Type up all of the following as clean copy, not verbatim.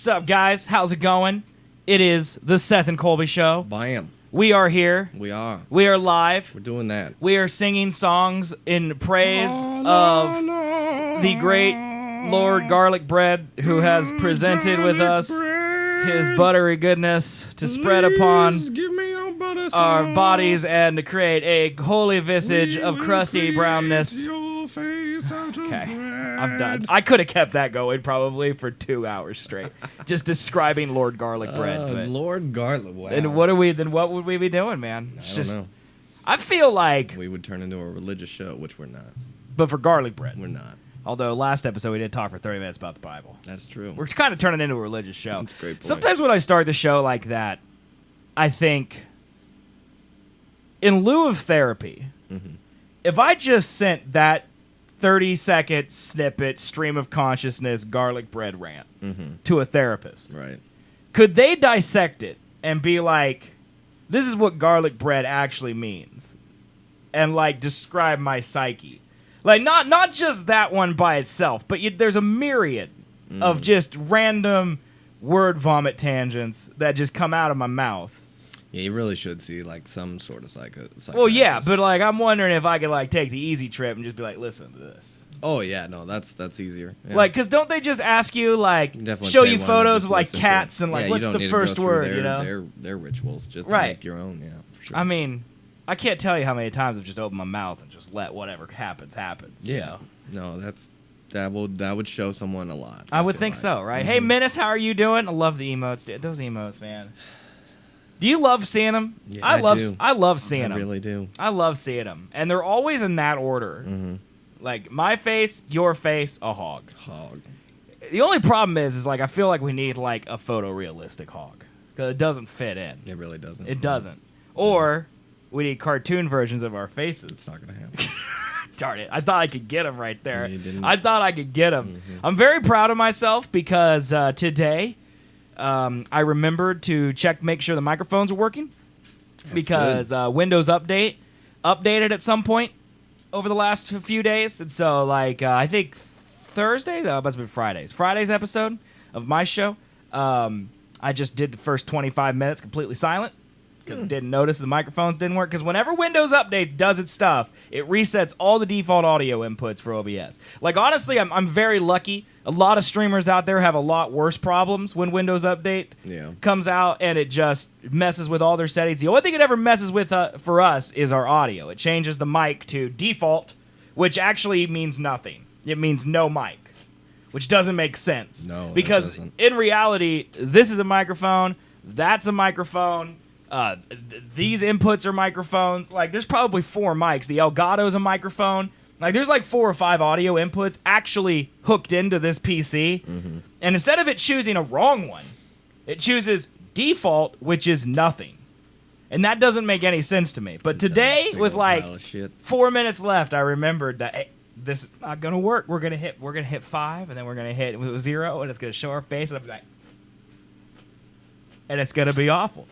Sup, guys? How's it going? It is the Seth and Colby Show. Bam. We are here. We are. We are live. We're doing that. We are singing songs in praise of the great Lord Garlic Bread, who has presented with us his buttery goodness to spread upon our bodies and to create a holy visage of crusty brownness. Okay, I'm done. I could have kept that going probably for 2 hours straight, just describing Lord Garlic Bread. But. Lord Garlic, wow. And what would we be doing, man? I don't know. I feel like we would turn into a religious show, which we're not. But for Garlic Bread. We're not. Although last episode we did talk for 30 minutes about the Bible. That's true. We're kind of turning into a religious show. That's a great point. Sometimes when I start the show like that, I think, in lieu of therapy, if I just sent that 30-second snippet, stream of consciousness, garlic bread rant to a therapist, right? Could they dissect it and be like, this is what garlic bread actually means, and like describe my psyche? Like not just that one by itself, but there's a myriad of just random word vomit tangents that just come out of my mouth. Yeah, you really should see like some sort of psychiatrist. Well, yeah, but like I'm wondering if I could like take the easy trip and just be like, listen to this. Oh yeah, no, that's easier. Yeah. Like, cause don't they just ask you like show you photos of like cats and like what's the first word? You know, their rituals just to right. make your own. Yeah, for sure. I mean, I can't tell you how many times I've just opened my mouth and just let whatever happens. Yeah, no, that would show someone a lot. I would think so, right? Hey, Menace, how are you doing? I love the emotes, dude. Those emotes, man. Do you love seeing them? Yeah, I do. I love seeing them. I really do. I love seeing them, and they're always in that order. Like my face, your face, a hog. The only problem is like I feel like we need like a photorealistic hog because it doesn't fit in. It really doesn't. It doesn't. Or we need cartoon versions of our faces. It's not gonna happen. Darn it! I thought I could get him right there. No, you didn't. I thought I could get him. I'm very proud of myself because today I remembered to make sure the microphones are working. That's because Windows updated at some point over the last few days, and so like I think Thursday, no, it must have been Friday's episode of my show. I just did the first 25 minutes completely silent because didn't notice the microphones didn't work. Because whenever Windows Update does its stuff, it resets all the default audio inputs for OBS. Like honestly, I'm very lucky. A lot of streamers out there have a lot worse problems when Windows Update comes out and it just messes with all their settings. The only thing it ever messes with for us is our audio. It changes the mic to default, which actually means nothing. It means no mic, which doesn't make sense. No, because in reality, this is a microphone, that's a microphone. These inputs are microphones. Like there's probably 4 mics. The Elgato's a microphone. Like, there's like 4 or 5 audio inputs actually hooked into this PC. And instead of it choosing a wrong one, it chooses default, which is nothing. And that doesn't make any sense to me. But today, with like 4 minutes left, I remembered that hey, this is not going to work. We're going to hit 5, and then we're going to hit 0, and it's going to show our face, and I'm like, and it's going to be awful.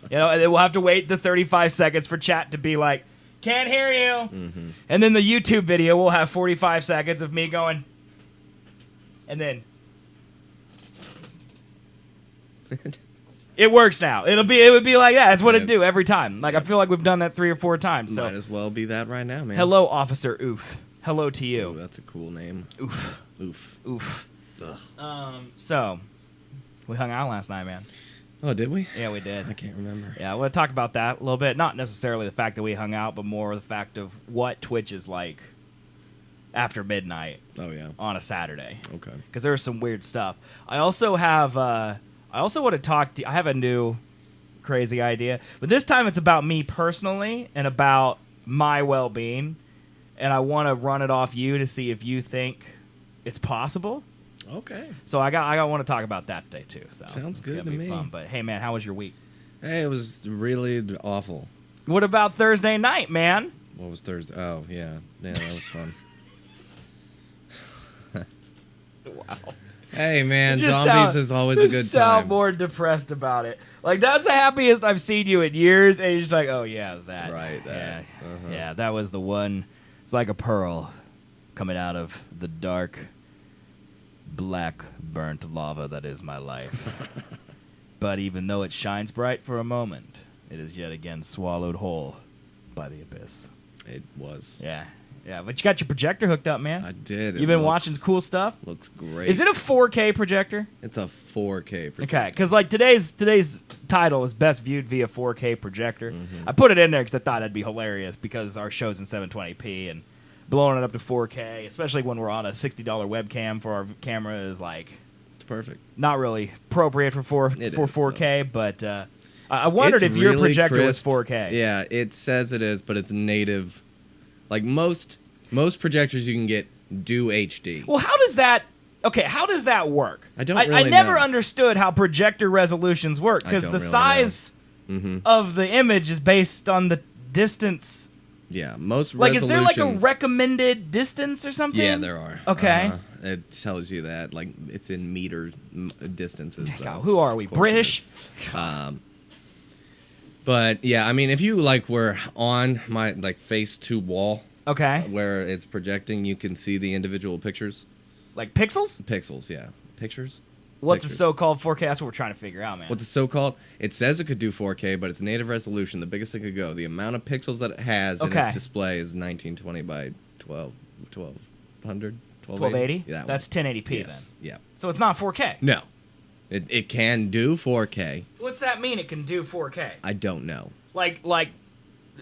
You know, and then we'll have to wait the 35 seconds for chat to be like, can't hear you. And then the YouTube video will have 45 seconds of me going, and then it works now. It would be like that. That's what it'd do every time. Like I feel like we've done that 3 or 4 times. So might as well be that right now, man. Hello, Officer Oof. Hello to you. Ooh, that's a cool name. Oof. Oof. Oof. Ugh. So we hung out last night, man. Oh, did we? Yeah, we did. I can't remember. Yeah, I want to talk about that a little bit. Not necessarily the fact that we hung out, but more the fact of what Twitch is like after midnight. Oh, yeah. On a Saturday. Okay. Because there's some weird stuff. I also have. I also want to talk. I have a new crazy idea, but this time it's about me personally and about my well-being, and I want to run it off you to see if you think it's possible. Okay. So I want to talk about that today too. So sounds good to me. Fun. But hey, man, how was your week? Hey, it was really awful. What about Thursday night, man? What was Thursday? Oh, yeah, that was fun. Wow. Hey, man, zombies is always a good time. You sound more depressed about it. Like that's the happiest I've seen you in years, and you're just like, oh yeah, that. Right. That. Yeah, yeah, that was the one. It's like a pearl coming out of the dark black, burnt lava that is my life. But even though it shines bright for a moment, it is yet again swallowed whole by the abyss. It was. Yeah. Yeah, but you got your projector hooked up, man. I did. You've been watching cool stuff? Looks great. Is it a 4K projector? It's a 4K projector. Okay, because like today's title is best viewed via 4K projector. I put it in there because I thought it'd be hilarious because our show's in 720p and blowing it up to 4K, especially when we're on a $60 webcam for our camera, is like It's perfect. not really appropriate for 4K. But I It's wondered if your really projector crisp. was 4K. Yeah, it says it is, but it's native. Like most projectors you can get do HD. Well, how does that? Okay, how does that work? I don't I really never know. understood how projector resolutions work I because don't the really size of the image is based on the distance. Yeah, most Like, is there like a resolutions- recommended distance or something? Yeah, there are. Okay. It tells you that, like, it's in meter distances. So God, who are we? of course it British? is. But yeah, I mean, if you like were on my like face to wall Okay. where it's projecting, you can see the individual pictures. Like pixels? Pixels, yeah. Pictures? What's a Pictures. so-called 4K? That's what we're trying to figure out, man. What's it so-called? It says it could do 4K, but it's native resolution, the biggest it could go. The amount of pixels that it has in Okay. its display is 1920 by 1200, 1280? Yeah, that That's one. 1080p Yes. then. Yeah. So it's not 4K. No. It can do 4K. What's that mean? It can do 4K. I don't know. Like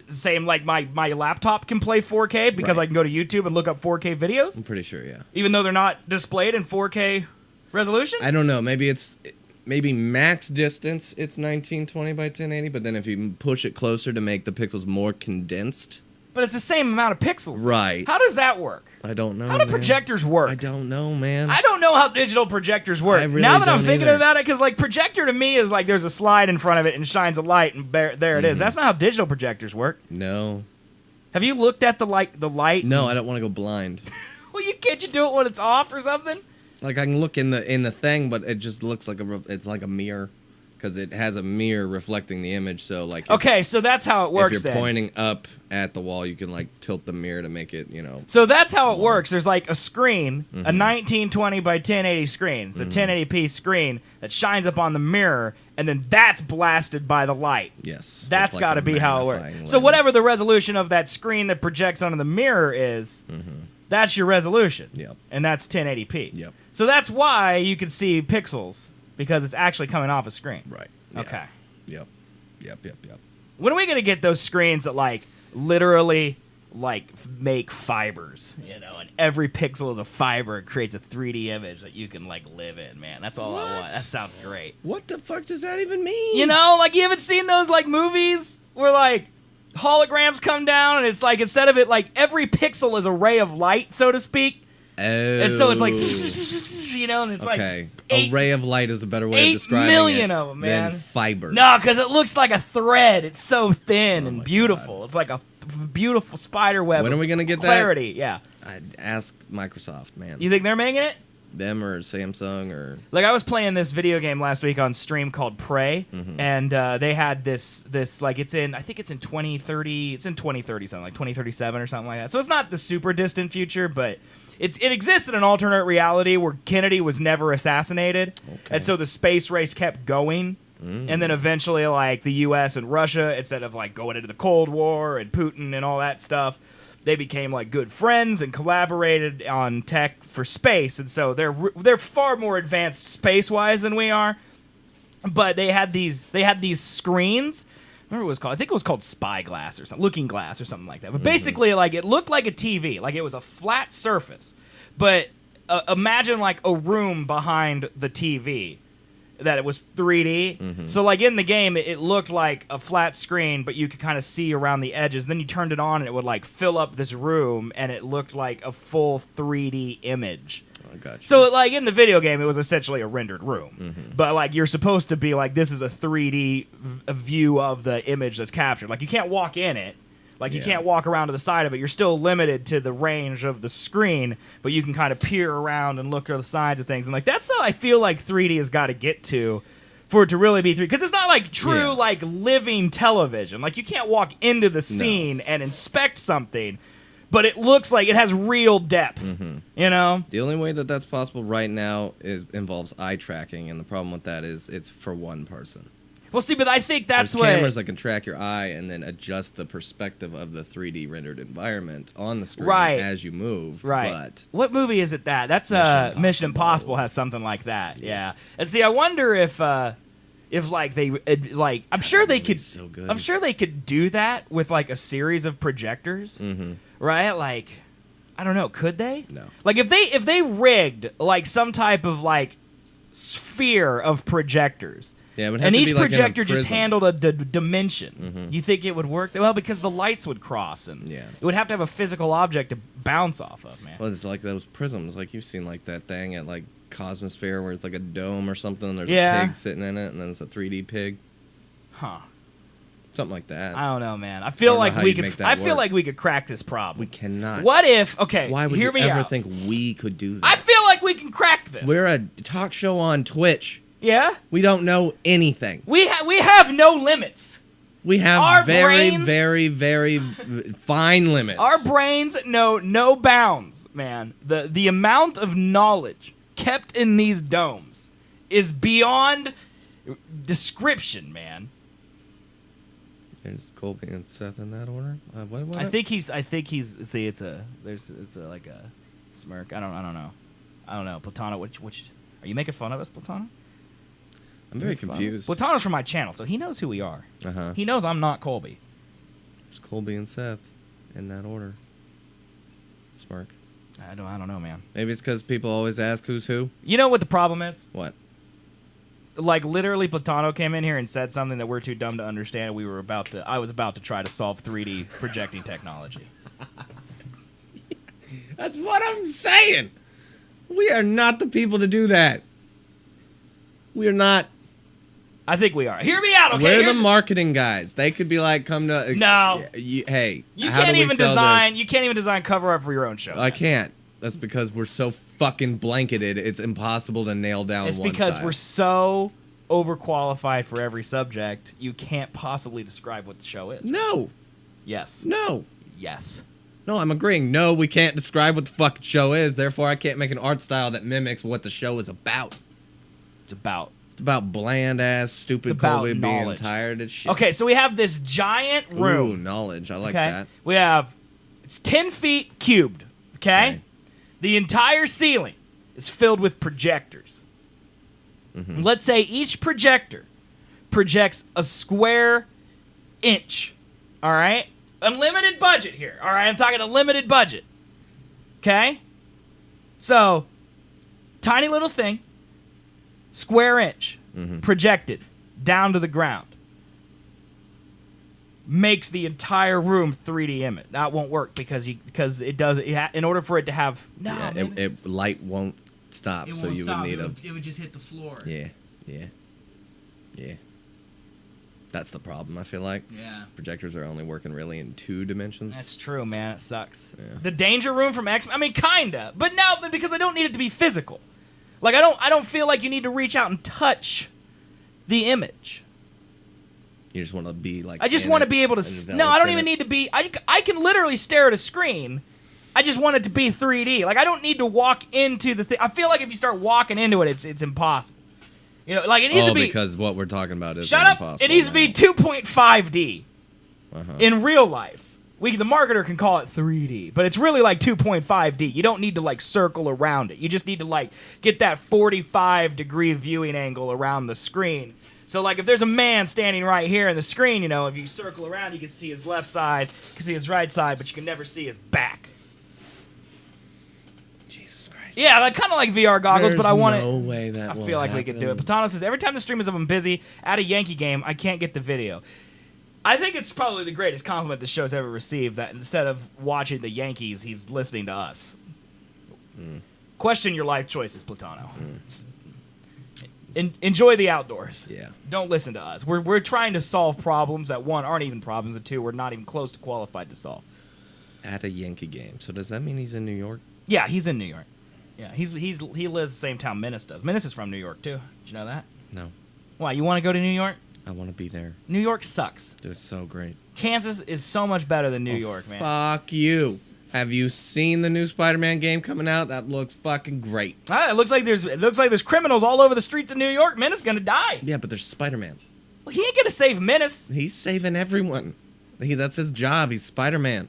same like my laptop can play 4K because Right. I can go to YouTube and look up 4K videos, I'm pretty sure, yeah. even though they're not displayed in 4K resolution. I don't know. Maybe max distance it's 1920 by 1080, but then if you push it closer to make the pixels more condensed. But it's the same amount of pixels. Right. How does that work? I don't know. How do man. projectors work? I don't know, man. I don't know how digital projectors work. I really now that I'm don't thinking either. about it, because like projector to me is like there's a slide in front of it and shines a light and there it is. That's not how digital projectors work. No. Have you looked at the light? No, I don't want to go blind. Well, can't you do it when it's off or something? Like I can look in the thing, but it just looks like it's like a mirror, because it has a mirror reflecting the image. So like, Okay, so that's how it works if you're then. pointing up at the wall, you can like tilt the mirror to make it, So that's how it works. There's like a screen, a 1920 by 1080 screen. It's a 1080p screen that shines up on the mirror, and then that's blasted by the light. Yes. That's with, like, got to a be how it magnifying works. So lens. whatever the resolution of that screen that projects onto the mirror is, that's your resolution. Yep. And that's 1080p. Yep. So that's why you can see pixels, because it's actually coming off a screen. Right. Yeah. Okay. Yep. When are we going to get those screens that like literally like make fibers, and every pixel is a fiber and creates a 3D image that you can like live in, man. That's all I want. That sounds great. What the fuck does that even mean? Like you haven't seen those like movies where like holograms come down and it's like instead of it like every pixel is a ray of light, so to speak. Oh. And so it's like and it's Okay. like A ray of light is a better way 8 of describing million it of 'em, man. than fiber. No, because it looks like a thread. It's so thin and my beautiful. It's like a beautiful spider web. When are we gonna get that? clarity? Yeah. I'd ask Microsoft, man. You think they're making it? Them or Samsung or Like I was playing this video game last week on stream called Prey, and they had this like I think it's in 2030. It's in 2030 something like 2037 or something like that. So it's not the super distant future, but it exists in an alternate reality where Kennedy was never assassinated, and so the space race kept going. And then eventually, like, the U.S. and Russia, instead of, like, going into the Cold War and Putin and all that stuff, they became, like, good friends and collaborated on tech for space. And so they're far more advanced space-wise than we are. But they had these screens. I remember what it was called. I think it was called Spyglass or something, Looking Glass or something like that. But basically, like, it looked like a TV. Like, it was a flat surface. But imagine, like, a room behind the TV. That it was 3D. So, like, in the game, it looked like a flat screen, but you could kind of see around the edges. Then you turned it on, and it would, like, fill up this room, and it looked like a full 3D image. I got you. So, like, in the video game, it was essentially a rendered room. But, like, you're supposed to be, like, this is a 3D view of the image that's captured. Like, you can't walk in it. Like, you can't walk around to the side of it. You're still limited to the range of the screen, but you can kind of peer around and look at the sides of things. And, like, that's how I feel like 3D has got to get to for it to really be 3D. Because it's not, like, true, like, living television. Like, you can't walk into the scene and inspect something. but it looks like it has real depth. You know? The only way that that's possible right now involves eye tracking, and the problem with that is it's for one person. Well, see, but I think that's There's what... cameras that can track your eye and then adjust the perspective of the 3D rendered environment on the screen as you move. Right. But what movie is it that? That's Mission Impossible has something like that. Yeah. And see, I wonder if like they like I'm sure they could. So good. I'm sure they could do that with like a series of projectors. Right? Like, I don't know. Could they? No. Like if they rigged like some type of like sphere of projectors. Yeah, it would have and to each be like in a projector just prism. handled a dimension. You think it would work? Well, because the lights would cross, and it would have to have a physical object to bounce off of, man. Well, it's like those prisms. Like you've seen like that thing at like Cosmosphere where it's like a dome or something. And there's a pig sitting in it, and then it's a 3D pig. Huh. Something like that. I don't know, man. I feel like we could. I feel like we could crack this problem. We cannot. What if? Okay, Why would hear you me ever out. think we could do that? I feel like we can crack this. We're a talk show on Twitch. Yeah. We don't know anything. We have no limits. We have Our very, brains- very, very fine limits. Our brains know no bounds, man. The amount of knowledge kept in these domes is beyond description, man. Is Colby and Seth in that order? What? I think he's. See, it's a like a smirk. I don't know. Platano, which are you making fun of us, Platano? I'm very confused. Platano's from my channel, so he knows who we are. Uh-huh. He knows I'm not Colby. It's Colby and Seth in that order. Smirk. I don't know, man. Maybe it's because people always ask who's who. You know what the problem is? What? Like literally, Platano came in here and said something that we're too dumb to understand. I was about to try to solve 3D projecting technology. That's what I'm saying. We are not the people to do that. We are not. I think we are. Hear me out, okay? We're the marketing guys. They could be like, come to. No. Hey, You how can't do we even sell design. this? You can't even design cover art for your own show. I can't. That's because we're so fucking blanketed. It's impossible to nail down. It's one because style. we're so overqualified for every subject. You can't possibly describe what the show is. No. Yes. No. Yes. No, I'm agreeing. No, we can't describe what the fucking show is. Therefore, I can't make an art style that mimics what the show is about. It's about. It's about bland ass, stupid Colby being tired as shit. Okay, so we have this giant room. Ooh, knowledge. I like Okay. that. We have. It's 10 feet cubed. Okay. The entire ceiling is filled with projectors. Let's say each projector projects a square inch. All right? Unlimited budget here. All right? I'm talking a limited budget. Okay? So, tiny little thing, square inch, projected down to the ground. Makes the entire room 3D image. That won't work because it does in order for it to have light won't stop, so you would need it would just hit the floor. Yeah. That's the problem. I feel like projectors are only working really in 2 dimensions. That's true, man. It sucks. Yeah. The danger room from X. I mean, kinda, but now because I don't need it to be physical. Like I don't feel like you need to reach out and touch the image. You just want to be like. I just want to be able to. No, I don't even need to be. I can literally stare at a screen. I just want it to be 3D. Like I don't need to walk into the thing. I feel like if you start walking into it, it's impossible. You know, like it needs to be. Because what we're talking about is shut up. Impossible It needs to be 2.5D in real life. The marketer can call it 3D, but it's really like 2.5D. You don't need to like circle around it. You just need to like get that 45-degree viewing angle around the screen. So, like, if there's a man standing right here in the screen, you know, if you circle around, you can see his left side, you can see his right side, but you can never see his back. Jesus Christ. Yeah, like kind of like VR goggles, but I want no way that I feel like we could do it. Patano says, every time the stream is up, I'm busy at a Yankee game, I can't get the video. I think it's probably the greatest compliment the show's ever received, that instead of watching the Yankees, he's listening to us. Question your life choices, Platano. Enjoy the outdoors. Yeah. Don't listen to us. We're trying to solve problems that, one, aren't even problems, and two, we're not even close to qualified to solve. At a Yankee game. So does that mean he's in New York? Yeah, he's in New York. Yeah, he lives the same town Menace does. Menace is from New York, too. Did you know that? No. Why, you want to go to New York? I want to be there. New York sucks. They're so great. Kansas is so much better than New York, man. Fuck you. Have you seen the new Spider-Man game coming out? That looks fucking great. It looks like there's criminals all over the streets of New York. Menace gonna die. Yeah, but there's Spider-Man. Well, he ain't gonna save Menace. He's saving everyone. That's his job. He's Spider-Man.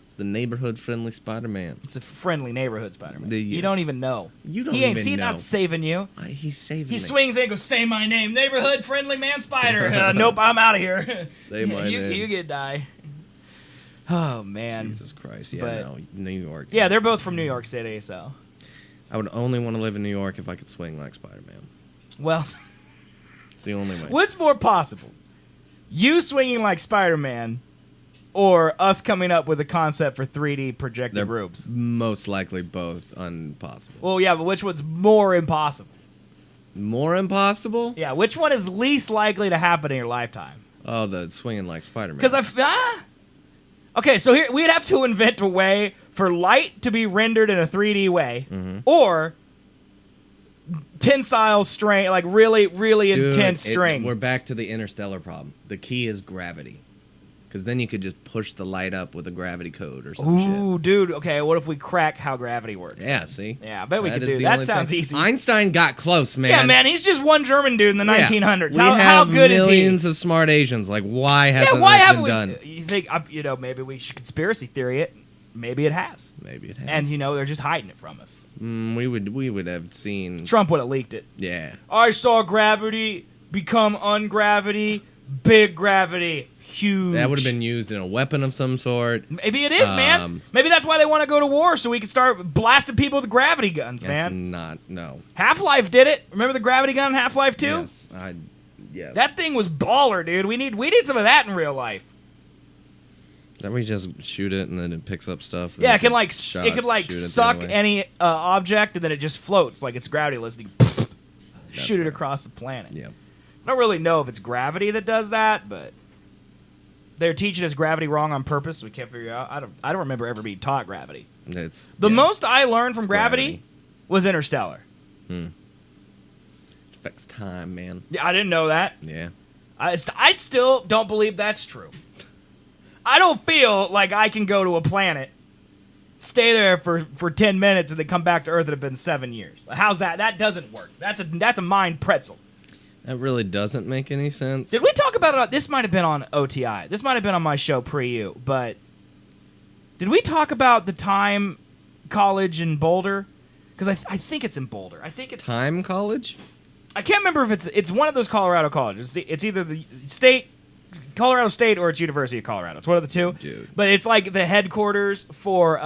It's the neighborhood-friendly Spider-Man. It's a friendly neighborhood Spider-Man. You don't even know. You don't he ain't, even He's know. not saving you. He's saving me. He swings in and goes, say my name. Neighborhood-friendly man Spider. Nope, I'm out of here. Say my name. You get die. Oh, man. Jesus Christ. Yeah, But- no. New York. Yeah, they're both from New York City, so. I would only want to live in New York if I could swing like Spider-Man. Well, It's the only way. what's more possible? You swinging like Spider-Man or us coming up with a concept for 3D projected They're roofs? most likely both impossible. Well, yeah, but which one's more impossible? More impossible? Yeah, which one is least likely to happen in your lifetime? Oh, the swinging like Spider-Man. Because okay, so here we'd have to invent a way for light to be rendered in a 3D way, or tensile strain, like really, really intense string. We're back to the interstellar problem. The key is gravity. Because then you could just push the light up with a gravity code or some Ooh, shit. dude. Okay, what if we crack how gravity works? Yeah, see? Yeah, I bet we could is do the that. only Sounds thing. easy. Einstein got close, man. Yeah, man, he's just one German dude in the 1900s. We How have good is he? millions of smart Asians. Like, why hasn't why this haven't been we? done? You think, maybe we should conspiracy theory it. Maybe it has. Maybe it has. And, they're just hiding it from us. we would have seen... Trump would have leaked it. Yeah. I saw gravity become ungravity, big gravity, huge. That would have been used in a weapon of some sort. Maybe it is, man. Maybe that's why they want to go to war, so we can start blasting people with gravity guns, That's man. no. Half-Life did it. Remember the gravity gun in Half-Life 2? Yes. Yes. That thing was baller, dude. We need some of that in real life. That we just shoot it and then it picks up stuff. Yeah, it can shoot suck anyway. any object and then it just floats like it's gravityless. And you shoot it across the planet. Yeah. I don't really know if it's gravity that does that, but they're teaching us gravity wrong on purpose. So we can't figure out. I don't remember ever being taught gravity. The most I learned from gravity was Interstellar. Affects time, man. Yeah, I didn't know that. Yeah. I still don't believe that's true. I don't feel like I can go to a planet, stay there for 10 minutes, and then come back to Earth and have been 7 years. How's that? That doesn't work. That's a mind pretzel. That really doesn't make any sense. Did we talk about it? This might have been on OTI. This might have been on my show pre-you, but did we talk about the Time College in Boulder? Because I think it's in Boulder. I think it's Time College? I can't remember if it's one of those Colorado colleges. It's either the state, Colorado State, or it's University of Colorado. It's one of the two. Dude. But it's like the headquarters for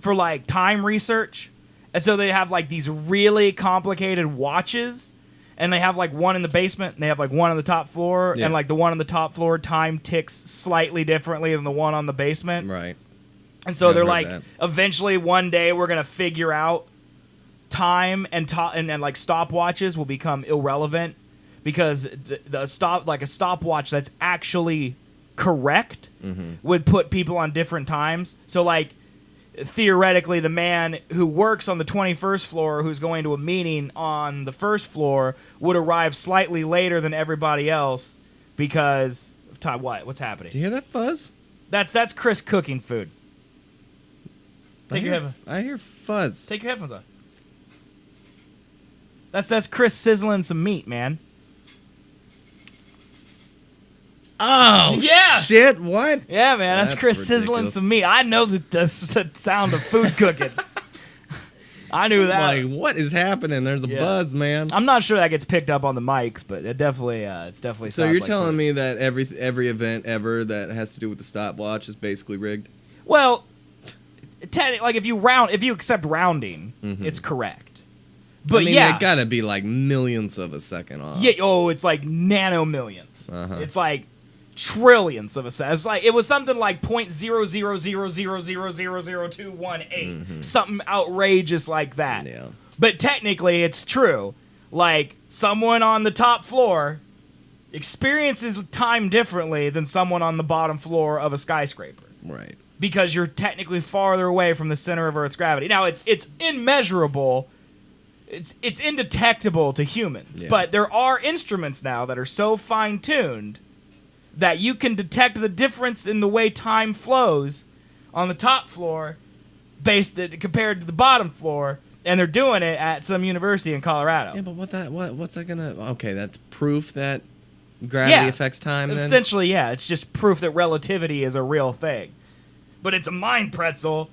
like time research, and so they have like these really complicated watches, and they have like one in the basement, and they have like one on the top floor, Yeah. and like the one on the top floor time ticks slightly differently than the one on the basement. Right. And so I've they're heard like, that. eventually one day we're gonna figure out time and like stopwatches will become irrelevant because a stopwatch that's actually correct would put people on different times. So like theoretically, the man who works on the 21st floor who's going to a meeting on the first floor would arrive slightly later than everybody else because of time. What's happening? Do you hear that fuzz? That's Chris cooking food. I hear fuzz. Take your headphones off. That's Chris sizzling some meat, man. Oh, Yeah. shit, what? Yeah, man, that's That's Chris sizzling ridiculous. some meat. I know that's the sound of food cooking. I knew that. Like, what is happening? There's a Yeah. buzz, man. I'm not sure that gets picked up on the mics, but it's definitely. So sounds you're like telling food. me that every event ever that has to do with the stopwatch is basically rigged? Well, like if you accept rounding, it's correct. But I mean, yeah, it gotta be like millionths of a second off. yeah. Oh, it's like nanomillions. Uh-huh. It's like trillions of a second. It's like it was something like 0.000000218, something outrageous like that. Yeah. But technically, it's true. Like someone on the top floor experiences time differently than someone on the bottom floor of a skyscraper. Right. Because you're technically farther away from the center of Earth's gravity. Now, it's immeasurable. It's indetectable to humans. Yeah. But there are instruments now that are so fine-tuned that you can detect the difference in the way time flows on the top floor compared to the bottom floor, and they're doing it at some university in Colorado. Yeah, but what's that gonna? Okay, that's proof that gravity affects time. Then? Essentially, yeah, it's just proof that relativity is a real thing. But it's a mind pretzel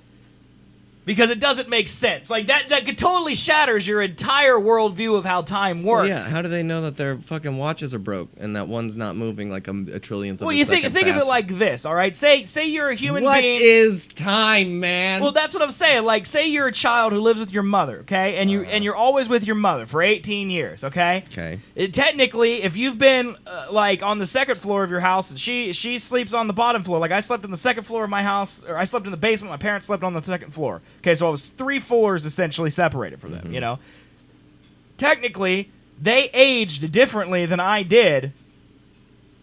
because it doesn't make sense. Like that totally shatters your entire worldview of how time works. Well, yeah, how do they know that their fucking watches are broke and that one's not moving like a trillionth of a second? Well, you think of it like this, all right? Say you're a human being. What is time, man? Well, that's what I'm saying. Like, say you're a child who lives with your mother, okay, and you're always with your mother for 18 years, okay? Okay. Technically, if you've been like on the second floor of your house and she sleeps on the bottom floor, like I slept on the second floor of my house, or I slept in the basement. My parents slept on the second floor. Okay, so I was 3 floors essentially separated from them. You know, technically they aged differently than I did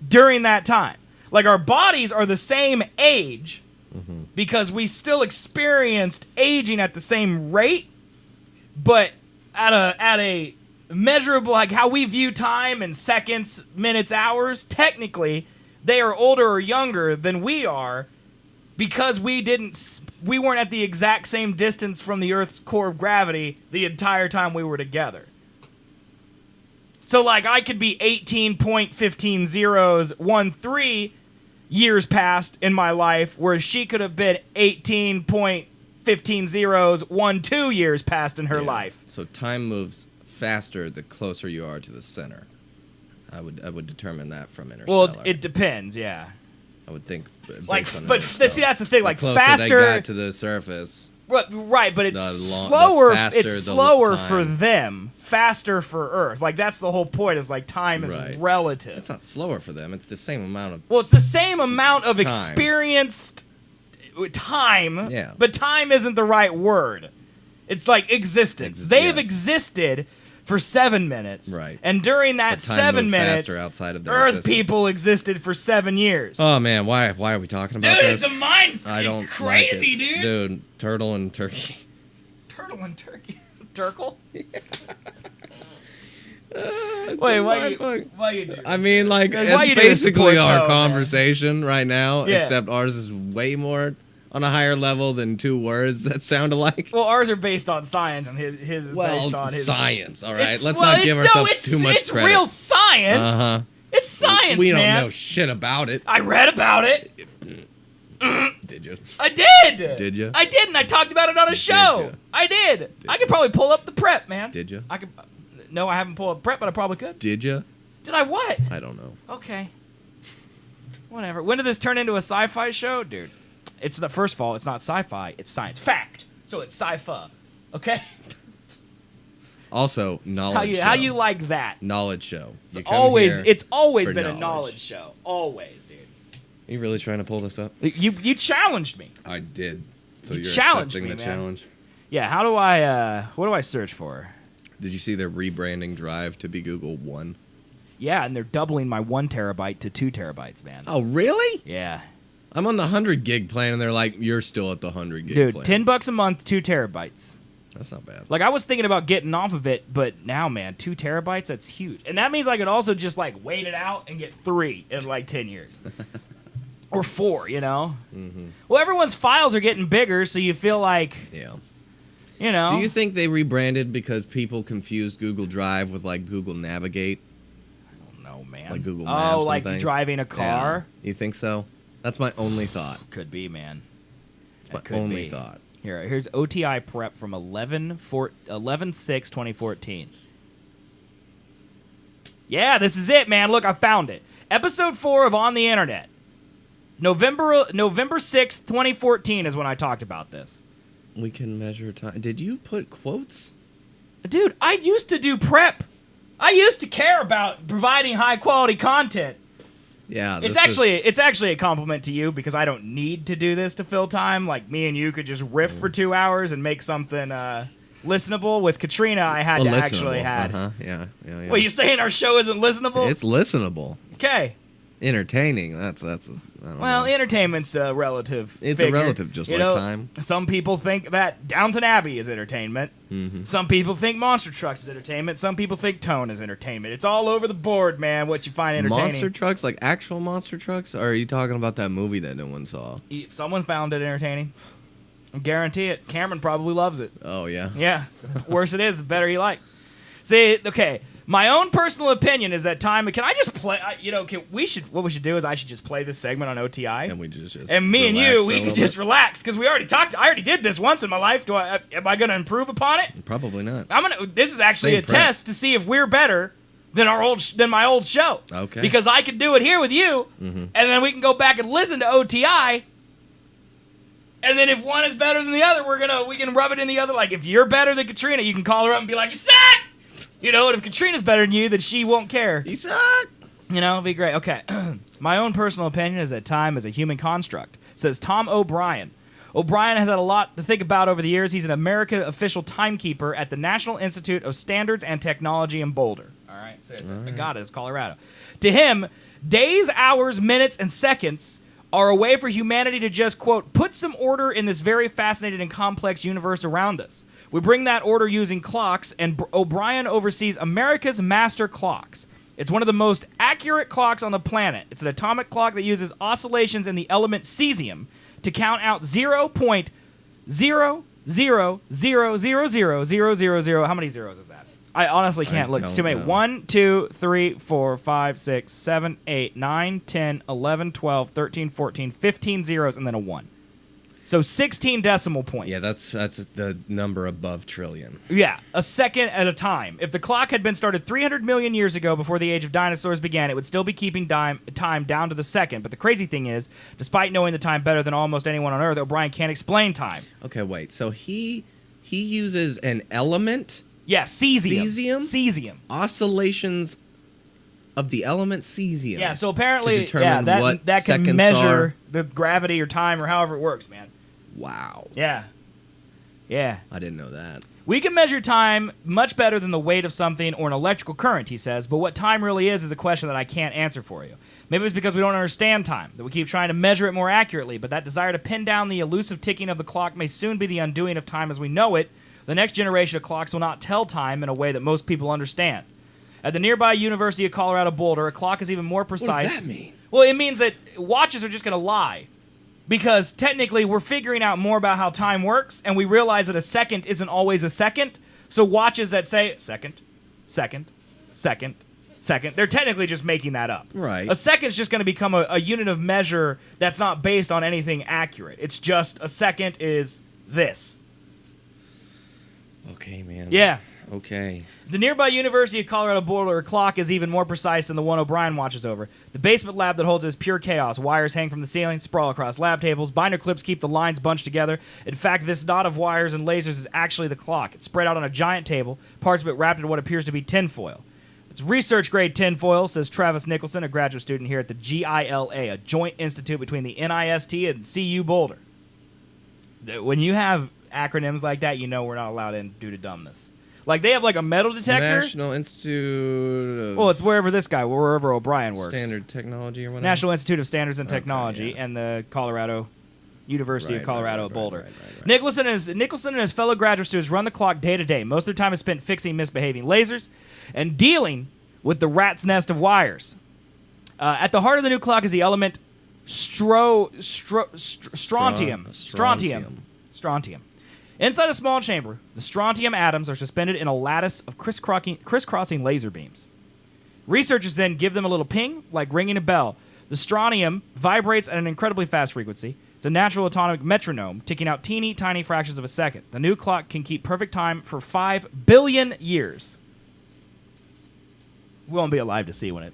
during that time. Like our bodies are the same age because we still experienced aging at the same rate, but at a measurable, like how we view time in seconds, minutes, hours. Technically, they are older or younger than we are because we weren't at the exact same distance from the Earth's core of gravity the entire time we were together. So, like, I could be 18.15013 years past in my life, whereas she could have been 18.15012 years past in her life. So time moves faster the closer you are to the center. I would determine that from Interstellar. Well, it depends, yeah. I would think. Like, but see, that's the thing. Like, the closer faster they got to the surface. Right, but it's slower. It's slower for them, faster for Earth. Like that's the whole point. Is like time is relative. It's not slower for them. It's the same amount of. Well, it's the same amount of experienced time. Yeah. But time isn't the right word. It's like existence. They've existed for 7 minutes. Right. And during that 7 minutes, outside of their Earth existence. people existed for 7 years. Oh man, why are we talking about Dude, this? it's a mind. I don't crazy, like it. Dude, turtle and turkey. Turtle and turkey. Turkle? Wait, why you do? I mean, like, it's basically our conversation right now, except ours is way more on a higher level than 2 words that sound alike. Well, ours are based on science, and his is based on his science. All right, let's not give ourselves too much credit. It's real science. It's science, we don't man. know shit about it. I read about it. Did you? I did. Did you? I did, and I talked about it on a show. I did. I could probably pull up the prep, man. Did you? I could. No, I haven't pulled up prep, but I probably could. Did you? Did I what? I don't know. Okay. Whatever. When did this turn into a sci-fi show, dude? It's the first of all, it's not sci-fi, it's science. Fact. So it's sci-fi. Okay? Also, knowledge show. How you like that? Knowledge show. It's always been a knowledge show. Always, dude. Are you really trying to pull this up? You challenged me. I did. So you're challenged accepting me, the man. challenge? Yeah, how do I what do I search for? Did you see their rebranding Drive to be Google One? Yeah, and they're doubling my 1 terabyte to 2 terabytes, man. Oh, really? Yeah. I'm on the 100 gig plan, and they're like, you're still at the 100 gig Dude, plan. $10 a month, 2 terabytes. That's not bad. Like, I was thinking about getting off of it, but now, man, 2 terabytes, that's huge. And that means I could also just, like, wait it out and get 3 in, like, 10 years. Or 4, you know? Mm-hmm. Well, everyone's files are getting bigger, so you feel like... Yeah. You know? Do you think they rebranded because people confused Google Drive with, like, Google Navigate? I don't know, man. Like Google Maps Oh, like and things? driving a car? Yeah. You think so? That's my only thought. Could be, man. That's my only thought. Here's OTI prep from 11/6/2014. Yeah, this is it, man. Look, I found it. Episode 4 of On the Internet. November 6th, 2014 is when I talked about this. We can measure time. Did you put quotes? Dude, I used to do prep. I used to care about providing high quality content. Yeah, it's actually a compliment to you because I don't need to do this to fill time. Like me and you could just riff for 2 hours and make something listenable. With Katrina, I had to actually had. Yeah. What, you saying our show isn't listenable? It's listenable. Okay. Entertaining. That's I don't Well, know. entertainment's a relative. It's figure. a relative, just You like know, time. Some people think that Downton Abbey is entertainment. Mm-hmm. Some people think Monster Trucks is entertainment. Some people think Tone is entertainment. It's all over the board, man. What you find entertaining. Monster trucks, like actual monster trucks, or are you talking about that movie that no one saw? Someone found it entertaining. I guarantee it. Cameron probably loves it. Oh yeah. Yeah. The worse it is, the better you like. See, okay. My own personal opinion is that time. Can I just play? What we should do is I should just play this segment on OTI, And we just and me and relax you, for we a could little just bit? relax because we already talked. I already did this once in my life. Am I going to improve upon it? Probably not. This is actually Same a prep. test to see if we're better than my old show. Okay. Because I can do it here with you, and then we can go back and listen to OTI. And then if one is better than the other, we can rub it in the other. Like if you're better than Katrina, you can call her up and be like, "You suck!" You know, and if Katrina's better than you, then she won't care. You suck. You know, it'd be great. Okay. My own personal opinion is that time is a human construct, says Tom O'Brien. O'Brien has had a lot to think about over the years. He's an American official timekeeper at the National Institute of Standards and Technology in Boulder. All right. So I got it. It's Colorado. To him, days, hours, minutes, and seconds are a way for humanity to just, quote, put some order in this very fascinating and complex universe around us. We bring that order using clocks, and O'Brien oversees America's master clocks. It's one of the most accurate clocks on the planet. It's an atomic clock that uses oscillations in the element cesium to count out 0.000000000. How many zeros is that? I honestly can't look. It's too many. know. 1, 2, 3, 4, 5, 6, 7, 8, 9, 10, 11, 12, 13, 14, 15 zeros, and then a 1. So 16 decimal points. Yeah, that's the number above trillion. Yeah, a second at a time. If the clock had been started 300 million years ago before the age of dinosaurs began, it would still be keeping time down to the second. But the crazy thing is, despite knowing the time better than almost anyone on Earth, O'Brien can't explain time. Okay, wait. So he uses an element, Yeah, cesium. Cesium? Cesium. oscillations of the element cesium. Yeah, so apparently, to determine what that can seconds measure are. the gravity or time or however it works, man. Wow. Yeah. Yeah. I didn't know that. We can measure time much better than the weight of something or an electrical current, he says, but what time really is a question that I can't answer for you. Maybe it's because we don't understand time, that we keep trying to measure it more accurately, but that desire to pin down the elusive ticking of the clock may soon be the undoing of time as we know it. The next generation of clocks will not tell time in a way that most people understand. At the nearby University of Colorado Boulder, a clock is even more precise. What does that mean? Well, it means that watches are just going to lie. Because technically, we're figuring out more about how time works, and we realize that a second isn't always a second. So watches that say second, second, second, second, they're technically just making that up. Right. A second's just going to become a unit of measure that's not based on anything accurate. It's just a second is this. Okay, man. Yeah. Okay. The nearby University of Colorado Boulder clock is even more precise than the one O'Brien watches over. The basement lab that holds it is pure chaos. Wires hang from the ceiling, sprawl across lab tables. Binder clips keep the lines bunched together. In fact, this knot of wires and lasers is actually the clock. It's spread out on a giant table, parts of it wrapped in what appears to be tinfoil. It's research-grade tinfoil, says Travis Nicholson, a graduate student here at the GILA, a joint institute between the NIST and CU Boulder. When you have acronyms like that, you know we're not allowed in due to dumbness. Like, they have, like, a metal detector. National Institute of Well, it's wherever O'Brien works. Standard Technology or whatever. National Institute of Standards and Okay, Technology yeah. and the University of Colorado at Boulder. Right. Nicholson and his fellow graduate students run the clock day to day. Most of their time is spent fixing misbehaving lasers and dealing with the rat's nest of wires. At the heart of the new clock is the element strontium. Strontium. Inside a small chamber, the strontium atoms are suspended in a lattice of crisscrossing laser beams. Researchers then give them a little ping, like ringing a bell. The strontium vibrates at an incredibly fast frequency. It's a natural atomic metronome, ticking out teeny tiny fractions of a second. The new clock can keep perfect time for 5 billion years. We won't be alive to see when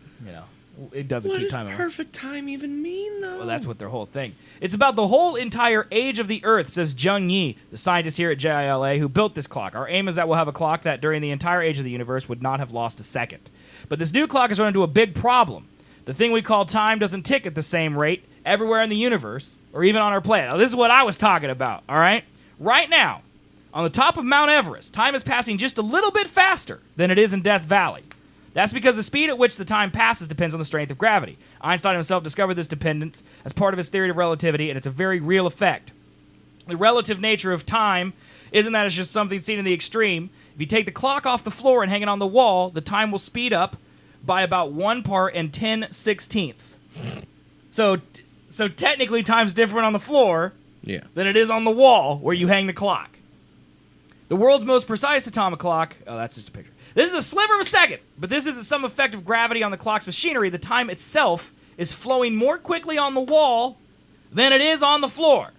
it doesn't keep time. What does perfect time even mean, though? Well, that's what their whole thing. It's about the whole entire age of the Earth, says Jung Yi, the scientist here at JILA who built this clock. Our aim is that we'll have a clock that during the entire age of the universe would not have lost a second. But this new clock has run into a big problem. The thing we call time doesn't tick at the same rate everywhere in the universe, or even on our planet. Now, this is what I was talking about, all right? Right now, on the top of Mount Everest, time is passing just a little bit faster than it is in Death Valley. That's because the speed at which the time passes depends on the strength of gravity. Einstein himself discovered this dependence as part of his theory of relativity, and it's a very real effect. The relative nature of time isn't that it's just something seen in the extreme. If you take the clock off the floor and hang it on the wall, the time will speed up by about 1 part and 10/16. So technically, time's different on the floor than it is on the wall where you hang the clock. The world's most precise atomic clock. Oh, that's just a picture. This is a sliver of a second, but this isn't some effect of gravity on the clock's machinery. The time itself is flowing more quickly on the wall than it is on the floor.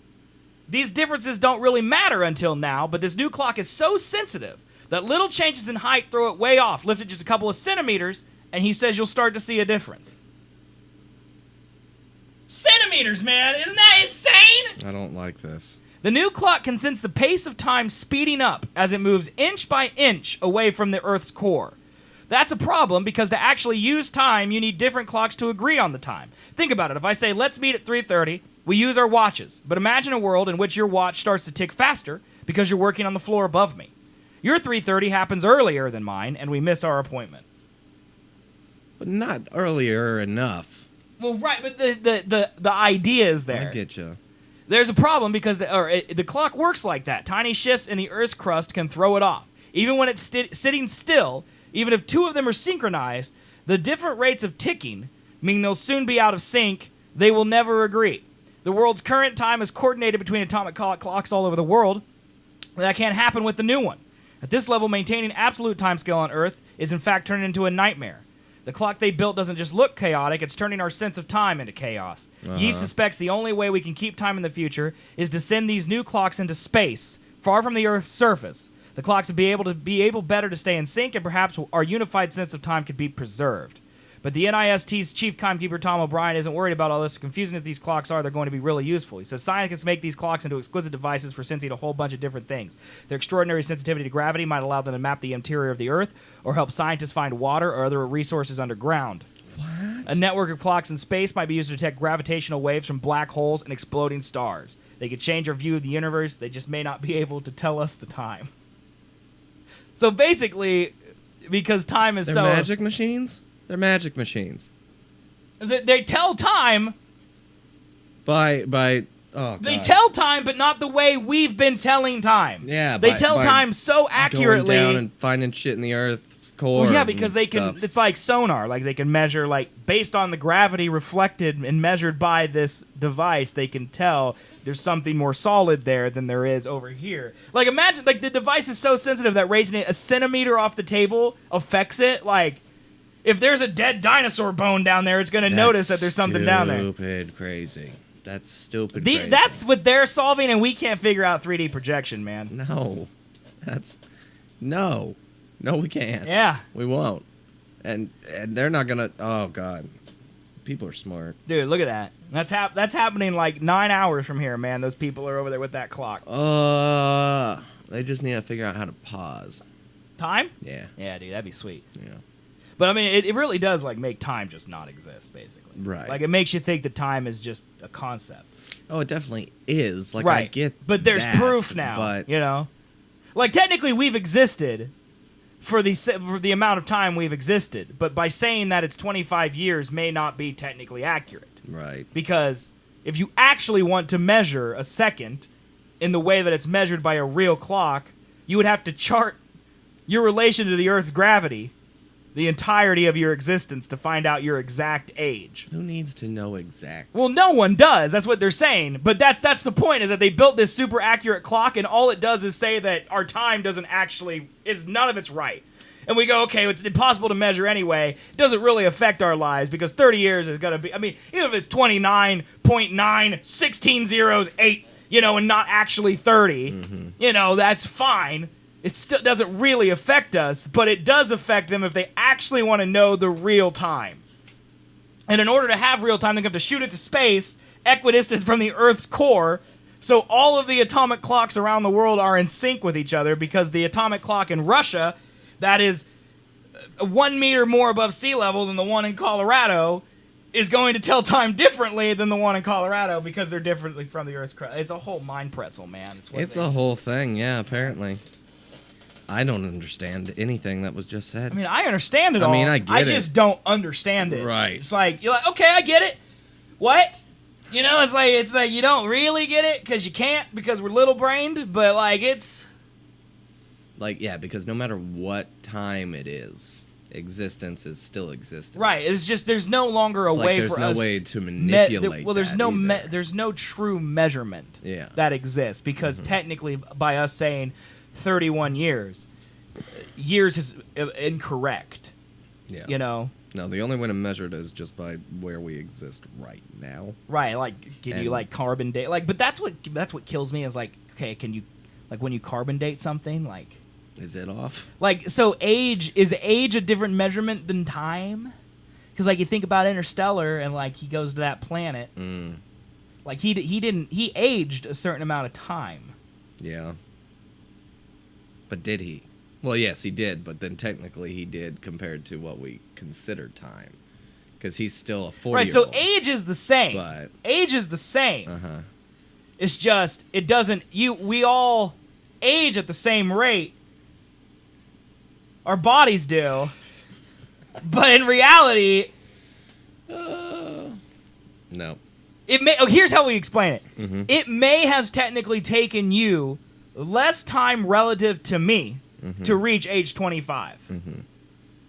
These differences don't really matter until now, but this new clock is so sensitive that little changes in height throw it way off. Lift it just a couple of centimeters, and he says you'll start to see a difference. Centimeters, man! Isn't that insane? I don't like this. The new clock can sense the pace of time speeding up as it moves inch by inch away from the Earth's core. That's a problem because to actually use time, you need different clocks to agree on the time. Think about it. If I say, let's meet at 3:30, we use our watches. But imagine a world in which your watch starts to tick faster because you're working on the floor above me. Your 3:30 happens earlier than mine, and we miss our appointment. But not earlier enough. Well, right, but the idea is there. I get you. There's a problem because the clock works like that. Tiny shifts in the Earth's crust can throw it off. Even when it's sitting still, even if two of them are synchronized, the different rates of ticking mean they'll soon be out of sync. They will never agree. The world's current time is coordinated between atomic clocks all over the world. That can't happen with the new one. At this level, maintaining absolute timescale on Earth is in fact turning into a nightmare. The clock they built doesn't just look chaotic, it's turning our sense of time into chaos. He suspects the only way we can keep time in the future is to send these new clocks into space, far from the Earth's surface. The clocks would be able better to stay in sync, and perhaps our unified sense of time could be preserved. But the NIST's chief timekeeper, Tom O'Brien, isn't worried about all this. Confusing as these clocks are, they're going to be really useful. He says scientists make these clocks into exquisite devices for sensing a whole bunch of different things. Their extraordinary sensitivity to gravity might allow them to map the interior of the Earth or help scientists find water or other resources underground. What? A network of clocks in space might be used to detect gravitational waves from black holes and exploding stars. They could change our view of the universe. They just may not be able to tell us the time. So basically, because time is They're so... magic machines? They're magic machines. They tell time. They tell time, but not the way we've been telling time. Yeah, they tell time so accurately. Going down and finding shit in the Earth's core. Well, yeah, because they stuff. can. It's like sonar. Like they can measure, like based on the gravity reflected and measured by this device, they can tell there's something more solid there than there is over here. Like imagine, like the device is so sensitive that raising it a centimeter off the table affects it. Like. If there's a dead dinosaur bone down there, it's going to notice that there's something down there. Stupid crazy. That's stupid crazy. That's what they're solving, and we can't figure out 3D projection, man. No. No, we can't. Yeah. We won't. And they're not going to... Oh, God. People are smart. Dude, look at that. That's happening like 9 hours from here, man. Those people are over there with that clock. They just need to figure out how to pause. Time? Yeah. Yeah, dude, that'd be sweet. Yeah. But I mean, it really does like make time just not exist, basically. Right. Like it makes you think that time is just a concept. Oh, it definitely is. Like right. I get but there's that, proof now. But you know, like technically we've existed for the amount of time we've existed. But by saying that it's 25 years may not be technically accurate. Right. Because if you actually want to measure a second in the way that it's measured by a real clock, you would have to chart your relation to the Earth's gravity the entirety of your existence to find out your exact age. Who needs to know exact? Well, no one does. That's what they're saying. But that's the point, is that they built this super accurate clock, and all it does is say that our time none of it's right. And we go, okay, it's impossible to measure anyway. It doesn't really affect our lives because 30 years is going to be, I mean, even if it's 29.9, 16 zeros, 8, and not actually 30, that's fine. It still doesn't really affect us, but it does affect them if they actually want to know the real time. And in order to have real time, they have to shoot it to space, equidistant from the Earth's core, so all of the atomic clocks around the world are in sync with each other, because the atomic clock in Russia, that is 1 meter more above sea level than the one in Colorado, is going to tell time differently than the one in Colorado because they're differently from the Earth's crust. It's a whole mind pretzel, man. It's a whole thing, yeah, apparently. I don't understand anything that was just said. I mean, I understand it all. I mean, I get I it. just don't understand it. Right. It's like, you're like, okay, I get it. What? You know, it's like you don't really get it because you can't because we're little-brained, but, like, it's... Like, yeah, because no matter what time it is, existence is still existence. Right. It's just there's no longer a way for us... There's no way to manipulate there's no true measurement that exists because technically by us saying 31 years is incorrect. Yeah. You know? No, the only way to measure it is just by where we exist right now. Right, like can you like carbon date but that's what kills me is like, okay, can you like when you carbon date something, like is it off? Like, so is age a different measurement than time? Because like you think about Interstellar and like he goes to that planet, like he aged a certain amount of time. Yeah. But did he? Well, yes, he did, but then technically he did compared to what we consider time. Because he's still a 40-year-old. Right, so age is the same. But age is the same. Uh-huh. It's just, it doesn't, we all age at the same rate. Our bodies do. But in reality... no. Here's how we explain it. It may have technically taken you less time relative to me to reach age 25.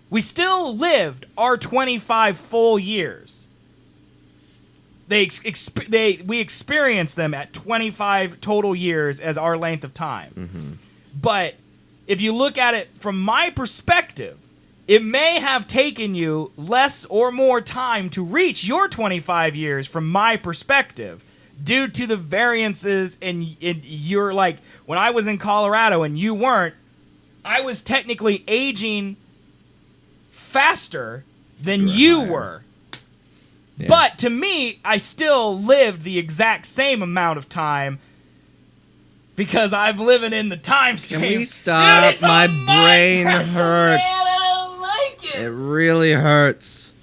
We still lived our 25 full years. We experienced them at 25 total years as our length of time. But if you look at it from my perspective, it may have taken you less or more time to reach your 25 years from my perspective due to the variances in your, like, when I was in Colorado and you weren't, I was technically aging faster than you were. Yeah. But to me, I still lived the exact same amount of time because I'm living in the time stream. Can we stop? Dude, my brain hurts. Man, I don't like it. It really hurts.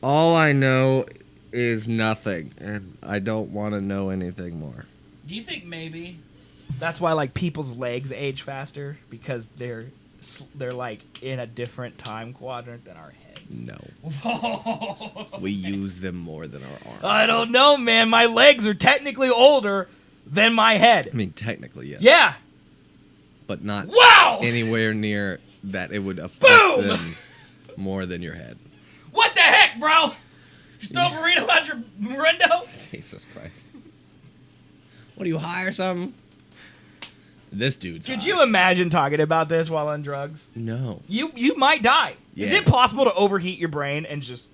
All I know is nothing, and I don't want to know anything more. Do you think maybe that's why like people's legs age faster because they're like in a different time quadrant than our heads? No. We use them more than our arms. I don't know, man. My legs are technically older than my head. I mean, technically, yes. Yeah. But not wow! anywhere near that it would affect them more than your head. What the heck, bro? You throw a burrito out your window? Jesus Christ. What, do you hire something? This dude's Could you imagine talking about this while on drugs? No. You might die. Yeah. Is it possible to overheat your brain and just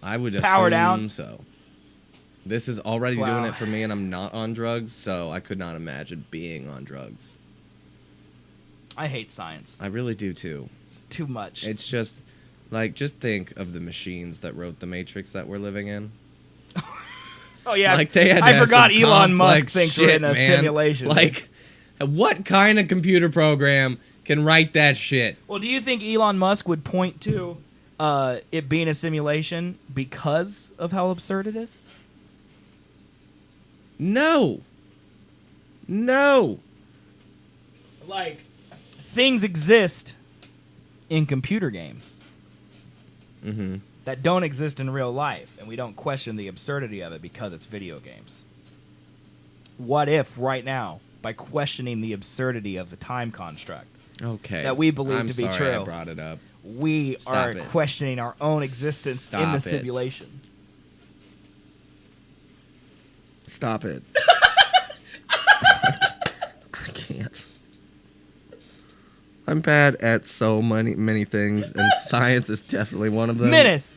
I would power assume down? So. This is already doing it for me, and I'm not on drugs, so I could not imagine being on drugs. I hate science. I really do, too. It's too much. It's just, like, just think of the machines that wrote the Matrix that we're living in. Oh, yeah. Like, they had to I have forgot some Elon Musk complex thinks shit, we're in a man. simulation. Like, what kind of computer program can write that shit? Well, do you think Elon Musk would point to it being a simulation because of how absurd it is? No. No. Like, things exist in computer games that don't exist in real life, and we don't question the absurdity of it because it's video games. What if, right now, by questioning the absurdity of the time construct that we believe to be true, I brought it up. We are questioning our own existence in the simulation. Stop it. I can't. I'm bad at so many things, and science is definitely one of them. Menace,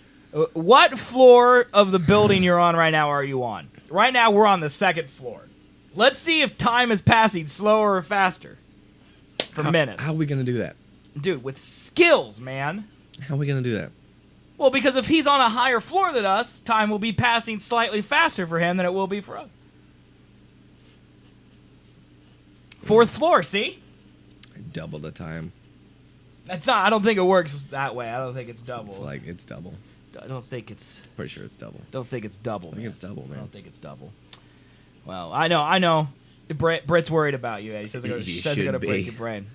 what floor of the building you're on right now are you on? Right now, we're on the second floor. Let's see if time is passing slower or faster for Menace. How are we going to do that? Dude, with skills, man. How are we going to do that? Well, because if he's on a higher floor than us, time will be passing slightly faster for him than it will be for us. Fourth floor, see? Double the time. That's not. I don't think it works that way. I don't think it's double. It's double. I don't think it's. Pretty sure it's double. Don't think it's double. I think it's double, man. I don't think it's double. Well, I know. Britt's worried about you. He says he's going to break your brain.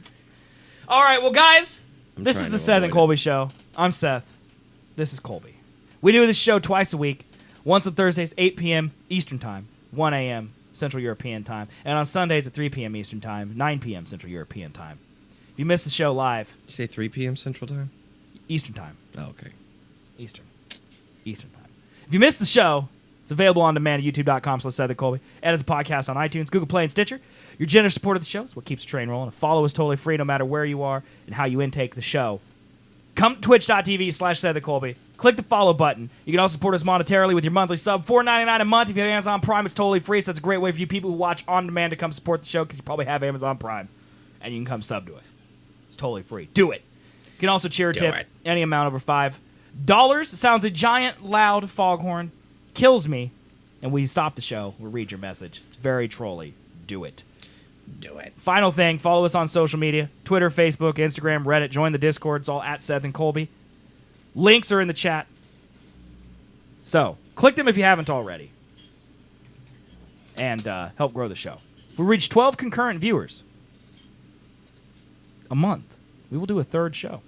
All right, well, guys, this is trying the to Seth and avoid Colby Show. I'm Seth. This is Colby. We do this show twice a week. Once on Thursdays, 8 p.m. Eastern Time, 1 a.m. Central European Time, and on Sundays at 3 p.m. Eastern Time, 9 p.m. Central European Time. If you miss the show live, Did you say 3 p.m. Central Time? Eastern Time. Oh, okay. Eastern Time. If you missed the show, it's available on demand at youtube.com/Seth and Colby, and as a podcast on iTunes, Google Play, and Stitcher. Your generous support of the show is what keeps the train rolling. A follow is totally free no matter where you are and how you intake the show. Come to twitch.tv/Seth and Colby. Click the follow button. You can also support us monetarily with your monthly sub, $4.99 a month. If you have Amazon Prime, it's totally free, so that's a great way for you people who watch on demand to come support the show because you probably have Amazon Prime, and you can come sub to us. It's totally free. Do it. You can also cheer or tip any amount over $5. Sounds a giant, loud foghorn. Kills me. And we stop the show. We'll read your message. It's very trolly. Do it. Do it. Final thing, follow us on social media. Twitter, Facebook, Instagram, Reddit. Join the Discord. It's all at Seth and Colby. Links are in the chat. So, click them if you haven't already. And help grow the show. If we reach 12 concurrent viewers a month, we will do a third show.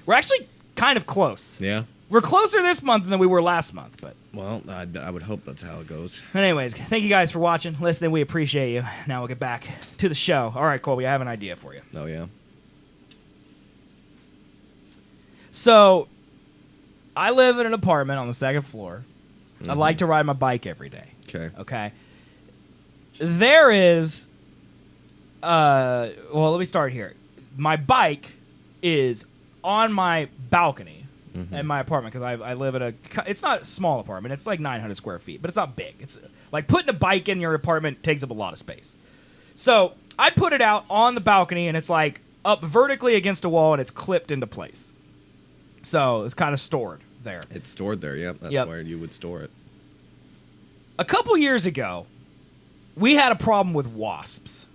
We're actually kind of close. Yeah. We're closer this month than we were last month, but... Well, I would hope that's how it goes. But anyways, thank you guys for watching, listening. We appreciate you. Now we'll get back to the show. All right, Colby, I have an idea for you. Oh, yeah? So, I live in an apartment on the second floor. I like to ride my bike every day. Okay? There is... well, let me start here. My bike is on my balcony in my apartment because I live in a... It's not a small apartment. It's like 900 square feet, but it's not big. It's like putting a bike in your apartment takes up a lot of space. So I put it out on the balcony, and it's like up vertically against a wall, and it's clipped into place. So it's kind of stored there. It's stored there, yep. That's where you would store it. A couple years ago, we had a problem with wasps.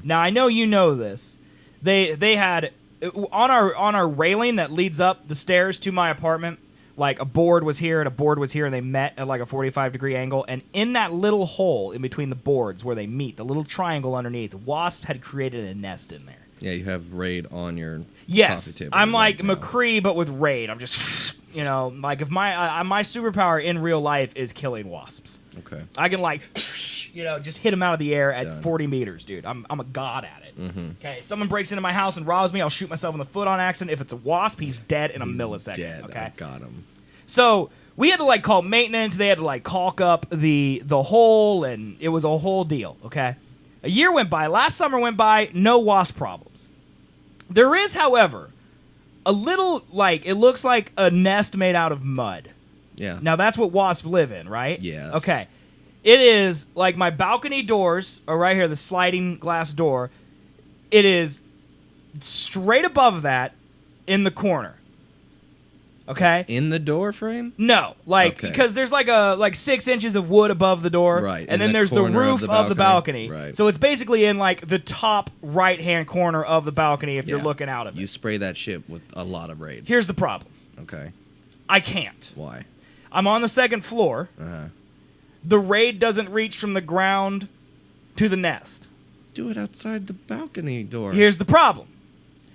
Now, I know you know this. They had... On our railing that leads up the stairs to my apartment, like a board was here and a board was here, and they met at like a 45-degree angle. And in that little hole in between the boards where they meet, the little triangle underneath, wasps had created a nest in there. Yeah, you have raid on your yes, coffee table. I'm like McCree, but with raid. I'm just, like if my superpower in real life is killing wasps. Okay. I can just hit them out of the air at 40 meters, dude. I'm a god at it. Okay, someone breaks into my house and robs me, I'll shoot myself in the foot on accident. If it's a wasp, he's dead in a millisecond. Dead. Okay, I got him. So we had to call maintenance. They had to caulk up the hole, and it was a whole deal. Okay, a year went by. Last summer went by. No wasp problems. There is, however, a little it looks like a nest made out of mud. Yeah. Now that's what wasps live in, right? Yes. Okay. It is like my balcony doors are right here, the sliding glass door. It is straight above that in the corner. Okay? In the door frame? No, because there's like 6 inches of wood above the door, right? And then there's the roof of the balcony, right? So it's basically in the top right-hand corner of the balcony if you're looking out of it. You spray that shit with a lot of raid. Here's the problem. Okay. I can't. Why? I'm on the second floor. The raid doesn't reach from the ground to the nest. Do it outside the balcony door. Here's the problem.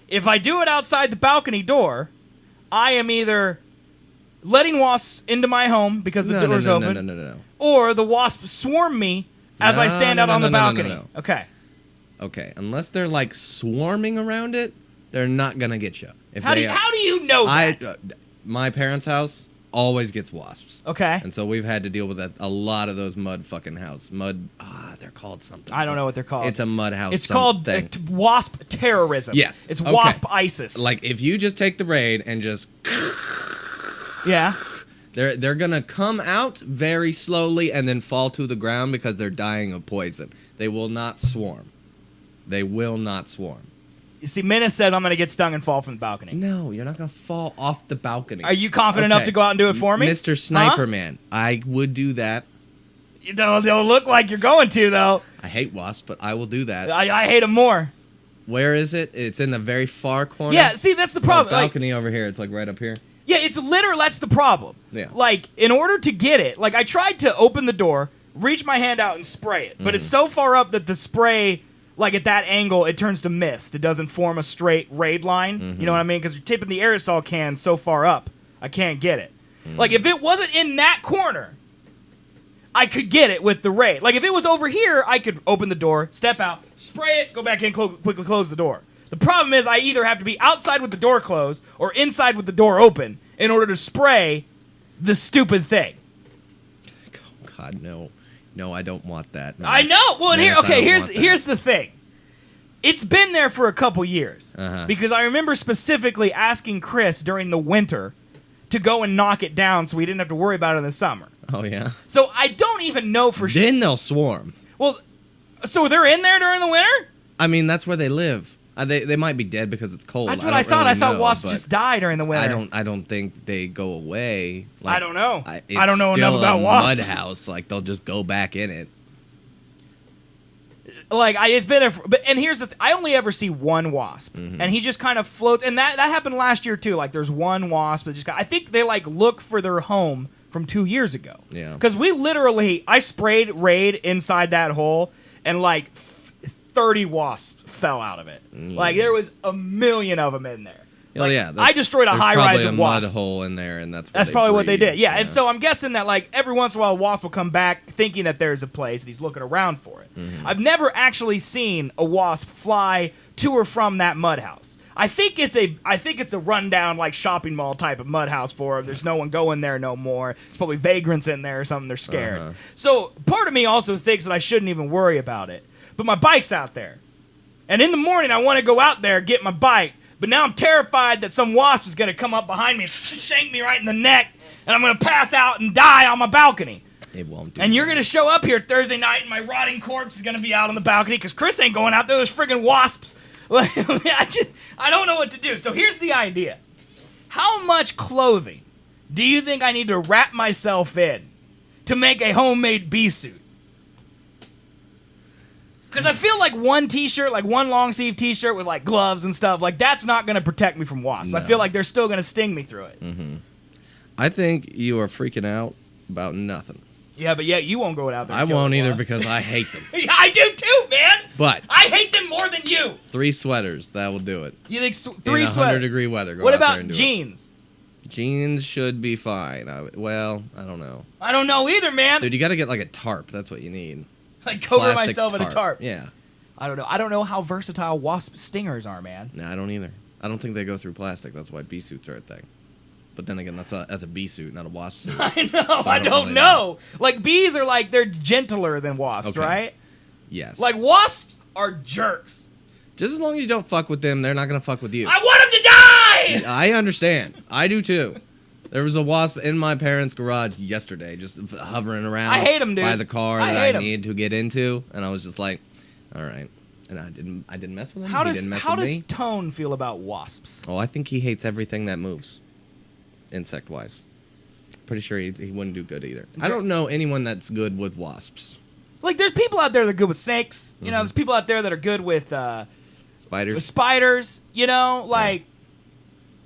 If I do it outside the balcony door, I am either letting wasps into my home because the door's open, no. Or the wasps swarm me as I stand out on the balcony. No. Okay. Okay, unless they're swarming around it, they're not gonna get you. How do you know that? My parents' house always gets wasps. Okay. And so we've had to deal with a lot of those mud fucking house. They're called something. I don't know what they're called. It's a mud house. It's called wasp terrorism. Yes. It's wasp ISIS. If you just take the raid and just... Yeah. They're gonna come out very slowly and then fall to the ground because they're dying of poison. They will not swarm. They will not swarm. You see, Menace says I'm going to get stung and fall from the balcony. No, you're not going to fall off the balcony. Are you confident enough to go out and do it for me? Mr. Sniper Man, I would do that. You don't look like you're going to, though. I hate wasps, but I will do that. I hate them more. Where is it? It's in the very far corner? Yeah, see, that's the problem. Balcony over here. It's right up here. Yeah, it's literally, that's the problem. Yeah. In order to get it, I tried to open the door, reach my hand out and spray it, but it's so far up that the spray... like at that angle, it turns to mist. It doesn't form a straight raid line. You know what I mean? Because you're tipping the aerosol can so far up, I can't get it. Like, if it wasn't in that corner, I could get it with the raid. Like, if it was over here, I could open the door, step out, spray it, go back in, quickly close the door. The problem is I either have to be outside with the door closed or inside with the door open in order to spray the stupid thing. Oh, God, no. No, I don't want that. No. I know. Well, here's the thing. It's been there for a couple years. Because I remember specifically asking Chris during the winter to go and knock it down so we didn't have to worry about it in the summer. Oh, yeah? So I don't even know for sure. Then they'll swarm. Well, so they're in there during the winter? I mean, that's where they live. They might be dead because it's cold. That's what I thought. I thought wasps just die during the winter. I don't think they go away. Like, I don't know. It's I don't know still enough about wasps. Mud house. Like, they'll just go back in it. Like, it's been and here's the I only ever see one wasp, and he just kind of floats. And that happened last year too. Like, there's one wasp that just got. I think they like look for their home from 2 years ago. Yeah. Because I sprayed raid inside that hole, and like 30 wasps fell out of it. Like, there was a million of them in there. Well, like, yeah, I destroyed a high rise of wasps. Mud hole in there, and that's probably what they did. Yeah, and so I'm guessing that like every once in a while, a wasp will come back thinking that there's a place, and he's looking around for it. I've never actually seen a wasp fly to or from that mud house. I think it's a rundown like shopping mall type of mud house for them. There's no one going there no more. There's probably vagrants in there or something. They're scared. So part of me also thinks that I shouldn't even worry about it. But my bike's out there, and in the morning I want to go out there get my bike. But now I'm terrified that some wasp is going to come up behind me and shank me right in the neck, and I'm going to pass out and die on my balcony. It won't do And that. you're going to show up here Thursday night, and my rotting corpse is going to be out on the balcony because Chris ain't going out there. There's friggin' wasps. I don't know what to do. So here's the idea. How much clothing do you think I need to wrap myself in to make a homemade bee suit? Because I feel like one t-shirt, like one long sleeve t-shirt with like gloves and stuff, like that's not going to protect me from wasps. No. I feel like they're still going to sting me through it. I think you are freaking out about nothing. Yeah, but you won't go out there. I won't either because I hate them. Yeah, I do too, man. But I hate them more than you. 3 sweaters, that will do it. You think In 3 100-degree weather. Go What out there about and do jeans? It. Jeans should be fine. I don't know. I don't know either, man. Dude, you got to get like a tarp. That's what you need. Like cover Plastic myself in a tarp. Yeah. I don't know. I don't know how versatile wasp stingers are, man. No, I don't either. I don't think they go through plastic. That's why bee suits are a thing. But then again, that's a bee suit, not a wasp suit. I know. So I don't really know. Like, bees are like, they're gentler than wasps, Okay. right? Yes. Like, wasps are jerks. Just as long as you don't fuck with them, they're not going to fuck with you. I want them to die! I understand. I do too. There was a wasp in my parents' garage yesterday, just hovering around. I hate 'em, dude. By the car I that hate I 'em. need to get into, and I was just like, all right. And I didn't mess with him. How He does didn't mess with me. Tone feel about wasps? Oh, I think he hates everything that moves, insect-wise. Pretty sure he wouldn't do good either. I don't know anyone that's good with wasps. Like, there's people out there that are good with snakes. You know, there's people out there that are good with Spiders. spiders. You know, like...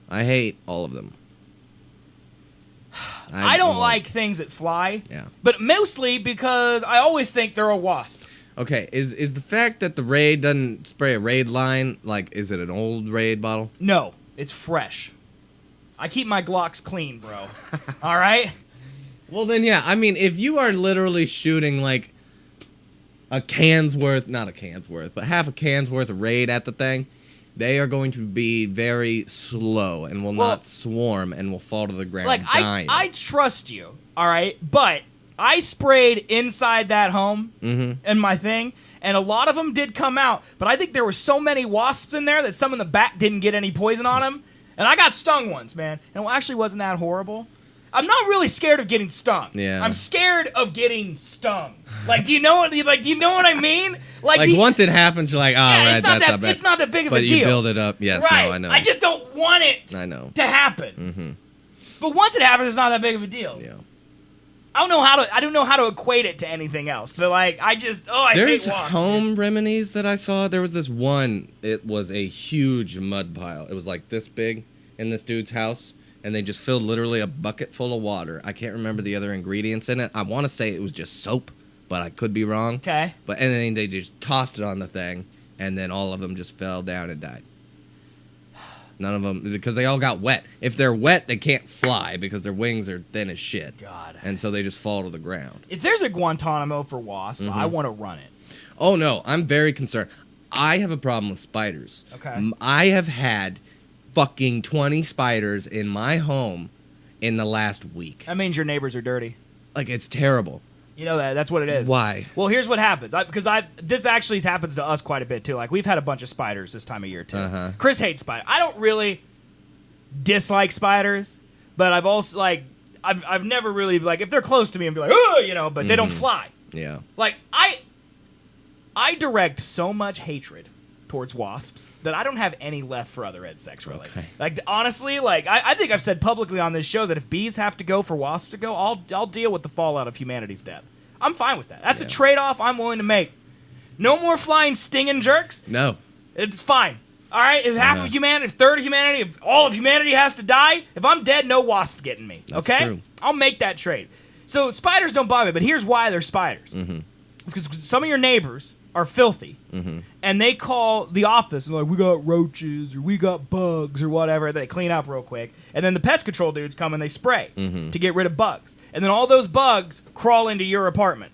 I hate all of them. I don't like things that fly. Yeah. But mostly because I always think they're a wasp. Okay, is the fact that the Raid doesn't spray a Raid line, like, is it an old Raid bottle? No, it's fresh. I keep my Glocks clean, bro. All right? Well, then, yeah. I mean, if you are literally shooting, like, a can's worth, not a can's worth, but half a can's worth of Raid at the thing, they are going to be very slow and will not swarm and will fall to the ground Like, dying. I trust you, all right? But I sprayed inside that home in my thing, and a lot of them did come out. But I think there were so many wasps in there that some in the back didn't get any poison on them. And I got stung once, man. And it actually wasn't that horrible. I'm not really scared of getting stung. Yeah. I'm scared of getting stung. Like, do you know what I mean? Like once it happens, you're like, oh, yeah, right, that's not bad. It's not that big of but a deal. you build it up. Yes, right. no, I know. I just don't want it to happen. But once it happens, it's not that big of a deal. Yeah. I don't know how to equate it to anything else. But like, I hate There's wasps. home remedies that I saw. There was this one. It was a huge mud pile. It was like this big in this dude's house, and they just filled literally a bucket full of water. I can't remember the other ingredients in it. I want to say it was just soap, but I could be wrong. Okay. And then they just tossed it on the thing, and then all of them just fell down and died. None of them, because they all got wet. If they're wet, they can't fly because their wings are thin as shit. God. And so they just fall to the ground. If there's a Guantanamo for wasps, I want to run it. Oh, no. I'm very concerned. I have a problem with spiders. Okay. I have had fucking 20 spiders in my home in the last week. That means your neighbors are dirty. Like, it's terrible. You know that. That's what it is. Why? Well, here's what happens. This actually happens to us quite a bit, too. Like, we've had a bunch of spiders this time of year, too. Uh-huh. Chris hates spiders. I don't really dislike spiders, but I've also, like, I've never really, like, if they're close to me, I'm be like, oh, you know, but they don't fly. Yeah. Like, I direct so much hatred towards wasps that I don't have any left for other insects, really. Okay. Like, honestly, like, I think I've said publicly on this show that if bees have to go for wasps to go, I'll deal with the fallout of humanity's death. I'm fine with that. That's a trade-off I'm willing to make. No more flying stinging jerks. No. It's fine. All right? If half of humanity, if third of humanity, if all of humanity has to die, if I'm dead, no wasp getting me. That's okay? true. I'll make that trade. So spiders don't bother me, but here's why they're spiders. Mm-hmm. It's because some of your neighbors are filthy, and they call the office and they're like, we got roaches or we got bugs or whatever. They clean up real quick, and then the pest control dudes come and they spray to get rid of bugs, and then all those bugs crawl into your apartment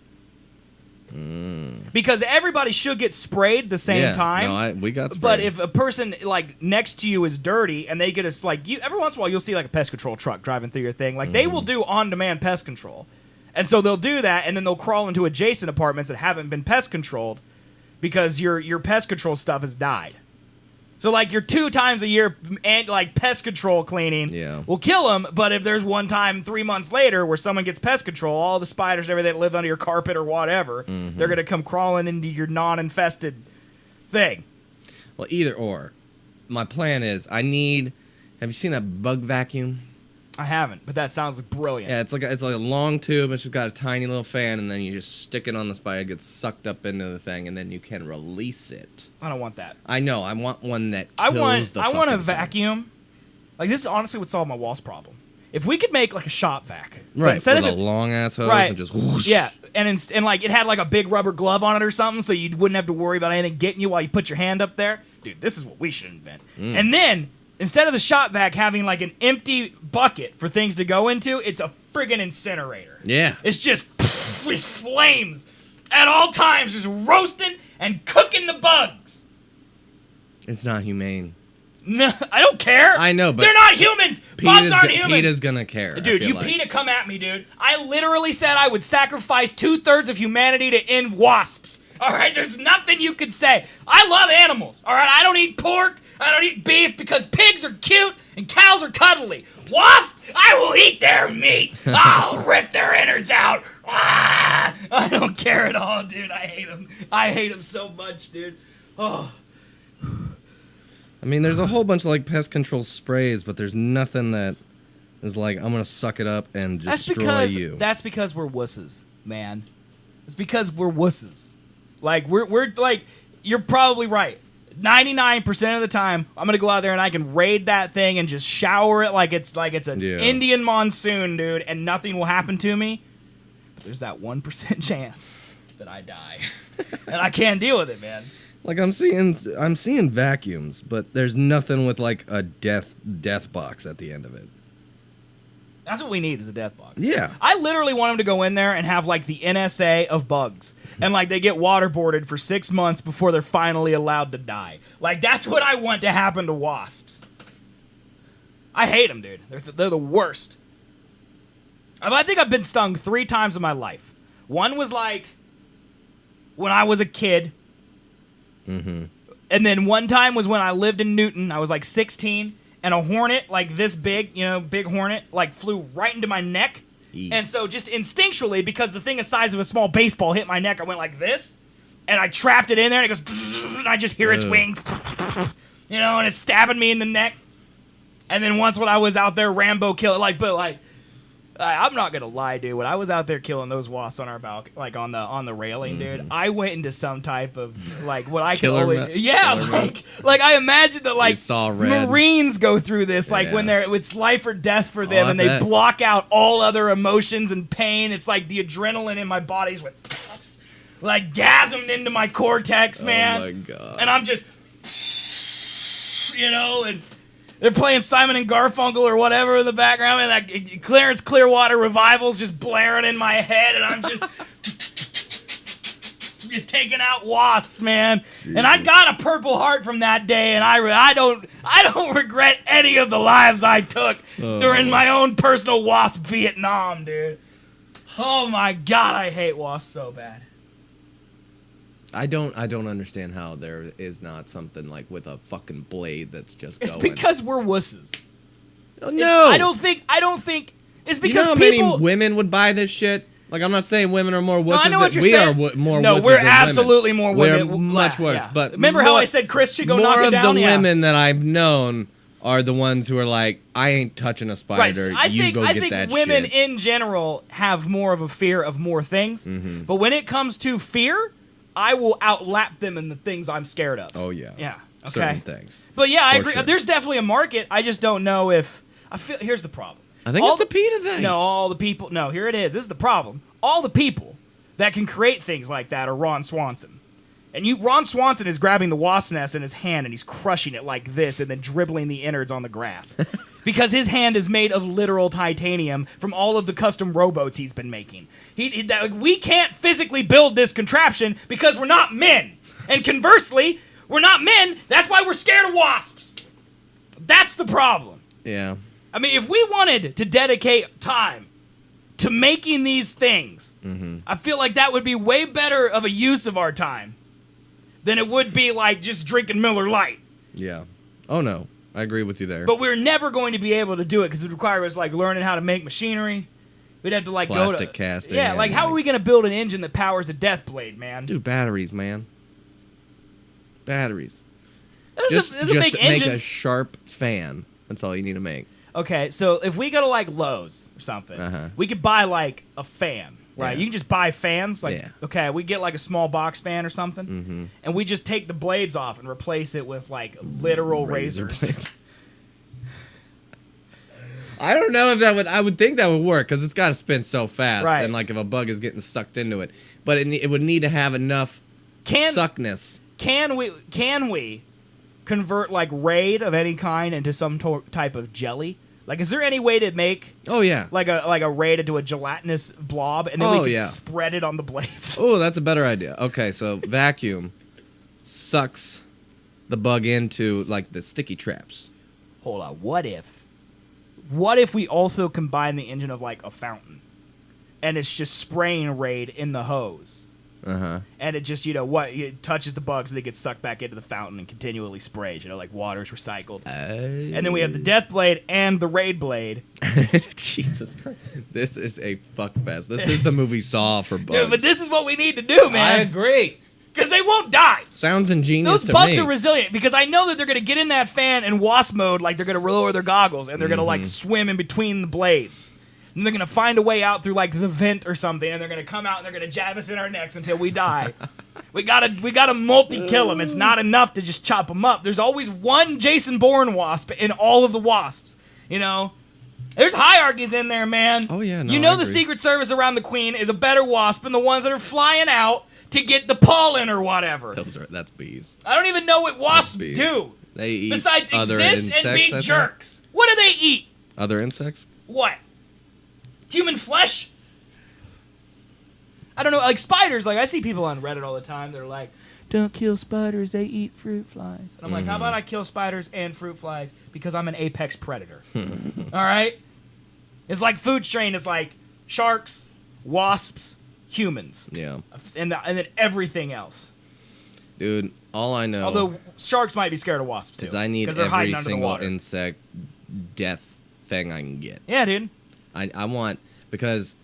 because everybody should get sprayed the same time. No, we got sprayed. But if a person like next to you is dirty and they get us like you, every once in a while you'll see like a pest control truck driving through your thing. Like they will do on-demand pest control. And so they'll do that, and then they'll crawl into adjacent apartments that haven't been pest controlled because your pest control stuff has died. So, like, your 2 times a year and like pest control cleaning will kill them, but if there's one time 3 months later where someone gets pest control, all the spiders and everything that lived under your carpet or whatever, they're going to come crawling into your non-infested thing. Well, either or. My plan is have you seen that bug vacuum? I haven't, but that sounds like brilliant. Yeah, it's like a long tube. It's just got a tiny little fan, and then you just stick it on the spider. It gets sucked up into the thing, and then you can release it. I don't want that. I know. I want one that kills the I want a fucking thing. vacuum. Like, this honestly would solve my wasp problem. If we could make like a shop vac, Right? Instead With of a long ass hose right, and just whoosh. yeah, and like it had like a big rubber glove on it or something, so you wouldn't have to worry about anything getting you while you put your hand up there. Dude, this is what we should invent. And then instead of the shop vac having like an empty bucket for things to go into, it's a friggin' incinerator. Yeah. It's just with flames at all times, just roasting and cooking the bugs. It's not humane. No, I don't care. I know, but they're not humans. Bugs aren't humans. PETA's gonna care. Dude, you PETA come at me, dude. I literally said I would sacrifice 2/3 of humanity to end wasps. All right, there's nothing you could say. I love animals. All right, I don't eat pork. I don't eat beef because pigs are cute and cows are cuddly. Wasps, I will eat their meat. I'll rip their innards out. Ah! I don't care at all, dude. I hate them. I hate them so much, dude. Oh. I mean, there's a whole bunch of like pest control sprays, but there's nothing that is like, I'm gonna suck it up and destroy you. That's because we're wusses, man. It's because we're wusses. Like we're like, you're probably right. 99% of the time, I'm gonna go out there and I can raid that thing and just shower it like it's an Indian monsoon, dude, and nothing will happen to me. But there's that 1% chance that I die, and I can't deal with it, man. Like I'm seeing vacuums, but there's nothing with like a death box at the end of it. That's what we need is a death box. Yeah. I literally want them to go in there and have like the NSA of bugs. And like they get waterboarded for 6 months before they're finally allowed to die. Like that's what I want to happen to wasps. I hate them, dude. They're the worst. I think I've been stung 3 times in my life. One was like when I was a kid. And then one time was when I lived in Newton. I was like 16. And a hornet, like this big, big hornet, like flew right into my neck. And so just instinctually, because the thing the size of a small baseball hit my neck, I went like this. And I trapped it in there, and it goes, and I just hear its wings, and it's stabbing me in the neck. And then once when I was out there, Rambo killed, I'm not gonna lie, dude. When I was out there killing those wasps on our balcony, like on the railing, dude, I went into some type of like what I could only, like I imagine that like Marines go through this, like when it's life or death for them, and they block out all other emotions and pain. It's like the adrenaline in my body's with. like gasmed into my cortex, man. Oh my god. And I'm just, and they're playing Simon and Garfunkel or whatever in the background, and that Clarence Clearwater Revival's just blaring in my head, and I'm just taking out wasps, man. Jesus. And I got a Purple Heart from that day, and I don't regret any of the lives I took during my own personal wasp Vietnam, dude. Oh my god, I hate wasps so bad. I don't understand how there is not something like with a fucking blade that's just going. It's because we're wusses. No. I don't think it's because you know how people... many women would buy this shit? Like, I'm not saying women are more wusses. No, I know what you're we saying. are more no, wusses we're than absolutely women. more women. We're much worse. Yeah. But remember how I said Chris should go knock it down? More of the women that I've known are the ones who are like, I ain't touching a spider. Right. So I think that women shit. in general have more of a fear of more things. Mm-hmm. But when it comes to fear, I will outlap them in the things I'm scared of. Oh yeah. Yeah. Okay. Certain things. But yeah, I agree. Sure. There's definitely a market. I just don't know if here's the problem. I think it's a PETA thing. No, all the people. No, here it is. This is the problem. All the people that can create things like that are Ron Swanson. And Ron Swanson is grabbing the wasp nest in his hand and he's crushing it like this and then dribbling the innards on the grass. Because his hand is made of literal titanium from all of the custom rowboats he's been making. We can't physically build this contraption because we're not men. And conversely, we're not men. That's why we're scared of wasps. That's the problem. Yeah. I mean, if we wanted to dedicate time to making these things, I feel like that would be way better of a use of our time than it would be like just drinking Miller Lite. Yeah. Oh no, I agree with you there. But we're never going to be able to do it because it would require us like learning how to make machinery. We'd have to like plastic casting. Yeah, like how are we going to build an engine that powers a death blade, man? Dude, batteries, man. Batteries. Just make a sharp fan. That's all you need to make. Okay, so if we go to like Lowe's or something, we could buy like a fan, right? Yeah. You can just buy fans, like Yeah. okay, we get like a small box fan or something, and we just take the blades off and replace it with like literal razors. blades. I don't know if that would. I would think that would work because it's got to spin so fast, Right. and like if a bug is getting sucked into it, but it would need to have enough suckness. Can we convert like Raid of any kind into some type of jelly? Like, is there any way to make like a Raid into a gelatinous blob and then we can spread it on the blades? Oh, that's a better idea. Okay, so vacuum sucks the bug into like the sticky traps. Hold on. What if we also combine the engine of like a fountain, and it's just spraying Raid in the hose? And it just, it touches the bugs and they get sucked back into the fountain and continually sprays, like water's recycled. And then we have the Death Blade and the Raid Blade. Jesus Christ. This is a fuck fest. This is the movie Saw for bugs. Dude, but this is what we need to do, man. I agree. Because they won't die. Sounds ingenious Those to bugs me. are resilient because I know that they're going to get in that fan in wasp mode, like they're going to lower their goggles and they're going to like swim in between the blades. And they're going to find a way out through, like, the vent or something, and they're going to come out and they're going to jab us in our necks until we die. we gotta multi-kill them. It's not enough to just chop them up. There's always one Jason Bourne wasp in all of the wasps, There's hierarchies in there, man. Oh, yeah, no, You know I the agree. Secret Service around the Queen is a better wasp than the ones that are flying out to get the pollen or whatever. That's bees. I don't even know what wasps Bees. do. They eat besides other exist insects, and I be think. jerks. What do they eat? Other insects? What? Human flesh? I don't know, like spiders, like I see people on Reddit all the time, they're like, don't kill spiders, they eat fruit flies. And I'm like, how about I kill spiders and fruit flies because I'm an apex predator? Alright? It's like food chain, it's like sharks, wasps, humans. Yeah. And then everything else. Dude, all I know Although sharks might be scared of wasps too. is I need they're hiding every under the single water. insect death thing I can get. Yeah, dude. I want, because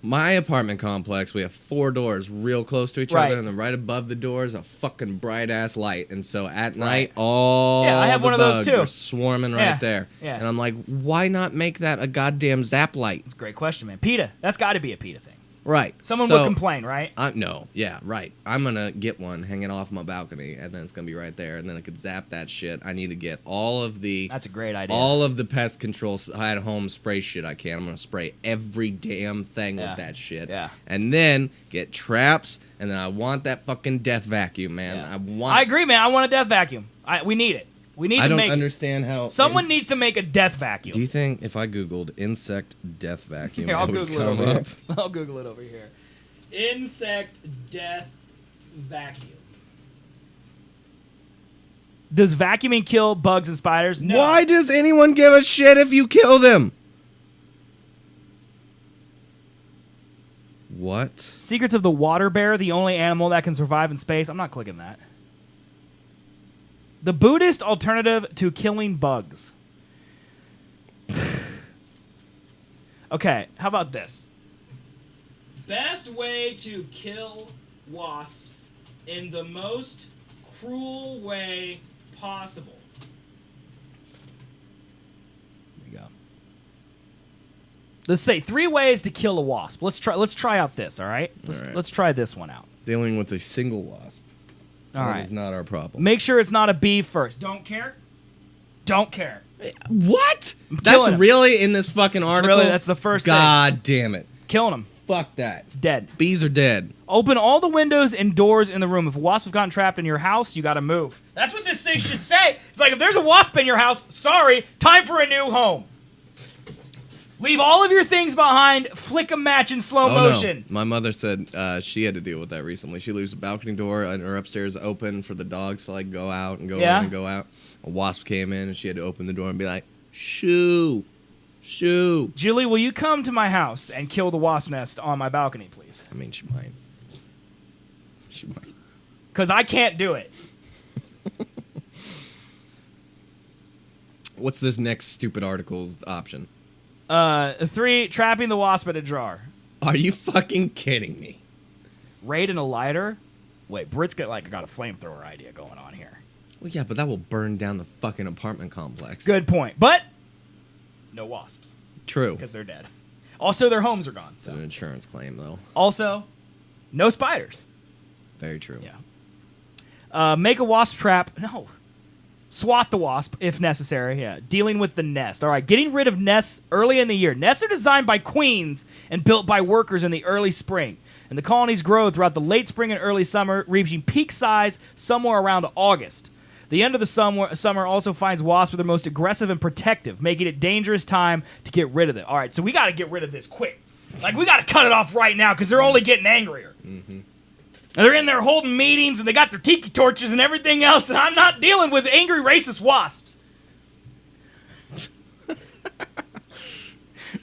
my apartment complex, we have 4 doors real close to each other, and then right above the doors, a fucking bright-ass light. And so at night, all I have the one of those bugs too. are swarming Yeah, right there. yeah. And I'm like, why not make that a goddamn zap light? It's a great question, man. PETA. That's got to be a PETA thing. Right. Someone So, would complain, right? No, yeah, right. I'm gonna get one hanging off my balcony, and then it's gonna be right there, and then I could zap that shit. I need to get all of the That's a great idea. all of the pest control at home spray shit I can. I'm gonna spray every damn thing with that shit. Yeah. And then get traps, and then I want that fucking death vacuum, man. Yeah. I agree, man. I want a death vacuum. We need it. We need I to don't make understand how. Someone needs to make a death vacuum. Do you think if I googled insect death vacuum, Here, I'll it would Google it come over up? here. I'll Google it over here. Insect death vacuum. Does vacuuming kill bugs and spiders? No. Why does anyone give a shit if you kill them? What? Secrets of the water bear, the only animal that can survive in space. I'm not clicking that. The Buddhist alternative to killing bugs. Okay, how about this? Best way to kill wasps in the most cruel way possible. There you go. Let's say 3 ways to kill a wasp. Let's try out this, all right? Let's try this one out. Dealing with a single wasp. All right. That is not our problem. Make sure it's not a bee first. Don't care. Don't care. What? killing That's him. really in this fucking article? Really, that's the first thing. God damn it. Killing them. Fuck that. It's dead. Bees are dead. Open all the windows and doors in the room. If a wasp has gotten trapped in your house, you gotta move. That's what this thing should say. It's like, if there's a wasp in your house, sorry, time for a new home. Leave all of your things behind. Flick a match in slow motion. No. My mother said she had to deal with that recently. She leaves the balcony door and her upstairs open for the dogs to like go out and go in and go out. A wasp came in and she had to open the door and be like, shoo. Shoo. Julie, will you come to my house and kill the wasp nest on my balcony, please? I mean, she might. She might. Because I can't do it. What's this next stupid article's option? 3, trapping the wasp in a jar. Are you fucking kidding me? Raid in a lighter? Wait, Britt's got a flamethrower idea going on here. Well, yeah, but that will burn down the fucking apartment complex. Good point. But no wasps. True. Because they're dead. Also, their homes are gone. It's an insurance claim, though. Also, no spiders. Very true. Yeah. Make a wasp trap. No. Swat the wasp if necessary. Yeah. Dealing with the nest. All right. Getting rid of nests early in the year. Nests are designed by queens and built by workers in the early spring. And the colonies grow throughout the late spring and early summer, reaching peak size somewhere around August. The end of the summer also finds wasps their most aggressive and protective, making it dangerous time to get rid of them. All right, so we got to get rid of this quick. Like, we got to cut it off right now because they're only getting angrier. Mm-hmm. They're in there holding meetings, and they got their tiki torches and everything else, and I'm not dealing with angry racist wasps.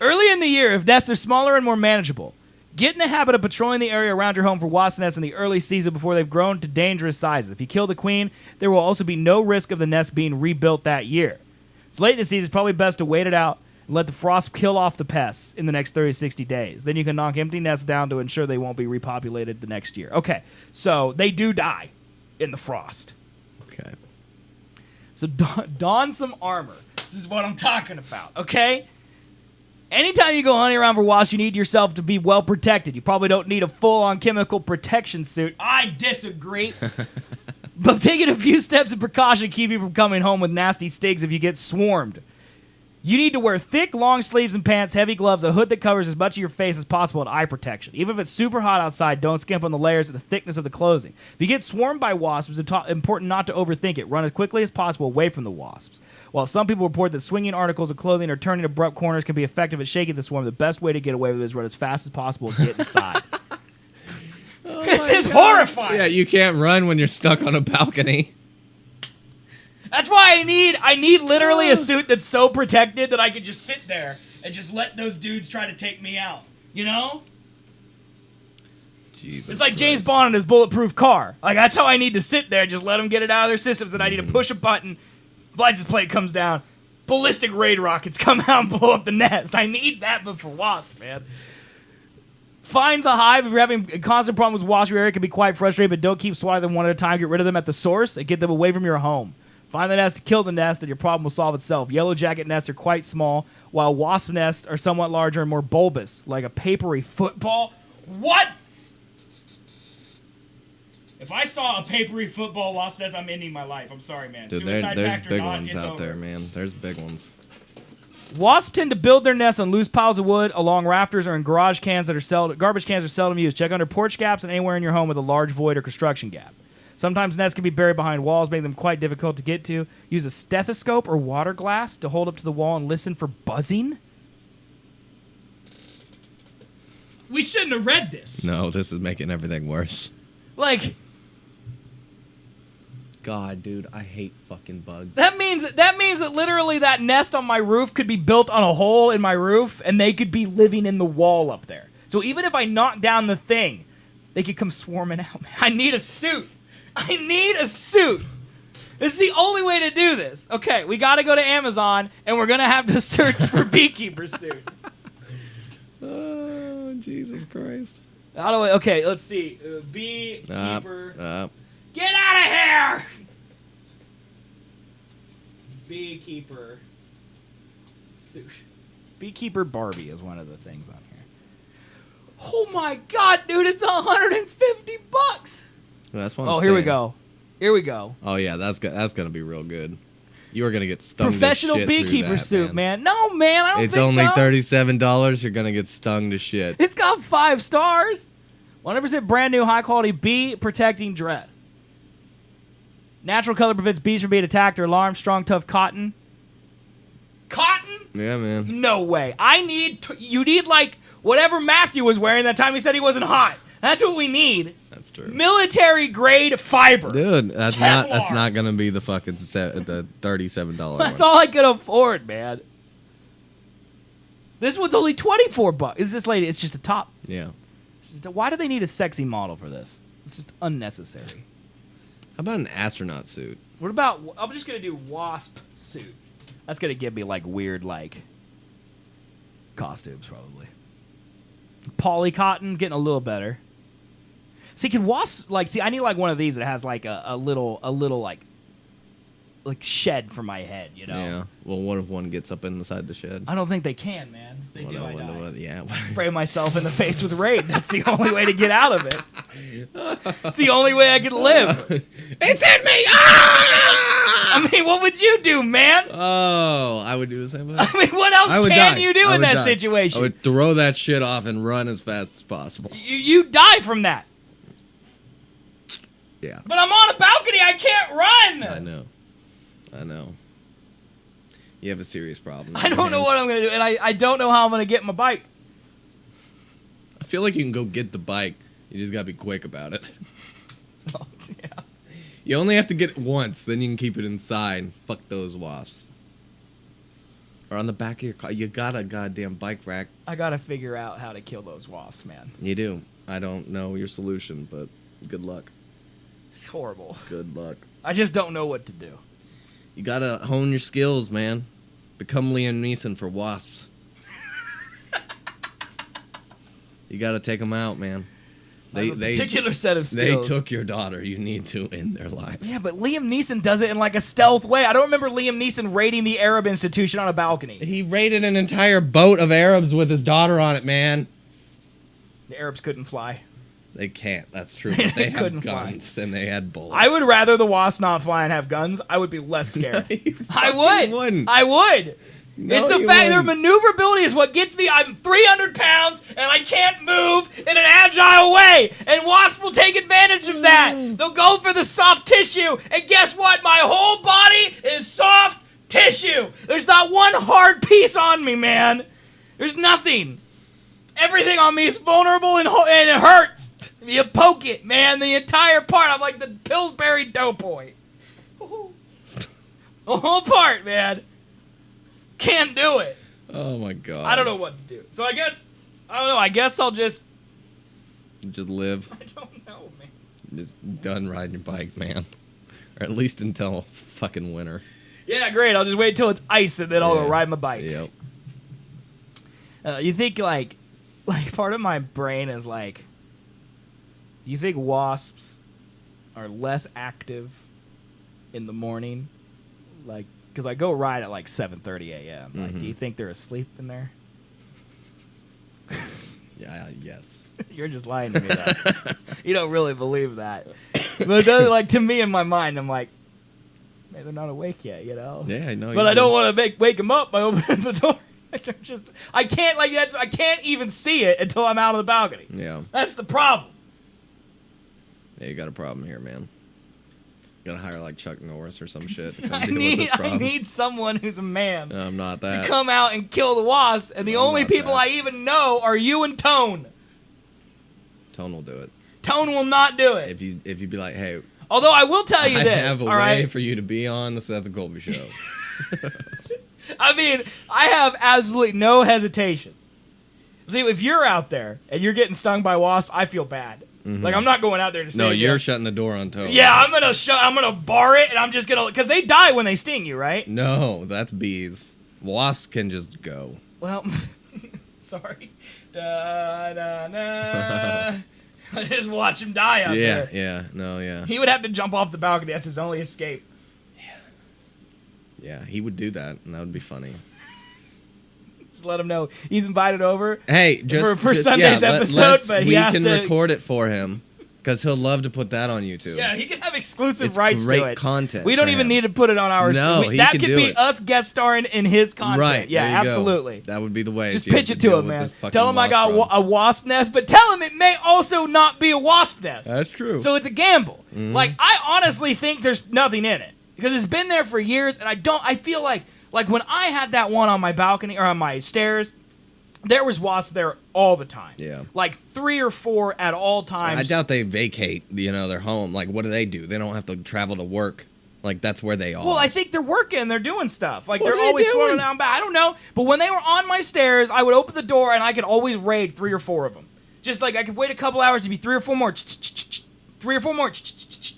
Early in the year, if nests are smaller and more manageable, get in the habit of patrolling the area around your home for wasp nests in the early season before they've grown to dangerous sizes. If you kill the queen, there will also be no risk of the nest being rebuilt that year. It's late in the season, it's probably best to wait it out and let the frost kill off the pests in the next 30 to 60 days. Then you can knock empty nests down to ensure they won't be repopulated the next year. Okay, so they do die in the frost. Okay. So don some armor. This is what I'm talking about, okay? Anytime you go hunting around for wasps, you need yourself to be well protected. You probably don't need a full-on chemical protection suit. I disagree. But taking a few steps of precaution keep you from coming home with nasty stings if you get swarmed. You need to wear thick, long sleeves and pants, heavy gloves, a hood that covers as much of your face as possible, and eye protection. Even if it's super hot outside, don't skimp on the layers or the thickness of the clothing. If you get swarmed by wasps, it's important not to overthink it. Run as quickly as possible away from the wasps. While some people report that swinging articles of clothing or turning abrupt corners can be effective at shaking the swarm, the best way to get away with it is run as fast as possible and get inside. This is horrifying. Yeah, you can't run when you're stuck on a balcony. That's why I need literally a suit that's so protected that I could just sit there and just let those dudes try to take me out. You know? Jesus it's like Christ. James Bond in his bulletproof car. Like, that's how I need to sit there, just let them get it out of their systems, and I need to push a button, license plate comes down, ballistic raid rockets come out and blow up the nest. I need that, but for wasps, man. Find the hive. If you're having a constant problem with wasp, your area can be quite frustrating, but don't keep swatting them one at a time. Get rid of them at the source and get them away from your home. Find the nest, kill the nest, and your problem will solve itself. Yellow jacket nests are quite small, while wasp nests are somewhat larger and more bulbous, like a papery football. What? If I saw a papery football wasp nest, I'm ending my life. I'm sorry, man. Dude, Suicide there's pact or big not, ones it's out over. there, man. There's big ones. Wasps tend to build their nests on loose piles of wood, along rafters, or in garbage cans are seldom used. Check under porch gaps and anywhere in your home with a large void or construction gap. Sometimes nests can be buried behind walls, making them quite difficult to get to. Use a stethoscope or water glass to hold up to the wall and listen for buzzing. We shouldn't have read this. No, this is making everything worse. Like, God, dude, I hate fucking bugs. that means that literally that nest on my roof could be built on a hole in my roof, and they could be living in the wall up there. So even if I knock down the thing, they could come swarming out. I need a suit. I need a suit. This is the only way to do this. Okay, we got to go to Amazon, and we're going to have to search for beekeeper suit. Oh, Jesus Christ. How do I, okay, let's see. Beekeeper. Get out of here! Beekeeper suit. Beekeeper Barbie is one of the things on here. Oh my god, dude, it's $150. That's what I'm Oh, here we saying. go. Here we go. Oh yeah, that's gonna be real good. You are gonna get stung. Professional to shit through beekeeper that, suit, man. No, man, I don't It's think only so. $37. You're gonna get stung to shit. It's got 5 stars. 100% brand new, high quality bee protecting dress. Natural color prevents bees from being attacked or alarmed. Strong, tough cotton. Cotton? Yeah, man. No way. You need like whatever Matthew was wearing that time he said he wasn't hot. That's what we need. That's true. Military grade fiber. Dude, that's Kevlar. not gonna be the fucking the $37 That's one. all I could afford, man. This one's only $24. Is this lady? It's just a top. Yeah. Why do they need a sexy model for this? It's just unnecessary. How about an astronaut suit? What about? I'm just gonna do wasp suit. That's gonna give me like weird like costumes probably. Poly cotton getting a little better. See, can wasps like? See, I need like one of these that has like a little like shed for my head. You know? Yeah. Well, what if one gets up inside the shed? I don't think they can, man. If they do, I die. Yeah. Spray myself in the face with rain. That's the only way to get out of it. It's the only way I can live. It's in me! Ah! I mean, what would you do, man? Oh, I would do the same thing. I mean, what else I would can die. you do I in would that die. situation? I would throw that shit off and run as fast as possible. You die from that. Yeah. But I'm on a balcony. I can't run. I know. You have a serious problem. I don't know what I'm going to do, and I don't know how I'm going to get my bike. I feel like you can go get the bike. You just gotta be quick about it. Oh, yeah. You only have to get it once, then you can keep it inside and fuck those wasps. Or on the back of your car. You got a goddamn bike rack. I got to figure out how to kill those wasps, man. You do. I don't know your solution, but good luck. It's horrible. Good luck. I just don't know what to do. You gotta hone your skills, man. Become Liam Neeson for wasps. You gotta take them out, man. I have a particular set of skills. They took your daughter. You need to end their lives. Yeah, but Liam Neeson does it in like a stealth way. I don't remember Liam Neeson raiding the Arab institution on a balcony. He raided an entire boat of Arabs with his daughter on it, man. The Arabs couldn't fly. They can't. That's true. But they have couldn't fly. guns and they had bullets. I would rather the wasp not fly and have guns. I would be less scared. You I fucking would. wouldn't. I would. No, it's the you fact their wouldn't. maneuverability is what gets me. I'm 300 pounds and I can't move in an agile way. And wasps will take advantage of that. They'll go for the soft tissue. And guess what? My whole body is soft tissue. There's not one hard piece on me, man. There's nothing. Everything on me is vulnerable and it hurts. You poke it, man. The entire part. I'm like the Pillsbury Doughboy. The whole part, man. Can't do it. Oh my god. I don't know what to do. So I don't know. I guess I'll just. Just live. I don't know, man. Just done riding your bike, man. Or at least until fucking winter. Yeah, great. I'll just wait until it's ice and then I'll go Yeah. ride my bike. Yep. You think like part of my brain is like, you think wasps are less active in the morning? Like, because I go ride at like 7:30 a.m. Like, do you think they're asleep in there? Yeah, yes. You're just lying to me, though. You don't really believe that. But then, like, to me, in my mind, I'm like, man, they're not awake yet, you know? Yeah, I know. But I don't want to wake them up by opening the door. I can't even see it until I'm out on the balcony. Yeah. That's the problem. Yeah, you got a problem here, man. You gotta hire like Chuck Norris or some shit to come I deal with this I problem. need someone who's a man No, I'm not that. to come out and kill the wasp, and the I'm only not people that. I even know are you and Tone. Tone will do it. Tone will not do it. If you be like, hey, Although I will tell you I this, have a all way right? for you to be on the Seth and Colby show. I mean, I have absolutely no hesitation. See, if you're out there and you're getting stung by wasp, I feel bad. Like, I'm not going out there to save No, you. you're shutting the door on Tone. Yeah, I'm gonna bar it, and I'm just gonna, because they die when they sting you, right? No, that's bees. Wasps can just go. Well, sorry. Da, da, da. I just watch him die out there. Yeah. He would have to jump off the balcony. That's his only escape. Yeah, he would do that, and that would be funny. Just let him know he's invited over. Hey, just for Sunday's episode, but he has we can to record it for him because he'll love to put that on YouTube. Yeah, he can have exclusive It's rights great to it. content We don't for even him. need to put it on our No, show. he That can could do be it. us guest starring in his content. Right. Yeah, there you go. absolutely. That would be the way. Just so you pitch have it to to deal him, with man. this fucking Tell him I wasp got problem. a wasp nest, but tell him it may also not be a wasp nest. That's true. So it's a gamble. Mm-hmm. Like, I honestly think there's nothing in it because it's been there for years, and I feel like when I had that one on my balcony or on my stairs, there was wasps there all the time. Yeah. Like 3 or 4 at all times. I doubt they vacate, their home. Like, what do? They don't have to travel to work. Like, that's where they are. Well, I think they're working. They're doing stuff. Like, What they're are they always doing? swimming down back. I don't know. But when they were on my stairs, I would open the door, and I could always raid 3 or 4 of them. Just like I could wait a couple hours to be 3 or 4 more. 3 or 4 more.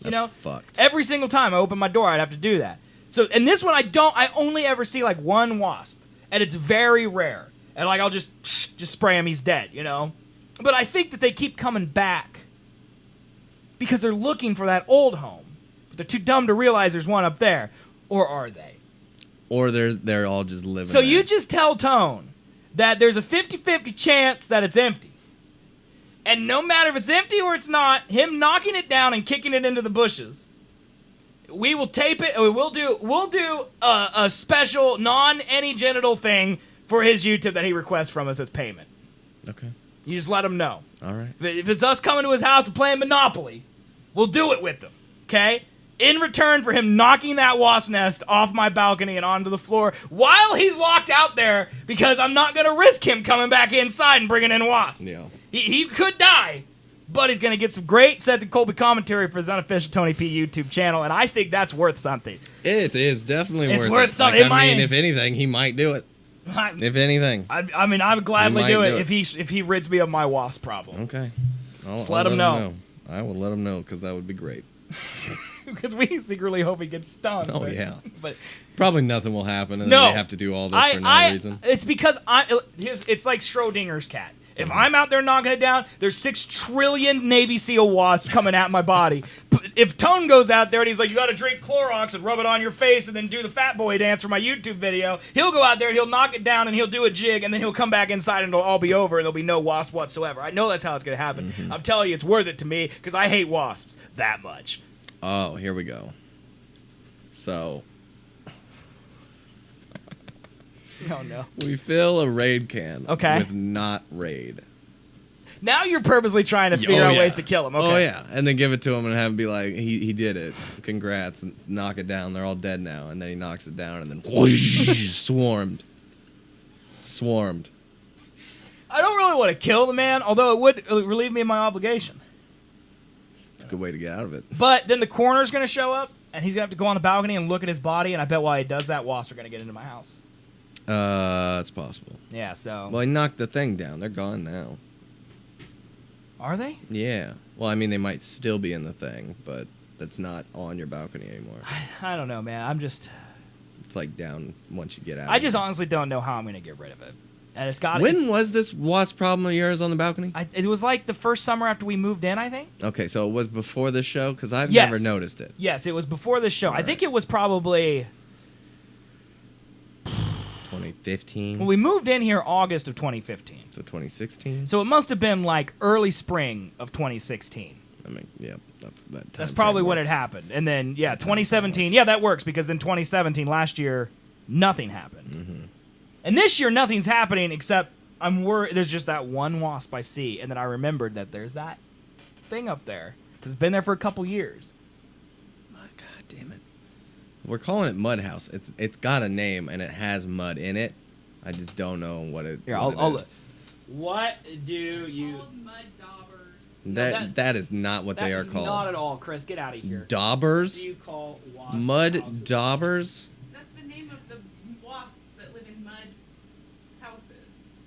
You know? fucked. Every single time I open my door, I'd have to do that. So, and this one, I only ever see, like, one wasp. And it's very rare. And, like, I'll just spray him, he's dead, you know? But I think that they keep coming back because they're looking for that old home. But they're too dumb to realize there's one up there. Or are they? Or they're all just living So there. you just tell Tone that there's a 50-50 chance that it's empty. And no matter if it's empty or it's not, him knocking it down and kicking it into the bushes, we will tape it, and we'll do a special non-any genital thing for his YouTube that he requests from us as payment. Okay. You just let him know. All right. If it's us coming to his house and playing Monopoly, we'll do it with him, okay? In return for him knocking that wasp nest off my balcony and onto the floor while he's locked out there because I'm not going to risk him coming back inside and bringing in wasps. Yeah. He could die, but he's going to get some great Seth and Colby commentary for his unofficial Tony P YouTube channel, and I think that's worth something. It is definitely It's worth worth it. something. Like, I mean, if anything, he might do it. I If anything. mean, I would gladly might do it, do it. if he rids me of my wasp problem. Okay. Just let him know. I will let him know because that would be great. Because we secretly hope he gets stung. Oh, but, yeah. But Probably nothing will happen, and no, then they have to do all this for no reason. It's because it's like Schrodinger's cat. If I'm out there knocking it down, there's 6 trillion Navy SEAL wasps coming at my body. If Tone goes out there and he's like, you got to drink Clorox and rub it on your face and then do the fat boy dance for my YouTube video, he'll go out there, he'll knock it down, and he'll do a jig, and then he'll come back inside and it'll all be over, and there'll be no wasp whatsoever. I know that's how it's going to happen. Mm-hmm. I'm telling you, it's worth it to me because I hate wasps that much. Oh, here we go. So, Oh, no. we fill a raid can Okay. with not raid. Now you're purposely trying to figure out yeah. ways to kill him. Okay. Oh, yeah. And then give it to him and have him be like, he did it. Congrats. And knock it down. They're all dead now. And then he knocks it down and then whoosh, swarmed. I don't really want to kill the man, although it would relieve me of my obligation. It's a good way to get out of it. But then the coroner's going to show up, and he's going to have to go on the balcony and look at his body, and I bet while he does that, wasps are going to get into my house. It's possible. Yeah, so... Well, he knocked the thing down. They're gone now. Are they? Yeah. Well, I mean, they might still be in the thing, but that's not on your balcony anymore. I don't know, man. It's like down once you get out. I just honestly don't know how I'm going to get rid of it. And it's got... When was this wasp problem of yours on the balcony? It was like the first summer after we moved in, I think. Okay, so it was before this show? Because I've Yes. never noticed it. Yes, it was before this show. I Alright. think it was probably... 20 2015. Well, we moved in here August of 2015. So 2016. So it must have been like early spring of 2016. I mean, yeah, That's probably when it happened. And then, yeah, 2017. Yeah, that works because in 2017, last year, nothing happened. Mm-hmm. And this year, nothing's happening except I'm worried. There's just that one wasp I see. And then I remembered that there's that thing up there. It's been there for a couple years. My God damn it. We're calling it Mud House. It's got a name and it has mud in it. I just don't know what it, Here, what I'll it is. What do you... Called mud daubers. That is not what they are called. Not at all, Chris. Get out of here. Daubers? What do you call wasp Mud houses? daubers? That's the name of the wasps that live in mud houses.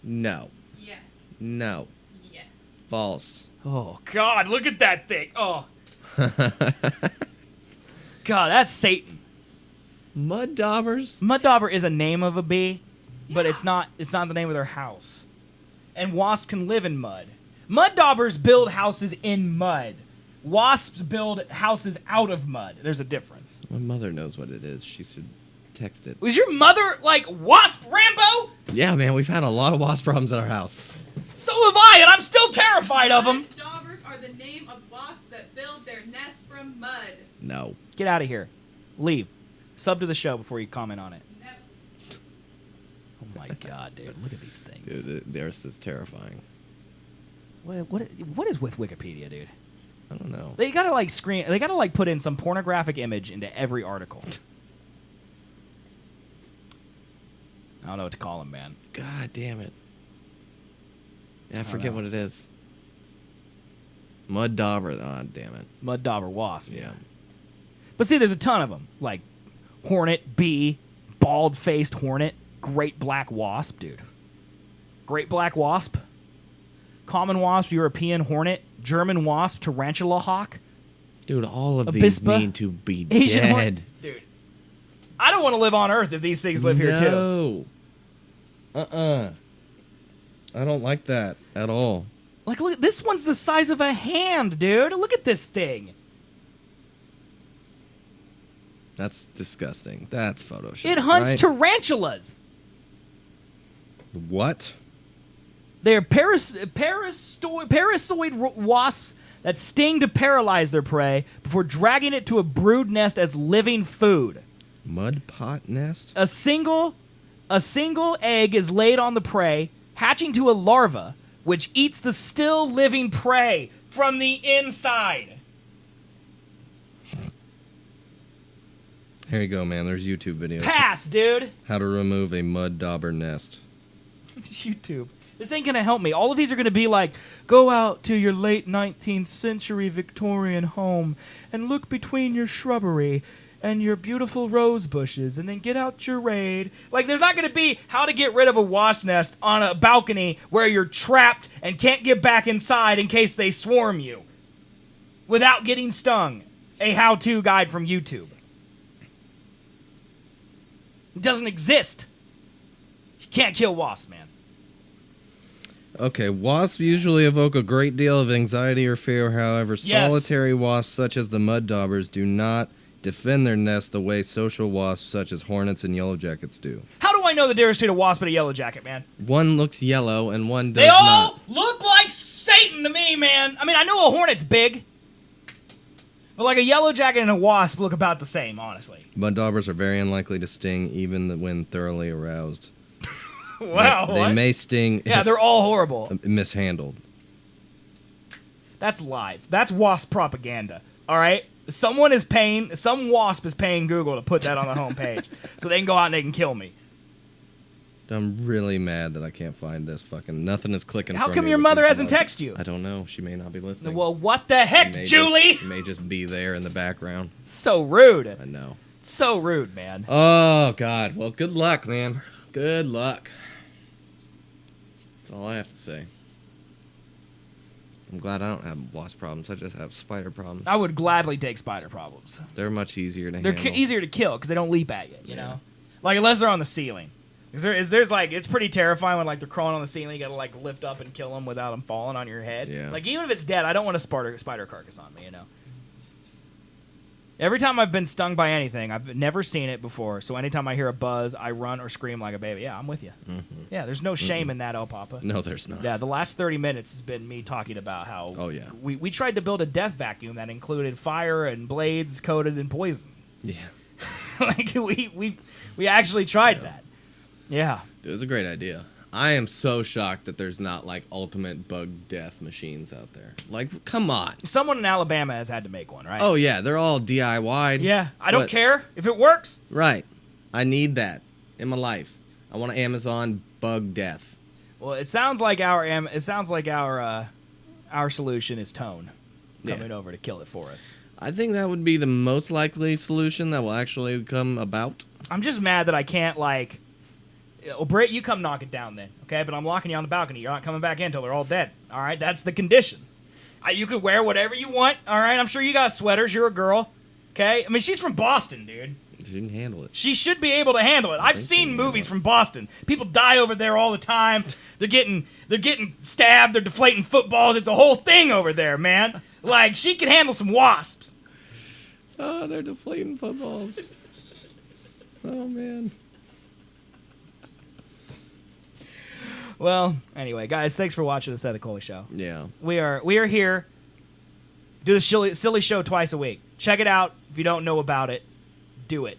No. Yes. No. Yes. False. Oh, God, look at that thing. Oh. God, that's Satan. Mud daubers? Mud dauber is a name of a bee, but Yeah. it's not the name of their house. And wasps can live in mud. Mud daubers build houses in mud. Wasps build houses out of mud. There's a difference. My mother knows what it is. She should text it. Was your mother like Wasp Rambo? Yeah, man, we've had a lot of wasp problems at our house. So have I, and I'm still terrified of them. Mud daubers are the name of wasps that build their nests from mud. No. Get out of here. Leave. Sub to the show before you comment on it. No. Oh my God, dude. Look at these things. Dude, theirs is terrifying. What is with Wikipedia, dude? I don't know. They gotta like put in some pornographic image into every article. I don't know what to call them, man. God damn it. Yeah, I forget know. what it is. Mud dauber. Oh, damn it. Mud dauber wasp. Yeah. But see, there's a ton of them. Like hornet, bee, bald-faced hornet, great black wasp, dude. Great black wasp. Common wasp, European hornet, German wasp, tarantula hawk. Dude, all of these Abispa, need to be Asian dead. hornet. Dude, I don't want to live on Earth if these things live here too. No. I don't like that at all. Like, look, this one's the size of a hand, dude. Look at this thing. That's disgusting. That's Photoshop. It hunts right? tarantulas. What? They're parasitoid wasps that sting to paralyze their prey before dragging it to a brood nest as living food. Mud pot nest? A single egg is laid on the prey, hatching to a larva, which eats the still living prey from the inside. Here you go, man. There's YouTube videos. Pass, dude. How to remove a mud dauber nest. YouTube. This ain't gonna help me. All of these are gonna be like, go out to your late 19th century Victorian home and look between your shrubbery and your beautiful rose bushes and then get out your raid. Like, there's not gonna be how to get rid of a wasp nest on a balcony where you're trapped and can't get back inside in case they swarm you without getting stung. A how-to guide from YouTube. It doesn't exist. You can't kill wasps, man. Okay, wasps usually evoke a great deal of anxiety or fear. However, Yes. solitary wasps such as the mud daubers do not defend their nest the way social wasps such as hornets and yellow jackets do. How do I know the difference between a wasp and a yellow jacket, man? One looks yellow and one does They all not. look like Satan to me, man. I mean, I know a hornet's big, but like a yellow jacket and a wasp look about the same, honestly. Mud daubers are very unlikely to sting even when thoroughly aroused. Wow. They may sting Yeah, if they're all horrible. mishandled. That's lies. That's wasp propaganda. All right? Some wasp is paying Google to put that on the homepage so they can go out and they can kill me. I'm really mad that I can't find this fucking... Nothing is clicking How for come me your with mother these hasn't mud- texted you? I don't know. She may not be listening. Well, what the heck, May Julie? may just be there in the background. So rude. I know. So rude, man. Oh, God. Well, good luck, man. Good luck. That's all I have to say. I'm glad I don't have wasp problems. I just have spider problems. I would gladly take spider problems. They're much easier to They're handle. easier to kill because they don't leap at you, you Yeah. know? Like, unless they're on the ceiling. There's like, it's pretty terrifying when, like, they're crawling on the ceiling. You gotta, like, lift up and kill them without them falling on your head. Yeah. Like, even if it's dead, I don't want a spider carcass on me, you know? Every time I've been stung by anything, I've never seen it before. So anytime I hear a buzz, I run or scream like a baby. Yeah, I'm with you. Mm-hmm. Yeah, there's no shame in that, El Papa. No, there's not. Yeah, the last 30 minutes has been me talking about how Oh, yeah. we tried to build a death vacuum that included fire and blades coated in poison. Yeah. Like, we actually tried that. Yeah. It was a great idea. I am so shocked that there's not, like, ultimate bug death machines out there. Like, come on. Someone in Alabama has had to make one, right? Oh, yeah, they're all DIY'd. Yeah, I don't but- care if it works. Right. I need that in my life. I want an Amazon bug death. Well, it sounds like our solution is Tone coming over to kill it for us. I think that would be the most likely solution that will actually come about. I'm just mad that I can't, like... Oh, Britt, you come knock it down then, okay? But I'm locking you on the balcony. You're not coming back in until they're all dead, all right? That's the condition. You can wear whatever you want, all right? I'm sure you got sweaters. You're a girl, okay? I mean, she's from Boston, dude. She can handle it. She should be able to handle it. I've seen movies from Boston. People die over there all the time. They're getting stabbed. They're deflating footballs. It's a whole thing over there, man. Like, she can handle some wasps. Oh, they're deflating footballs. Oh, man. Well, anyway, guys, thanks for watching the Seth and Colby Show. Yeah. We are here. Do the silly show twice a week. Check it out. If you don't know about it, do it.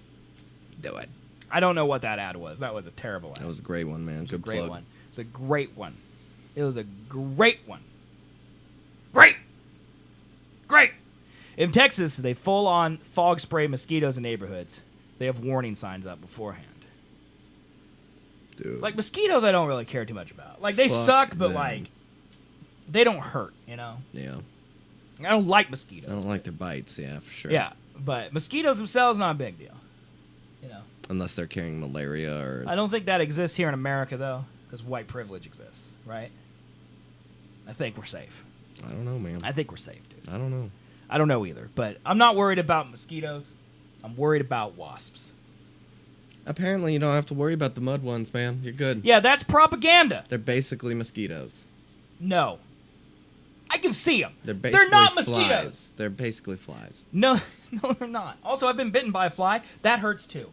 Do it. I don't know what that ad was. That was a terrible ad. That was a great one, man. Good Great plug. one. It was a great one. It was a great one. Great. In Texas, they full-on fog spray mosquitoes in neighborhoods. They have warning signs up beforehand. Dude. Like, mosquitoes I don't really care too much about. Like, they Fuck suck, but, them. like, they don't hurt, you know? Yeah. I don't like mosquitoes. I don't like their bites, yeah, for sure. Yeah, but mosquitoes themselves, not a big deal. You know? Unless they're carrying malaria or... I don't think that exists here in America, though, because white privilege exists, right? I think we're safe. I don't know, man. I think we're safe, dude. I don't know. I don't know either, but I'm not worried about mosquitoes. I'm worried about wasps. Apparently, you don't have to worry about the mud ones, man. You're good. Yeah, that's propaganda. They're basically mosquitoes. No. I can see them. They're not flies. mosquitoes. They're basically flies. No, they're not. Also, I've been bitten by a fly. That hurts, too.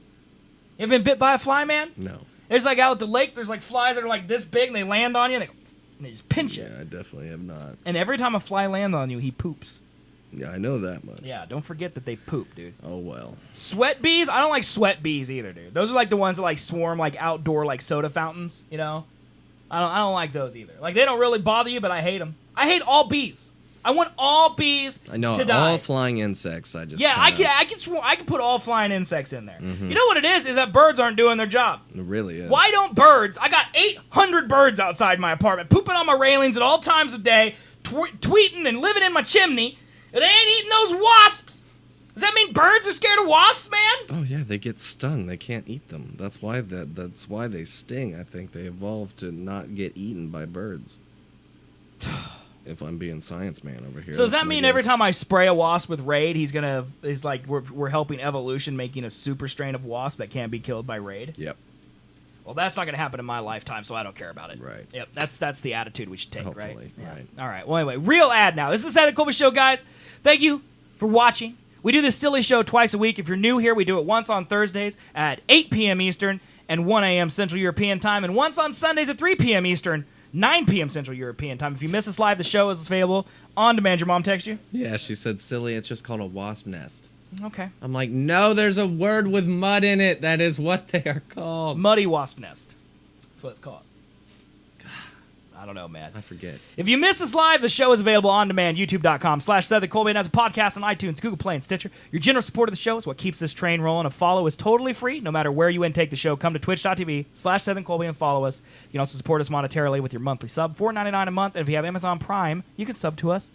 You ever been bit by a fly, man? No. There's, like, out at the lake, there's, like, flies that are, like, this big, and they land on you, and they just pinch you. Yeah, I definitely have not. And every time a fly lands on you, he poops. Yeah, I know that much. Yeah, don't forget that they poop, dude. Oh, well. Sweat bees? I don't like sweat bees either, dude. Those are like the ones that like swarm like outdoor like soda fountains, you know? I don't like those either. Like they don't really bother you, but I hate them. I hate all bees. I want all bees I know to die. all flying insects. I just Yeah, kinda- I can put all flying insects in there. You know what it is that birds aren't doing their job. It really is. Why don't birds? I got 800 birds outside my apartment, pooping on my railings at all times of day, tweeting and living in my chimney. They ain't eating those wasps. Does that mean birds are scared of wasps, man? Oh yeah, they get stung. They can't eat them. That's why they sting. I think they evolved to not get eaten by birds. If I'm being science man over here. So does that's that my mean every guess. time I spray a wasp with Raid, he's like we're helping evolution making a super strain of wasp that can't be killed by Raid? Yep. Well, that's not going to happen in my lifetime, so I don't care about it. Right. Yep. That's the attitude we should take, Hopefully, right? right. All right. Well, anyway, real ad now. This is the Seth and Colby Show, guys. Thank you for watching. We do this silly show twice a week. If you're new here, we do it once on Thursdays at 8 p.m. Eastern and 1 a.m. Central European Time, and once on Sundays at 3 p.m. Eastern, 9 p.m. Central European Time. If you miss us live, the show is available on demand. Your mom text you? Yeah, she said silly. It's just called a wasp nest. Okay. I'm like, no, there's a word with mud in it. That is what they are called. Muddy wasp nest. That's what it's called. I don't know, man. I forget. If you miss us live, the show is available on demand, youtube.com/Seth and Colby, and as a podcast on iTunes, Google Play, and Stitcher. Your generous support of the show is what keeps this train rolling. A follow is totally free, no matter where you intake the show. Come to twitch.tv/Seth and Colby and follow us. You can also support us monetarily with your monthly sub, $4.99 a month, and if you have Amazon Prime, you can sub to us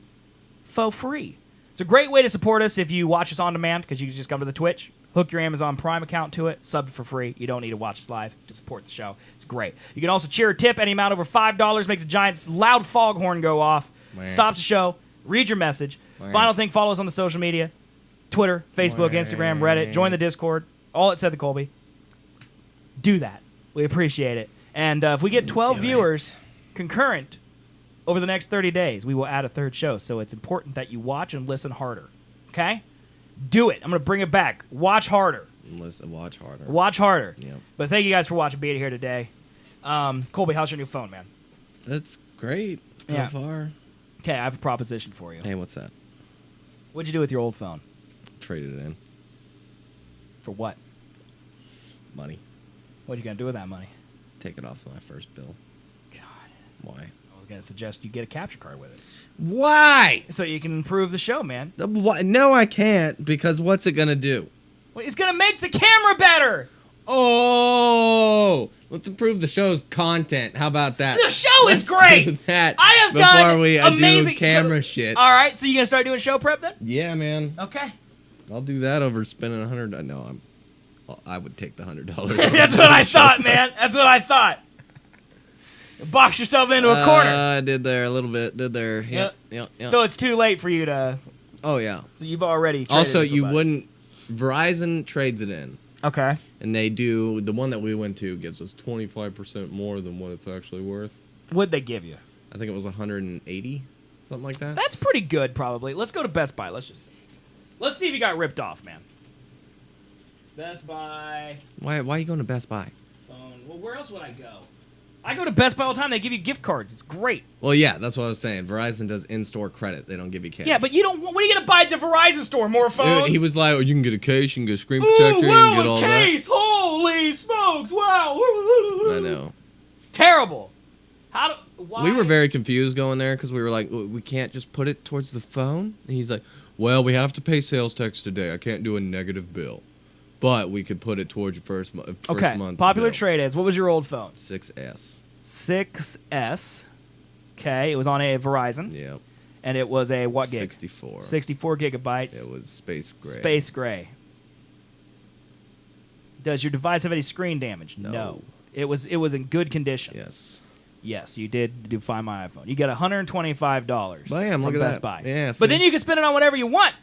for free. It's a great way to support us if you watch us on demand, because you can just come to the Twitch, hook your Amazon Prime account to it, sub for free. You don't need to watch us live to support the show. It's great. You can also cheer or tip any amount over $5, makes a giant loud foghorn go off, stops the show, read your message. Final thing, follow us on the social media, Twitter, Facebook, Instagram, Reddit, join the Discord, all at Seth and Colby. Do that. We appreciate it. And if we get 12 viewers concurrent over the next 30 days, we will add a third show. So it's important that you watch and listen harder. Okay? Do it. I'm gonna bring it back. Watch harder. Listen, watch harder. Watch harder. Yep. But thank you guys for watching Being here today. Colby, how's your new phone, man? It's great so Yeah. far. Okay, I have a proposition for you. Hey, what's that? What'd you do with your old phone? Traded it in. For what? Money. What are you gonna do with that money? Take it off my first bill. God, Why? I was gonna suggest you get a capture card with it, Why? so you can improve the show, man. No, I can't, because what's it gonna do? Well, it's gonna make the camera better. Oh, let's improve the show's content. How about that? The show is Let's great. do that I have before done we amazing do camera shit. All right, so you gonna start doing show prep then? Yeah, man. Okay. I'll do that over spending $100. No, I would take the $100. That's what I thought, man. That's what I thought. Box yourself into a corner. I did there a little bit. Did there. Yep. So it's too late for you to. Oh yeah. So you've already. traded Also, with you somebody. wouldn't. Verizon trades it in, Okay. and they do. The one that we went to gives us 25% more than what it's actually worth. What'd they give you? I think it was 180, something like that. That's pretty good, probably. Let's go to Best Buy. Let's see if you got ripped off, man. Best Buy Why are you going to Best Buy? phone. Well, where else would I go? I go to Best Buy all the time. They give you gift cards. It's great. Well, yeah, that's what I was saying. Verizon does in-store credit. They don't give you cash. Yeah, but you don't. What are you gonna buy at the Verizon store? More phones? He was like, "Oh, you can get a case, you can get a screen Ooh, protector, you wow, can get a all case! Holy smokes! Wow! that." I know. It's terrible. How do? Why? We were very confused going there because we were like, "We can't just put it towards the phone." And he's like, "Well, we have to pay sales tax today. I can't do a negative bill, but we could put it towards your first Okay. month's Popular bill." trade ads. What was your old phone? 6S. 6S. Okay, it was on a Verizon, Yep. and it was a what gig? 64. 64 gigabytes. It was space gray. Space gray. Does your device have any screen damage? No. It was in good condition. Yes. Yes, you did do Find My iPhone. You get $125. Bam, look from at Best that. Buy. Yeah, but see? then you can spend it on whatever you want,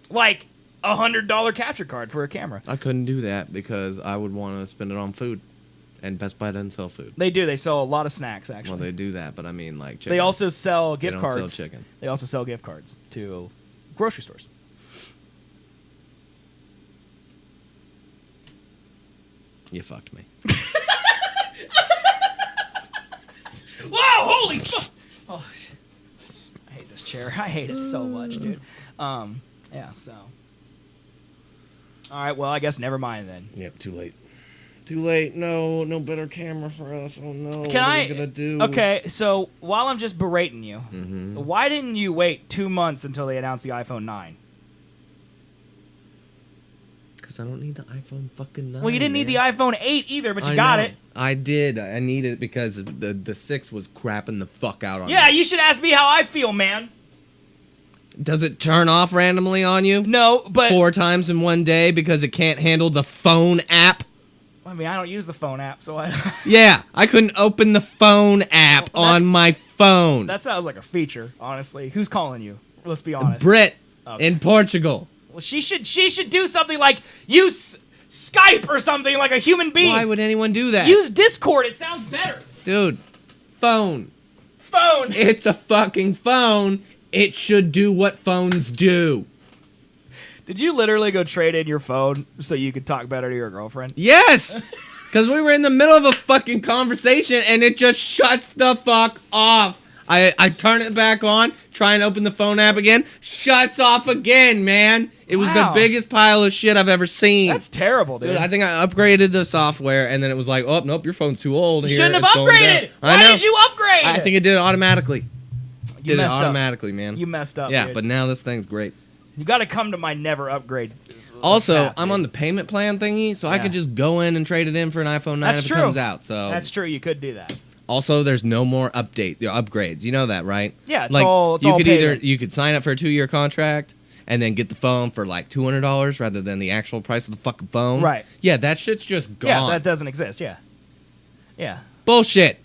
like a $100 capture card for a camera. I couldn't do that because I would want to spend it on food, and Best Buy doesn't sell food. They do. They sell a lot of snacks, actually. Well, they do that, but I mean, like, chicken. They also sell They gift don't cards. sell chicken. They also sell gift cards to grocery stores. You fucked me. Whoa! Holy fuck! Oh, I hate this chair. I hate it so much, dude. Yeah. So. All right. Well, I guess never mind then. Yep, too late. Too late. No better camera for us. Oh no. Can what I? are we gonna do? Okay. So while I'm just berating you, Mm-hmm. why didn't you wait 2 months until they announced the iPhone 9? Because I don't need the iPhone fucking 9. Well, you didn't need the man. iPhone 8 either, but you I got know. it. I did. I needed it because the 6 was crapping the fuck out on Yeah, me. you should ask me how I feel, man. Does it turn off randomly on you? No, but 4 times in one day because it can't handle the phone app? I mean, I don't use the phone app, so I. Yeah, I couldn't open the phone app Well, that's- on my phone. That sounds like a feature, honestly. Who's calling you? Let's be honest. Brit Okay. in Portugal. Well, she should do something like use Skype or something like a human being. Why would anyone do that? Use Discord. It sounds better. Dude, phone. Phone. It's a fucking phone. It should do what phones do. Did you literally go trade in your phone so you could talk better to your girlfriend? Yes! Because we were in the middle of a fucking conversation and it just shuts the fuck off. I turn it back on, try and open the phone app again, shuts off again, man. It was the Wow. biggest pile of shit I've ever seen. That's terrible, dude. Dude, I think I upgraded the software and then it was like, oh, nope, your phone's too old. You Here, shouldn't have it's going upgraded. down. I Why know. did you upgrade? I think it did it automatically. You Did it messed up. automatically, man. You messed up. Yeah, dude. but now this thing's great. You got to come to my never upgrade. Also, path, I'm dude. on the payment plan thingy, so I Yeah. could just go in and trade it in for an iPhone 9 That's if true. it comes out. So That's true. You could do that. also, there's no more upgrades. You know that, right? Yeah, it's like all- it's you all could paid either in. you could sign up for a 2-year contract and then get the phone for like $200 rather than the actual price of the fucking phone. Right. Yeah, that shit's just gone. Yeah, that doesn't exist. Yeah. Yeah. Bullshit.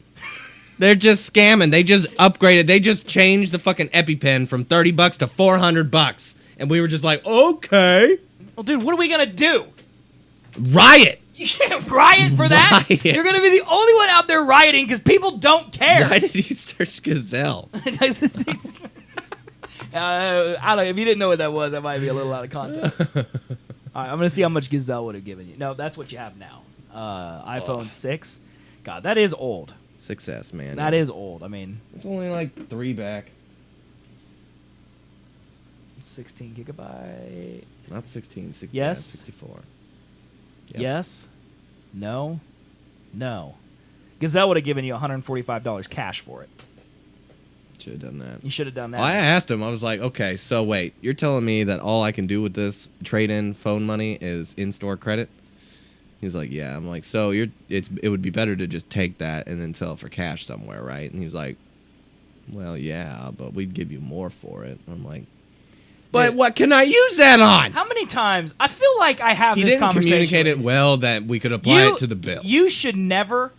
They're just scamming. They just upgraded. They just changed the fucking EpiPen from $30 to $400, and we were just like, okay, Well, dude, what are we gonna do? riot. You can't riot for that. Riot. You're gonna be the only one out there rioting because people don't care. Why did you search Gazelle? I don't. If you didn't know what that was, that might be a little out of context. All right, I'm gonna see how much Gazelle would have given you. No, that's what you have now. iPhone 6. God, that is old. 6S, man. That is old. I mean, It's only like 3 back. 16 gigabyte. Not 16. 16 Yes. 64. Yep. Yes. No. No. Gazelle would have given you $145 cash for it. Should have done that. You should have done that. Well, I asked him. I was like, okay, so wait, you're telling me that all I can do with this trade-in phone money is in-store credit? He was like, yeah. I'm like, so it would be better to just take that and then sell it for cash somewhere, right? And he was like, well, yeah, but we'd give you more for it. I'm like, but what can I use that on? How many times? I feel like I have He this didn't conversation. communicate it well that we could apply it to the bill. You should never,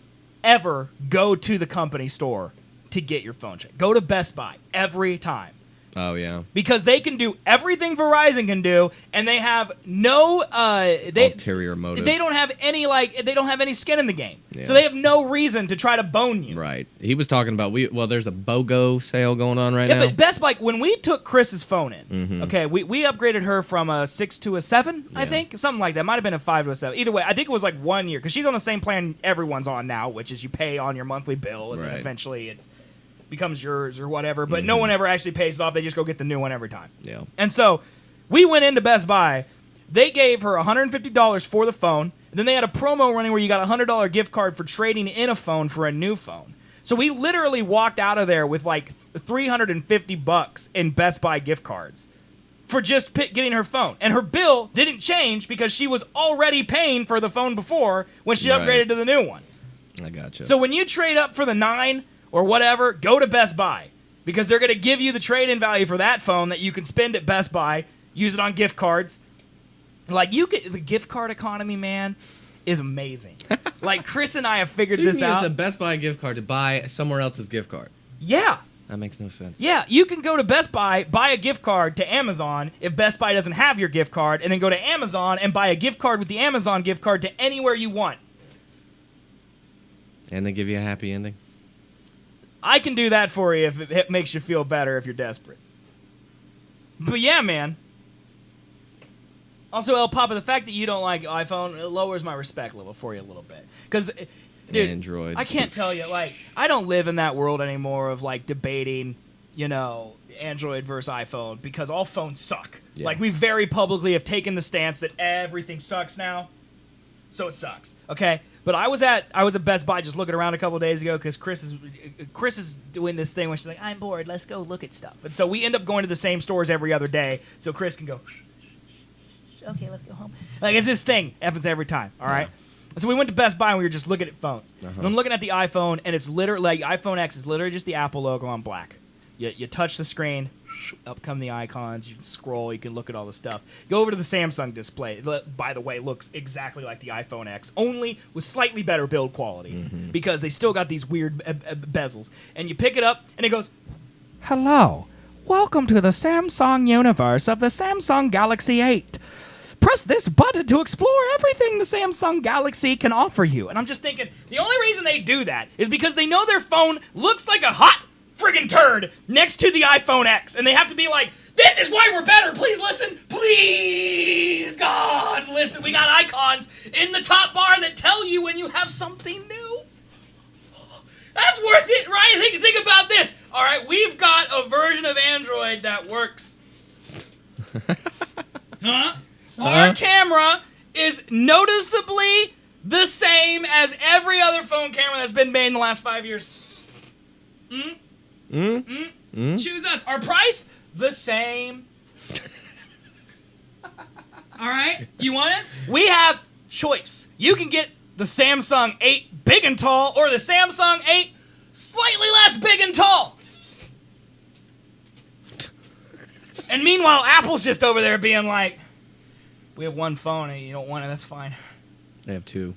ever go to the company store to get your phone checked. Go to Best Buy every time. Oh, yeah. Because they can do everything Verizon can do, and they have no Ulterior motive. They don't have any skin in the game. Yeah. So they have no reason to try to bone you. Right. He was talking about there's a BOGO sale going on right now. But Best Buy, when we took Chris's phone in, okay, we upgraded her from a 6 to a 7, I think, something like that. Might have been a 5 to a 7. Either way, I think it was like 1 year because she's on the same plan everyone's on now, which is you pay on your monthly bill, and then eventually it becomes yours or whatever. But no one ever actually pays it off. They just go get the new one every time. Yeah. And so we went into Best Buy. They gave her $150 for the phone. And then they had a promo running where you got a $100 gift card for trading in a phone for a new phone. So we literally walked out of there with like $350 in Best Buy gift cards for just getting her phone. And her bill didn't change because she was already paying for the phone before when she upgraded to the new one. I gotcha. So when you trade up for the 9 or whatever, go to Best Buy because they're going to give you the trade-in value for that phone that you can spend at Best Buy, use it on gift cards. Like the gift card economy, man, is amazing. Like Chris and I have figured so you this can out. use a Best Buy gift card to buy somewhere else's gift card. Yeah. That makes no sense. Yeah, you can go to Best Buy, buy a gift card to Amazon if Best Buy doesn't have your gift card, and then go to Amazon and buy a gift card with the Amazon gift card to anywhere you want. And they give you a happy ending? I can do that for you if it makes you feel better if you're desperate. But yeah, man. Also, El Papa, the fact that you don't like iPhone, it lowers my respect level for you a little bit. Because, dude, Android. I can't tell you, like, I don't live in that world anymore of, like, debating, Android versus iPhone because all phones suck. Yeah. Like, we very publicly have taken the stance that everything sucks now, so it sucks, okay? But I was at Best Buy just looking around a couple days ago because Chris is doing this thing where she's like, I'm bored, let's go look at stuff. And so we end up going to the same stores every other day so Chris can go, okay, let's go home. Like, it's this thing. Happens every time, all right? So we went to Best Buy and we were just looking at phones. And I'm looking at the iPhone, and it's literally, like, iPhone X is literally just the Apple logo on black. You touch the screen, up come the icons, you can scroll, you can look at all the stuff. Go over to the Samsung display. It, by the way, looks exactly like the iPhone X, only with slightly better build quality because they still got these weird bezels. And you pick it up, and it goes, hello, welcome to the Samsung universe of the Samsung Galaxy 8. Press this button to explore everything the Samsung Galaxy can offer you. And I'm just thinking, the only reason they do that is because they know their phone looks like a hot friggin' turd next to the iPhone X. And they have to be like, this is why we're better. Please listen. Please, God, listen. We got icons in the top bar that tell you when you have something new. That's worth it, right? Think about this. All right, we've got a version of Android that works. Huh? Our camera is noticeably the same as every other phone camera that's been made in the last 5 years. Choose us. Our price? The same. All right? You want us? We have choice. You can get the Samsung 8 big and tall or the Samsung 8 slightly less big and tall. And meanwhile, Apple's just over there being like, we have one phone and you don't want it, that's fine. They have 2.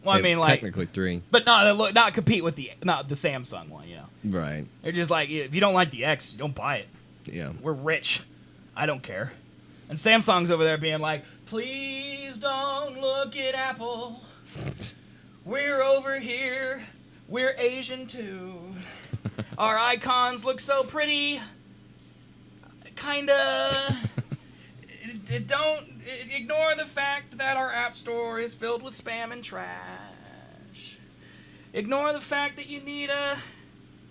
Well, I mean, like, technically 3. but not compete with the Samsung one, Right. They're just like, if you don't like the X, don't buy it. Yeah. We're rich. I don't care. And Samsung's over there being like, please don't look at Apple. We're over here. We're Asian too. Our icons look so pretty. kind of don't ignore the fact that our app store is filled with spam and trash. Ignore the fact that you need a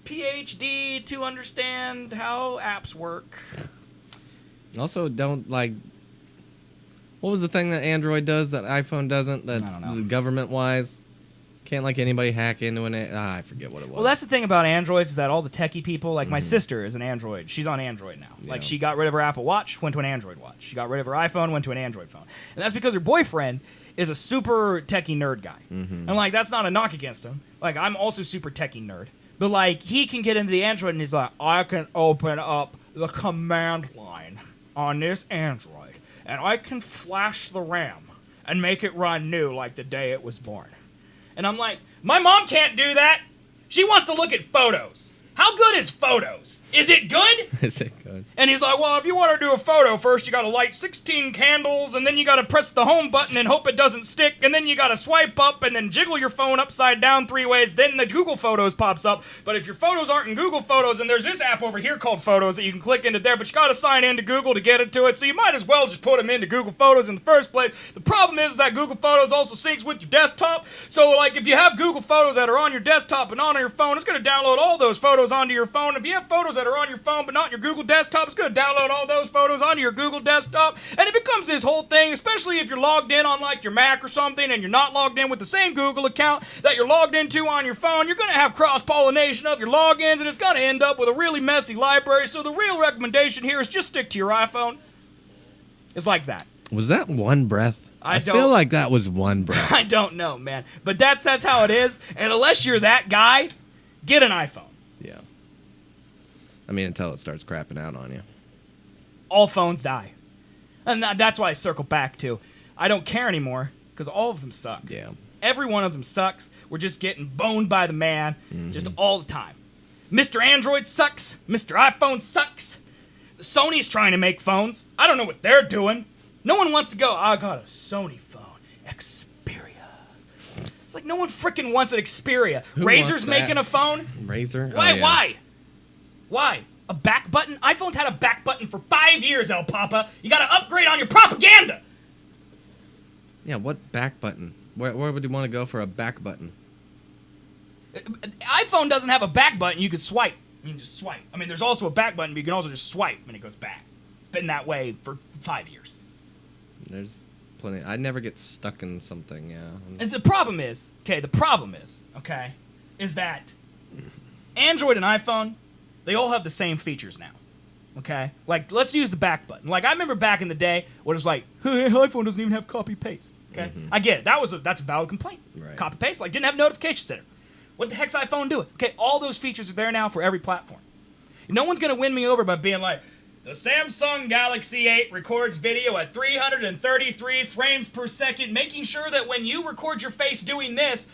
PhD to understand how apps work. Also, don't like. What was the thing that Android does that iPhone doesn't? That's don't know. government-wise. Can't like anybody hack into it. I forget what it was. Well, that's the thing about Androids is that all the techie people, like my sister is an Android. She's on Android now. Like Yeah. she got rid of her Apple Watch, went to an Android watch. She got rid of her iPhone, went to an Android phone. And that's because her boyfriend is a super techie nerd guy. And like that's not a knock against him. Like I'm also super techie nerd. But like he can get into the Android and he's like, I can open up the command line on this Android and I can flash the RAM and make it run new like the day it was born. And I'm like, my mom can't do that. She wants to look at photos. How good is photos? Is it good? Is it good? And he's like, well, if you want to do a photo, first you got to light 16 candles, and then you got to press the home button and hope it doesn't stick, and then you got to swipe up and then jiggle your phone upside down 3 ways, then the Google Photos pops up. But if your photos aren't in Google Photos, and there's this app over here called Photos that you can click into there, but you got to sign into Google to get it to it, so you might as well just put them into Google Photos in the first place. The problem is that Google Photos also syncs with your desktop, so like if you have Google Photos that are on your desktop and on your phone, it's going to download all those photos onto your phone. If you have photos that are on your phone but not your Google desktop, it's going to download all those photos onto your Google desktop, and it becomes this whole thing, especially if you're logged in on like your Mac or something and you're not logged in with the same Google account that you're logged into on your phone. You're going to have cross-pollination of your logins, and it's going to end up with a really messy library. So the real recommendation here is just stick to your iPhone. It's like that. Was that one breath? I feel don't- like that was one breath. I don't know, man, but that's how it is, and unless you're that guy, get an iPhone. Yeah. I mean, until it starts crapping out on you. All phones die. And that's why I circle back to, I don't care anymore, because all of them suck. Yeah. Every one of them sucks. We're just getting boned by the man, just all the time. Mr. Android sucks. Mr. iPhone sucks. Sony's trying to make phones. I don't know what they're doing. No one wants to go, I got a Sony phone. Xperia. It's like no one freaking wants an Xperia. Who Razer's wants that? making a phone. Razor? Why? Oh, yeah. Why? A back button? iPhone's had a back button for 5 years, El Papa. You gotta upgrade on your propaganda. Yeah, what back button? Where would you want to go for a back button? iPhone doesn't have a back button. You can swipe. You can just swipe. I mean, there's also a back button, but you can also just swipe and it goes back. It's been that way for 5 years. There's plenty. I never get stuck in something, yeah. And the problem is that Android and iPhone, they all have the same features now. Okay? Like, let's use the back button. Like, I remember back in the day when it was like, hey, iPhone doesn't even have copy-paste. Okay? I get it. That's a valid complaint. Right. Copy-paste, like, didn't have notification center. What the heck's iPhone doing? Okay, all those features are there now for every platform. No one's going to win me over by being like, the Samsung Galaxy 8 records video at 333 frames per second, making sure that when you record your face doing this,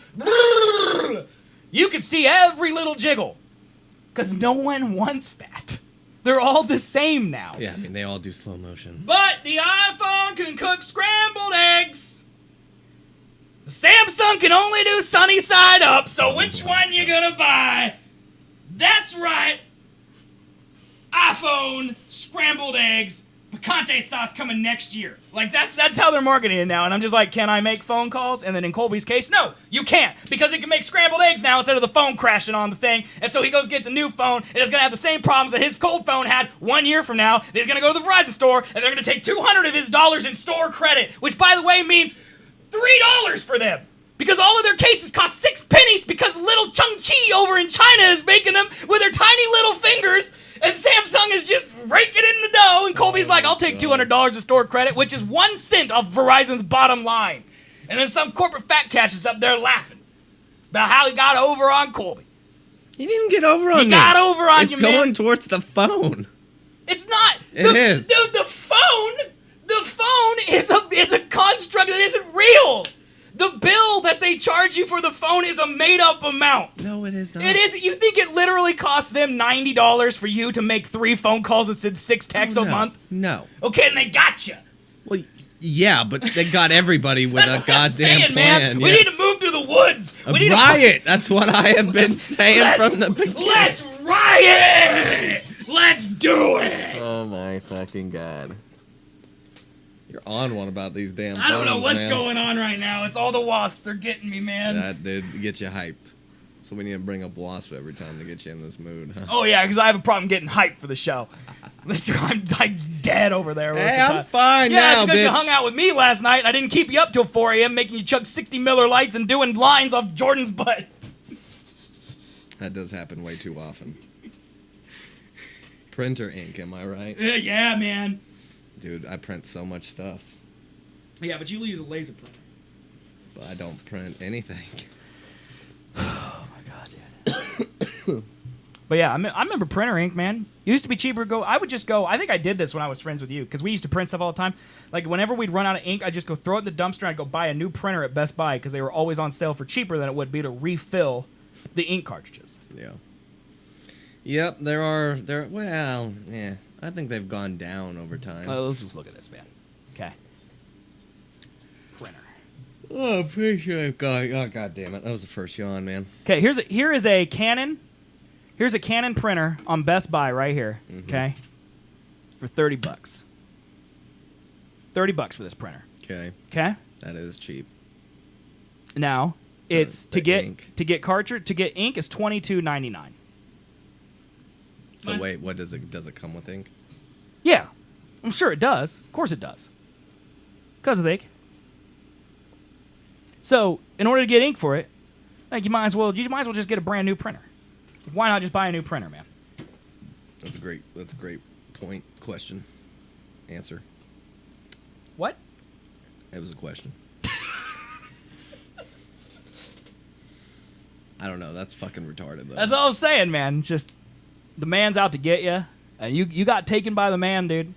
you can see every little jiggle. Because no one wants that. They're all the same now. Yeah, I mean, they all do slow motion. But the iPhone can cook scrambled eggs. The Samsung can only do sunny side up, so which one you gonna buy? That's right. iPhone scrambled eggs, picante sauce coming next year. Like that's how they're marketing it now. And I'm just like, can I make phone calls? And then in Colby's case, no, you can't, because it can make scrambled eggs now instead of the phone crashing on the thing. And so he goes get the new phone, and it's gonna have the same problems that his cold phone had 1 year from now. He's gonna go to the Verizon store, and they're gonna take $200 of his dollars in store credit, which by the way means $3 for them. Because all of their cases cost 6 pennies because little Chung Chi over in China is making them with her tiny little fingers. And Samsung is just raking in the dough, and Colby's like, I'll take $200 of store credit, which is 1 cent off Verizon's bottom line. And then some corporate fat cash is up there laughing about how he got over on Colby. He didn't get over on me. He got over on you, It's man. going towards the phone. It's not. It is. The phone is a construct that isn't real. The bill that they charge you for the phone is a made-up amount. No, it is not. It is. You think it literally costs them $90 for you to make 3 phone calls and send 6 texts a month? No. Okay, and they got you. Well, yeah, but they got everybody with That's a what I'm goddamn saying, plan. man. We yes. need to move to the woods. We need riot. That's what I have been saying from the beginning. Let's riot. Let's do it. Oh Oh my fucking god. You're on one about these damn phones, I don't know what's man. going on right now. It's all the wasps. They're getting me, man. That did get you hyped. So we need to bring up wasp every time to get you in this mood, huh? Oh, yeah, because I have a problem getting hyped for the show. I'm dead over there. Hey, I'm fine yeah, now, it's because you bitch. hung out with me last night and I didn't keep you up till 4 a.m. making you chug 60 Miller Lights and doing lines off Jordan's butt. That does happen way too often. Printer ink, am I right? Yeah, man. Dude, I print so much stuff, Yeah, but you use a laser printer. but I don't print anything. Oh, my God, dude. But yeah, I remember printer ink, man. It used to be cheaper to go. I would just go. I think I did this when I was friends with you because we used to print stuff all the time. Like whenever we'd run out of ink, I'd just go throw it in the dumpster and I'd go buy a new printer at Best Buy because they were always on sale for cheaper than it would be to refill the ink cartridges. Yeah. Yep, well, yeah. I think they've gone down over time. Let's just look at this, man. Okay. Printer. Oh, I'm pretty sure I've got. Oh, god damn it! That was the first yawn, man. Okay, here is a Canon. Here's a Canon printer on Best Buy right here. Okay. For $30. $30 for this printer. Okay, Okay. that is cheap. Now it's the to get ink. ink is $22.99. So Nice. wait, what does it come with ink? Yeah, I'm sure it does. Of course it does. Because of the ink. So in order to get ink for it, like you might as well just get a brand new printer. Why not just buy a new printer, man? That's a great point. Question. Answer. What? It was a question. I don't know. That's fucking retarded though. That's all I'm saying, man. It's just the man's out to get you, and you got taken by the man, dude.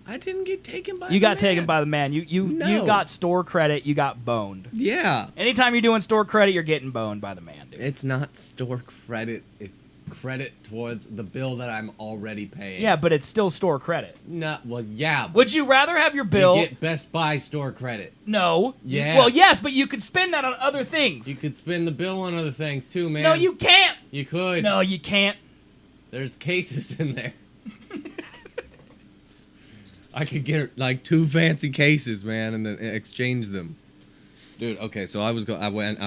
I didn't get taken by. You got taken by the man. You No. got store credit. You got boned. Yeah. Anytime you're doing store credit, you're getting boned by the man, dude. It's not store credit. It's credit towards the bill that I'm already paying. Yeah, but it's still store credit. No. Well, yeah. Would you rather have your bill? You get Best Buy store credit. No. Yeah. Well, yes, but you could spend that on other things. You could spend the bill on other things too, man. No, you can't. You could. No, you can't. There's cases in there. I could get like 2 fancy cases, man, and then exchange them. Dude, okay, so I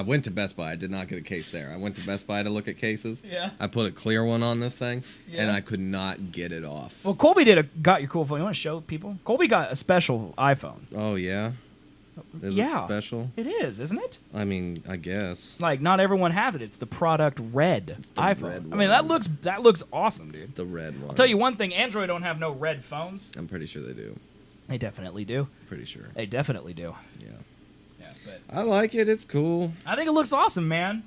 went to Best Buy. I did not get a case there. I went to Best Buy to look at cases. Yeah. I put a clear one on this thing, Yeah. and I could not get it off. Well, Colby got your cool phone. You want to show people? Colby got a special iPhone. Oh yeah. Is it special? It is, isn't it? I mean, I guess. Like not everyone has it. It's the product red the iPhone. red I mean, one. that looks awesome, dude. The red one. I'll tell you one thing: Android don't have no red phones. I'm pretty sure they do. They definitely do. Pretty sure. They definitely do. Yeah. Yeah, but I like it. It's cool. I think it looks awesome, man.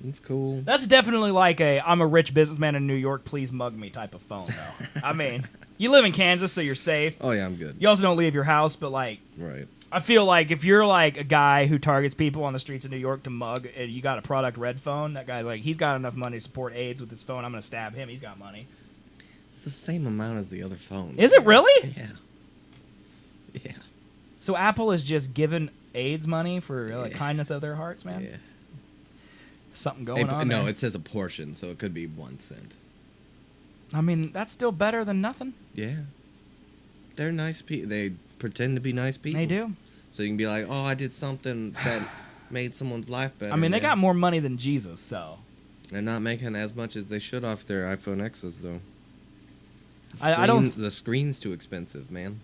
It's cool. That's definitely like I'm a rich businessman in New York, please mug me type of phone, though. I mean, you live in Kansas, so you're safe. Oh yeah, I'm good. You also don't leave your house, but like, Right. I feel like if you're like a guy who targets people on the streets of New York to mug, and you got a product red phone, that guy's like, he's got enough money to support AIDS with his phone. I'm gonna stab him. He's got money. It's the same amount as the other phones. Is it really? Yeah. Yeah. So Apple is just giving AIDS money for the Yeah. kindness of their hearts, man. Yeah. Something going on. No, there. it says a portion, so it could be 1 cent. I mean, that's still better than nothing. Yeah. They're nice people. They pretend to be nice people. They do. So you can be like, oh, I did something that made someone's life better. I mean, they man. got more money than Jesus, so. They're not making as much as they should off their iPhone X's, though. I don't. The screen's too expensive, man.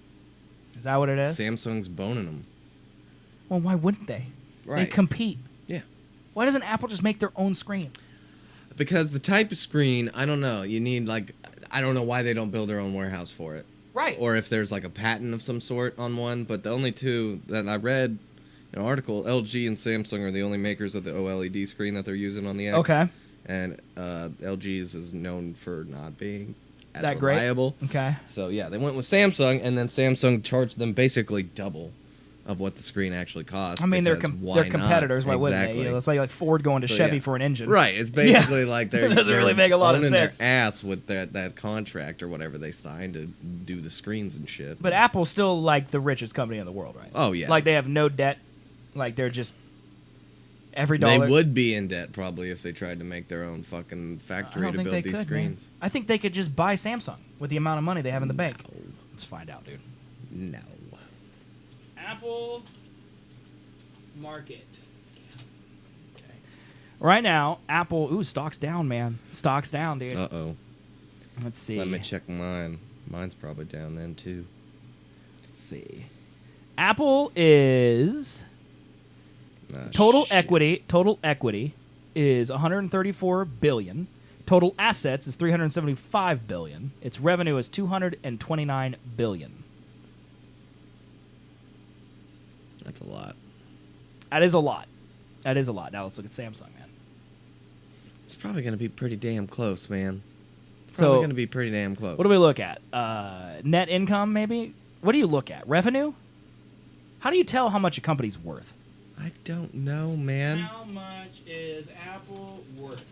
Is that what it is? Samsung's boning them. Well, why wouldn't they? They Right. compete. Yeah. Why doesn't Apple just make their own screens? Because the type of screen, I don't know. You need, like, I don't know why they don't build their own warehouse for it. Right. Or if there's, like, a patent of some sort on one. But the only two that I read in an article, LG and Samsung are the only makers of the OLED screen that they're using on the X. Okay. And LG's is known for not being as That great? reliable. Okay. So, yeah, they went with Samsung, and then Samsung charged them basically double of what the screen actually cost. I mean, they're because they're not? competitors. Why wouldn't they? Exactly. You know, it's like Ford going to So, Chevy yeah. for an engine. Right, it's basically like they're, Doesn't really they're make a lot of owning sense. their ass with that contract or whatever they signed to do the screens and shit. But Apple's still like the richest company in the world, right? Oh, yeah. Like they have no debt. Like they're just. Every They dollar. would be in debt probably if they tried to make their own fucking I factory don't to think build they these could, screens. man. I think they could just buy Samsung with the amount of money they have in the bank. Let's find out, dude. No. Apple Market. Right now, Apple. Ooh, stock's down, man. Stock's down, dude. Uh-oh. Let's see. Let me check mine. Mine's probably down then, too. Let's see. Apple is Ah, total shit. equity. Total equity is 134 billion. Total assets is 375 billion. Its revenue is 229 billion. That's a lot. That is a lot. That is a lot. Now let's look at Samsung, man. It's probably going to be pretty damn close, man. So- Probably going to be pretty damn close. What do we look at? Net income, maybe? What do you look at? Revenue? How do you tell how much a company's worth? I don't know, man. How much is Apple worth?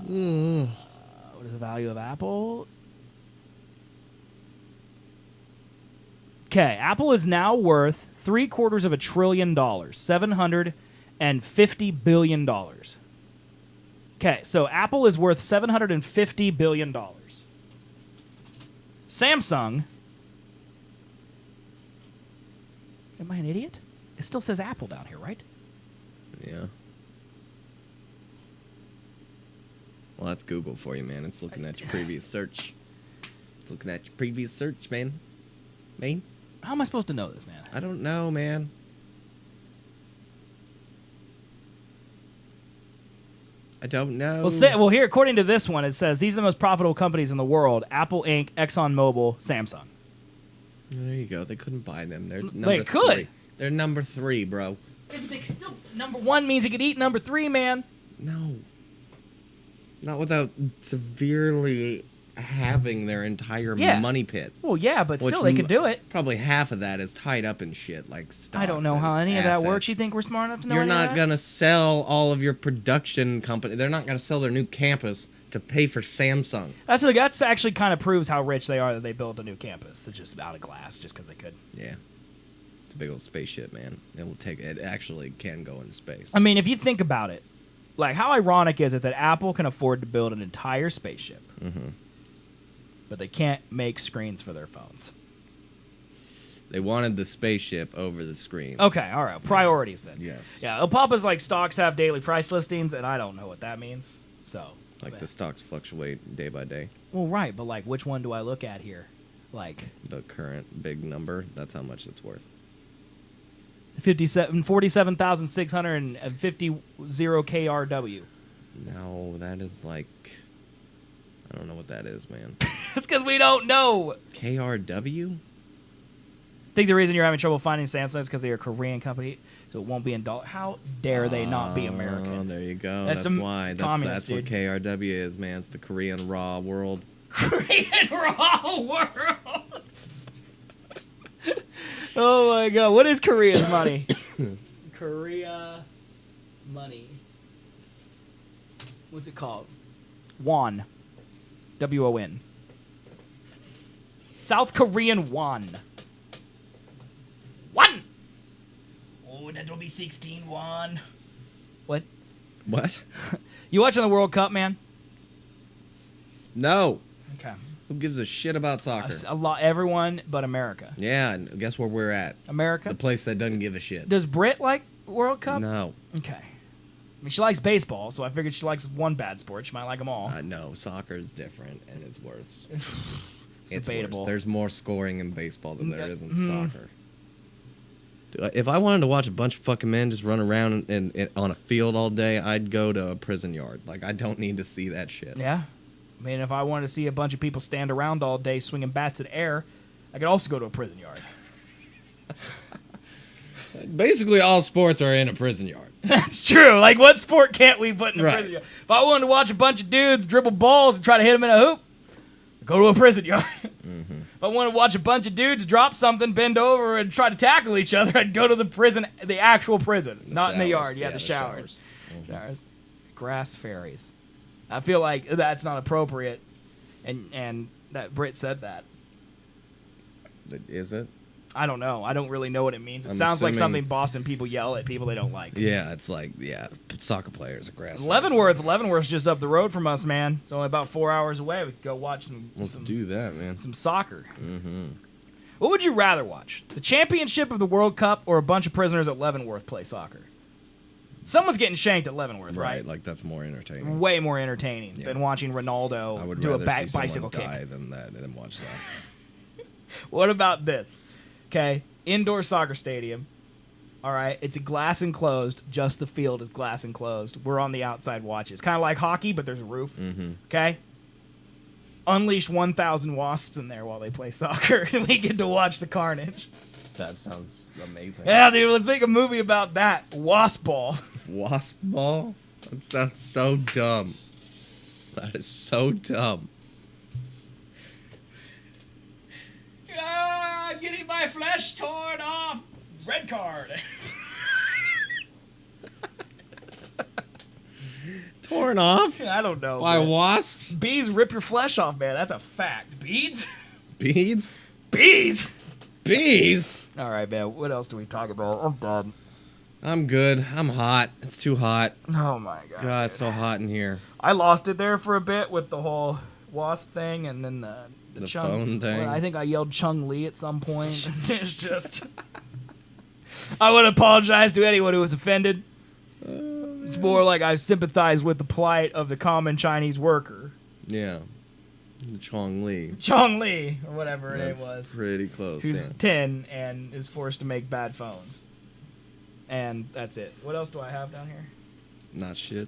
What is the value of Apple? Okay, Apple is now worth $750 billion, $750 billion. Okay, so Apple is worth $750 billion. Samsung. Am I an idiot? It still says Apple down here, right? Yeah. Well, that's Google for you, man. It's looking at your previous search. It's looking at your previous search, man. Man? How am I supposed to know this, man? I don't know, man. I don't know. Well, here, according to this one, it says these are the most profitable companies in the world: Apple Inc., ExxonMobil, Samsung. There you go. They couldn't buy them. They're number They could. 3. They're number 3, bro. They still, number one means you could eat number three, man. No. Not without severely having their entire Yeah. money pit. Well, yeah, but Which still, they could do it. Probably half of that is tied up in shit like stocks. I don't know and how any of that assets. works. You think we're smart enough to know? You're any of not that? gonna sell all of your production company. They're not gonna sell their new campus to pay for Samsung. That's actually kind of proves how rich they are that they built a new campus. It's just out of glass, just because they could. Yeah, it's a big old spaceship, man. It will take. It actually can go into space. I mean, if you think about it, like how ironic is it that Apple can afford to build an entire spaceship, but they can't make screens for their phones? They wanted the spaceship over the screens. Okay, all right. Priorities then. Yes. Yeah, El Papa's like stocks have daily price listings, and I don't know what that means. So. Like the stocks fluctuate day by day. Well, right, but like, which one do I look at here? Like The current big number, that's how much it's worth. 47,650 KRW. No, that is like, I don't know what that is, man. That's because we don't know. KRW? I think the reason you're having trouble finding Samsung is because they're a Korean company, so it won't be in dollar. How dare they not be Oh, American? there you go. That's That's some why. communist, That's what dude. KRW is, man. It's the Korean raw world. Korean raw world. Oh my god, what is Korea's money? Korea money. What's it called? Won. WON. South Korean won. Won. Oh, that will be 16 won. What? What? You watching the World Cup, man? No. Okay. Who gives a shit about soccer? A lot. Everyone but America. Yeah, and guess where we're at? America. The place that doesn't give a shit. Does Brit like World Cup? No. Okay. I mean, she likes baseball, so I figured she likes one bad sport. She might like them all. No, soccer is different, and it's worse. It's debatable. Worse. There's more scoring in baseball than there is in Mhm. soccer. Dude, if I wanted to watch a bunch of fucking men just run around on a field all day, I'd go to a prison yard. Like, I don't need to see that shit. Yeah. I mean, if I wanted to see a bunch of people stand around all day swinging bats at air, I could also go to a prison yard. Basically, all sports are in a prison yard. That's true. Like, what sport can't we put in a Right. prison yard? If I wanted to watch a bunch of dudes dribble balls and try to hit them in a hoop, I'd go to a prison yard. If I wanted to watch a bunch of dudes drop something, bend over, and try to tackle each other, I'd go to the prison, the actual prison, not in the showers. yard. Yeah, the showers. showers. Showers. Grass fairies. I feel like that's not appropriate, and that Britt said that. Is it? I don't know. I don't really know what it means. It I'm sounds like assuming- something Boston people yell at people they don't like. Yeah, it's like, soccer players are grass. Leavenworth's just up the road from us, man. It's only about 4 hours away. We could go watch Let's do that, man. some soccer. What would you rather watch? The championship of the World Cup or a bunch of prisoners at Leavenworth play soccer? Someone's getting shanked at Leavenworth, right? Like that's more entertaining. Way more entertaining than watching I Ronaldo would do a rather see bicycle someone kick. die than watch that. What about this? Okay, indoor soccer stadium. All right, it's a glass enclosed. Just the field is glass enclosed. We're on the outside watch. It's kind of like hockey, but there's a roof. Okay. Unleash 1,000 wasps in there while they play soccer, and we get to watch the carnage. That sounds amazing. Yeah, dude, let's make a movie about that. Wasp ball. Wasp ball? That sounds so dumb. That is so dumb. Getting my flesh torn off. Red card. Torn off? I don't know. By man. wasps? Bees rip your flesh off, man. That's a fact. Beads? Beads? Bees! Bees? All right, man. What else do we talk about? I'm done. I'm good. I'm hot. It's too hot. Oh, my God. God, it's so hot in here. I lost it there for a bit with the whole wasp thing and then the Chung, phone thing. Well, I think I yelled Chung Lee at some point. It's just... I would apologize to anyone who was offended. It's more like I sympathize with the plight of the common Chinese worker. Yeah. Chong Li. Chong Li, or whatever her name That's was. pretty close. Who's Yeah. 10 and is forced to make bad phones. And that's it. What else do I have down here? Not shit.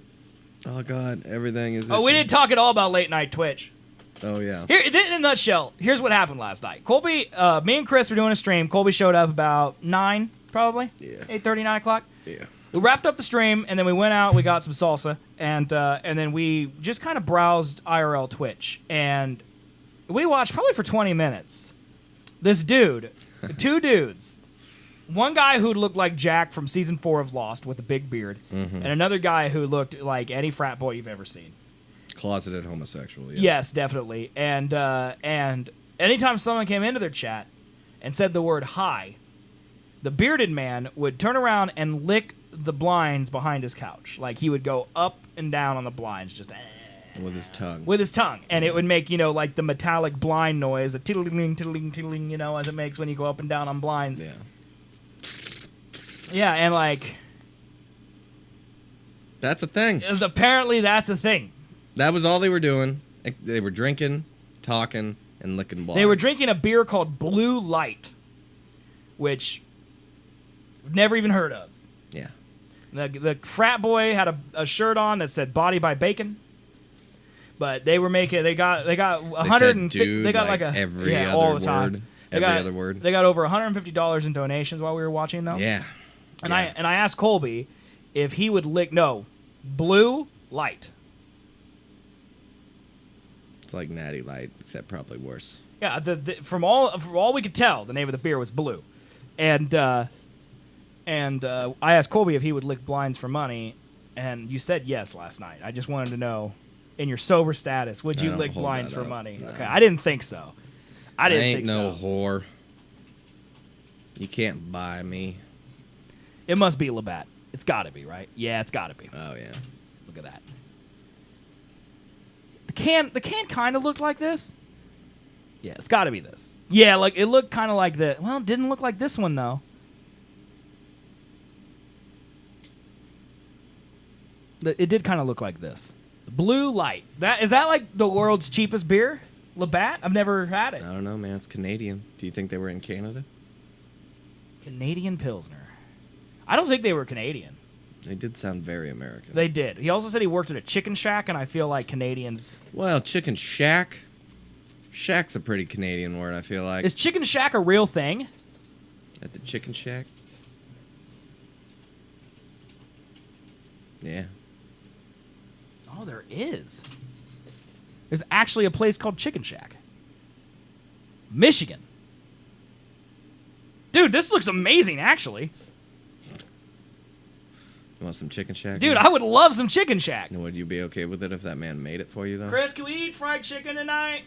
Oh God, everything is. Oh, we itchy. didn't talk at all about late night Twitch. Oh yeah. Here, in a nutshell, here's what happened last night. Colby, me and Chris were doing a stream. Colby showed up about 9, probably. Yeah. 8:30, 9 o'clock. Yeah. We wrapped up the stream, and then we went out. We got some salsa, and then we just kind of browsed IRL Twitch, and we watched probably for 20 minutes. This dude, two dudes, one guy who looked like Jack from season 4 of Lost with a big beard, and another guy who looked like any frat boy you've ever seen. Closeted homosexual. Yeah. Yes, definitely. And anytime someone came into their chat and said the word hi, the bearded man would turn around and lick the blinds behind his couch. Like, he would go up and down on the blinds, just With his tongue. with his tongue. And it would make, like the metallic blind noise, a tiddling, tiddling, tiddling, as it makes when you go up and down on blinds. Yeah. Yeah, and like, That's a thing. apparently that's a thing. That was all they were doing. They were drinking, talking, and licking balls. They were drinking a beer called Blue Light, which I've never even heard of. Yeah. The frat boy had a shirt on that said "Body by Bacon," but they got 150. dude, They got like like a every yeah, other all the time. word. They Every got- other word. They got over $150 in donations while we were watching though. Yeah. And Yeah. I asked Colby if he would lick Blue Light. It's like Natty Light, except probably worse. Yeah, from all we could tell, the name of the beer was Blue, and I asked Colby if he would lick blinds for money, and you said yes last night. I just wanted to know, in your sober status, would I you don't lick hold blinds that for up. money? No. Okay, I didn't think so. I didn't ain't think no so. whore. You can't buy me. It must be Labatt. It's got to be, right? Yeah, it's got to be. Oh yeah. Look at that. The can kind of looked like this. Yeah, it's got to be this. Yeah, like it looked kind of like the. Well, it didn't look like this one though. It did kind of look like this. Blue Light. Is that like the world's cheapest beer? Labatt? I've never had it. I don't know, man. It's Canadian. Do you think they were in Canada? Canadian Pilsner. I don't think they were Canadian. They did sound very American. They did. He also said he worked at a chicken shack, and I feel like Canadians. Well, chicken shack. Shack's a pretty Canadian word, I feel like. Is chicken shack a real thing? At the chicken shack? Yeah. Oh, there is. There's actually a place called Chicken Shack. Michigan. Dude, this looks amazing, actually. You want some chicken shack? Dude, man? I would love some Chicken Shack. Would you be okay with it if that man made it for you, though? Chris, can we eat fried chicken tonight?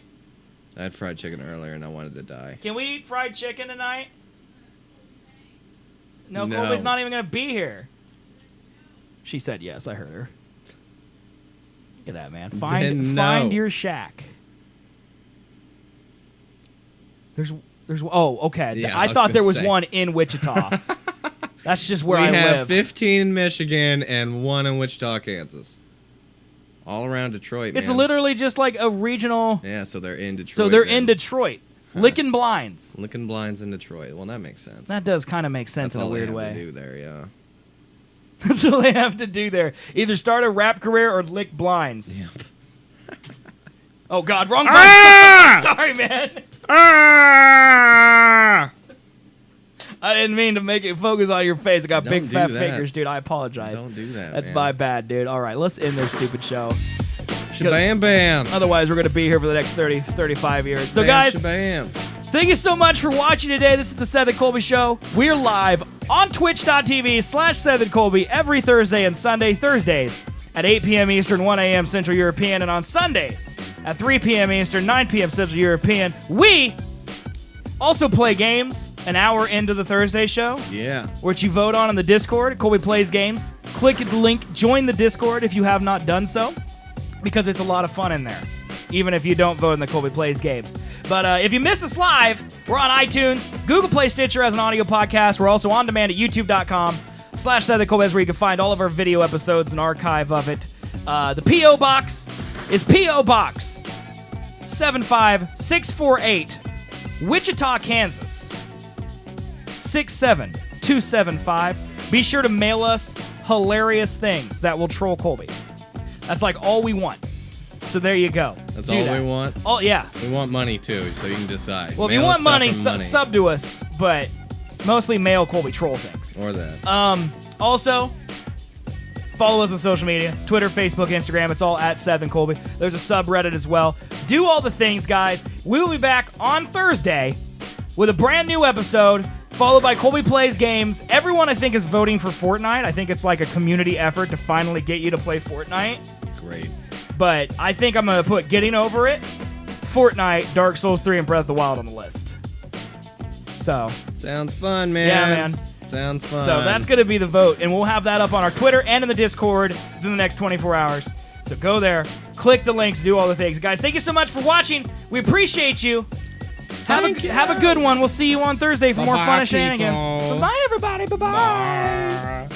I had fried chicken earlier and I wanted to die. Can we eat fried chicken tonight? No, No. Colby's not even gonna be here. She said yes. I heard her. Look at that, man. Then no. Find your shack. There's. Oh, okay. Yeah, I I was thought there gonna was say. one in Wichita. That's just where We I have live. 15 in Michigan and 1 in Wichita, Kansas. All around Detroit, It's man. literally just like a regional. Yeah, so they're in Detroit. So they're then. in Detroit, licking blinds. Licking blinds in Detroit. Well, that makes sense. That does kind of make sense That's in a all weird they have way. to do there, yeah. That's all they have to do there. Either start a rap career or lick blinds. Yep. Oh God, wrong button. Sorry, man. I didn't mean to make it focus on your face. I got Don't big do fat that. fingers, dude. I apologize. Don't do that, That's man. my bad, dude. All right, let's end this stupid show. Shabam bam. Otherwise, we're going to be here for the next 30, 35 years. So, Bam, guys, shabam. thank you so much for watching today. This is the Seth and Colby Show. We're live on twitch.tv/Seth and Colby every Thursday and Sunday. Thursdays at 8 p.m. Eastern, 1 a.m. Central European, and on Sundays at 3 p.m. Eastern, 9 p.m. Central European. We also play games an hour into the Thursday show, Yeah. which you vote on in the Discord. Colby Plays Games. Click the link, join the Discord if you have not done so, because it's a lot of fun in there, even if you don't vote in the Colby Plays Games. But if you miss us live, we're on iTunes, Google Play, Stitcher as an audio podcast. We're also on demand at youtube.com/Seth and Colby, where you can find all of our video episodes and archive of it. The P.O. Box is P.O. Box 75648, Wichita, Kansas 67275. Be sure to mail us hilarious things that will troll Colby. That's like all we want. So there you go. That's Do all that. we want. Oh yeah. We want money too, so you can decide. Well, if you Mail us want stuff money, from money. sub to us, but mostly mail Colby troll things. Or that. Also, follow us on social media, Twitter, Facebook, Instagram. It's all at Seth and Colby. There's a subreddit as well. Do all the things, guys. We will be back on Thursday with a brand new episode, followed by Colby Plays Games. Everyone, I think, is voting for Fortnite. I think it's like a community effort to finally get you to play Fortnite. Great. But I think I'm going to put Getting Over It, Fortnite, Dark Souls 3, and Breath of the Wild on the list. So, Sounds fun, man. yeah, man. Sounds fun. So that's going to be the vote, and we'll have that up on our Twitter and in the Discord within the next 24 hours. So go there, click the links, do all the things. Guys, thank you so much for watching. We appreciate you. Have a good one. We'll see you on Thursday for more fun and shenanigans. people. Bye-bye, everybody. Bye-bye. Bye.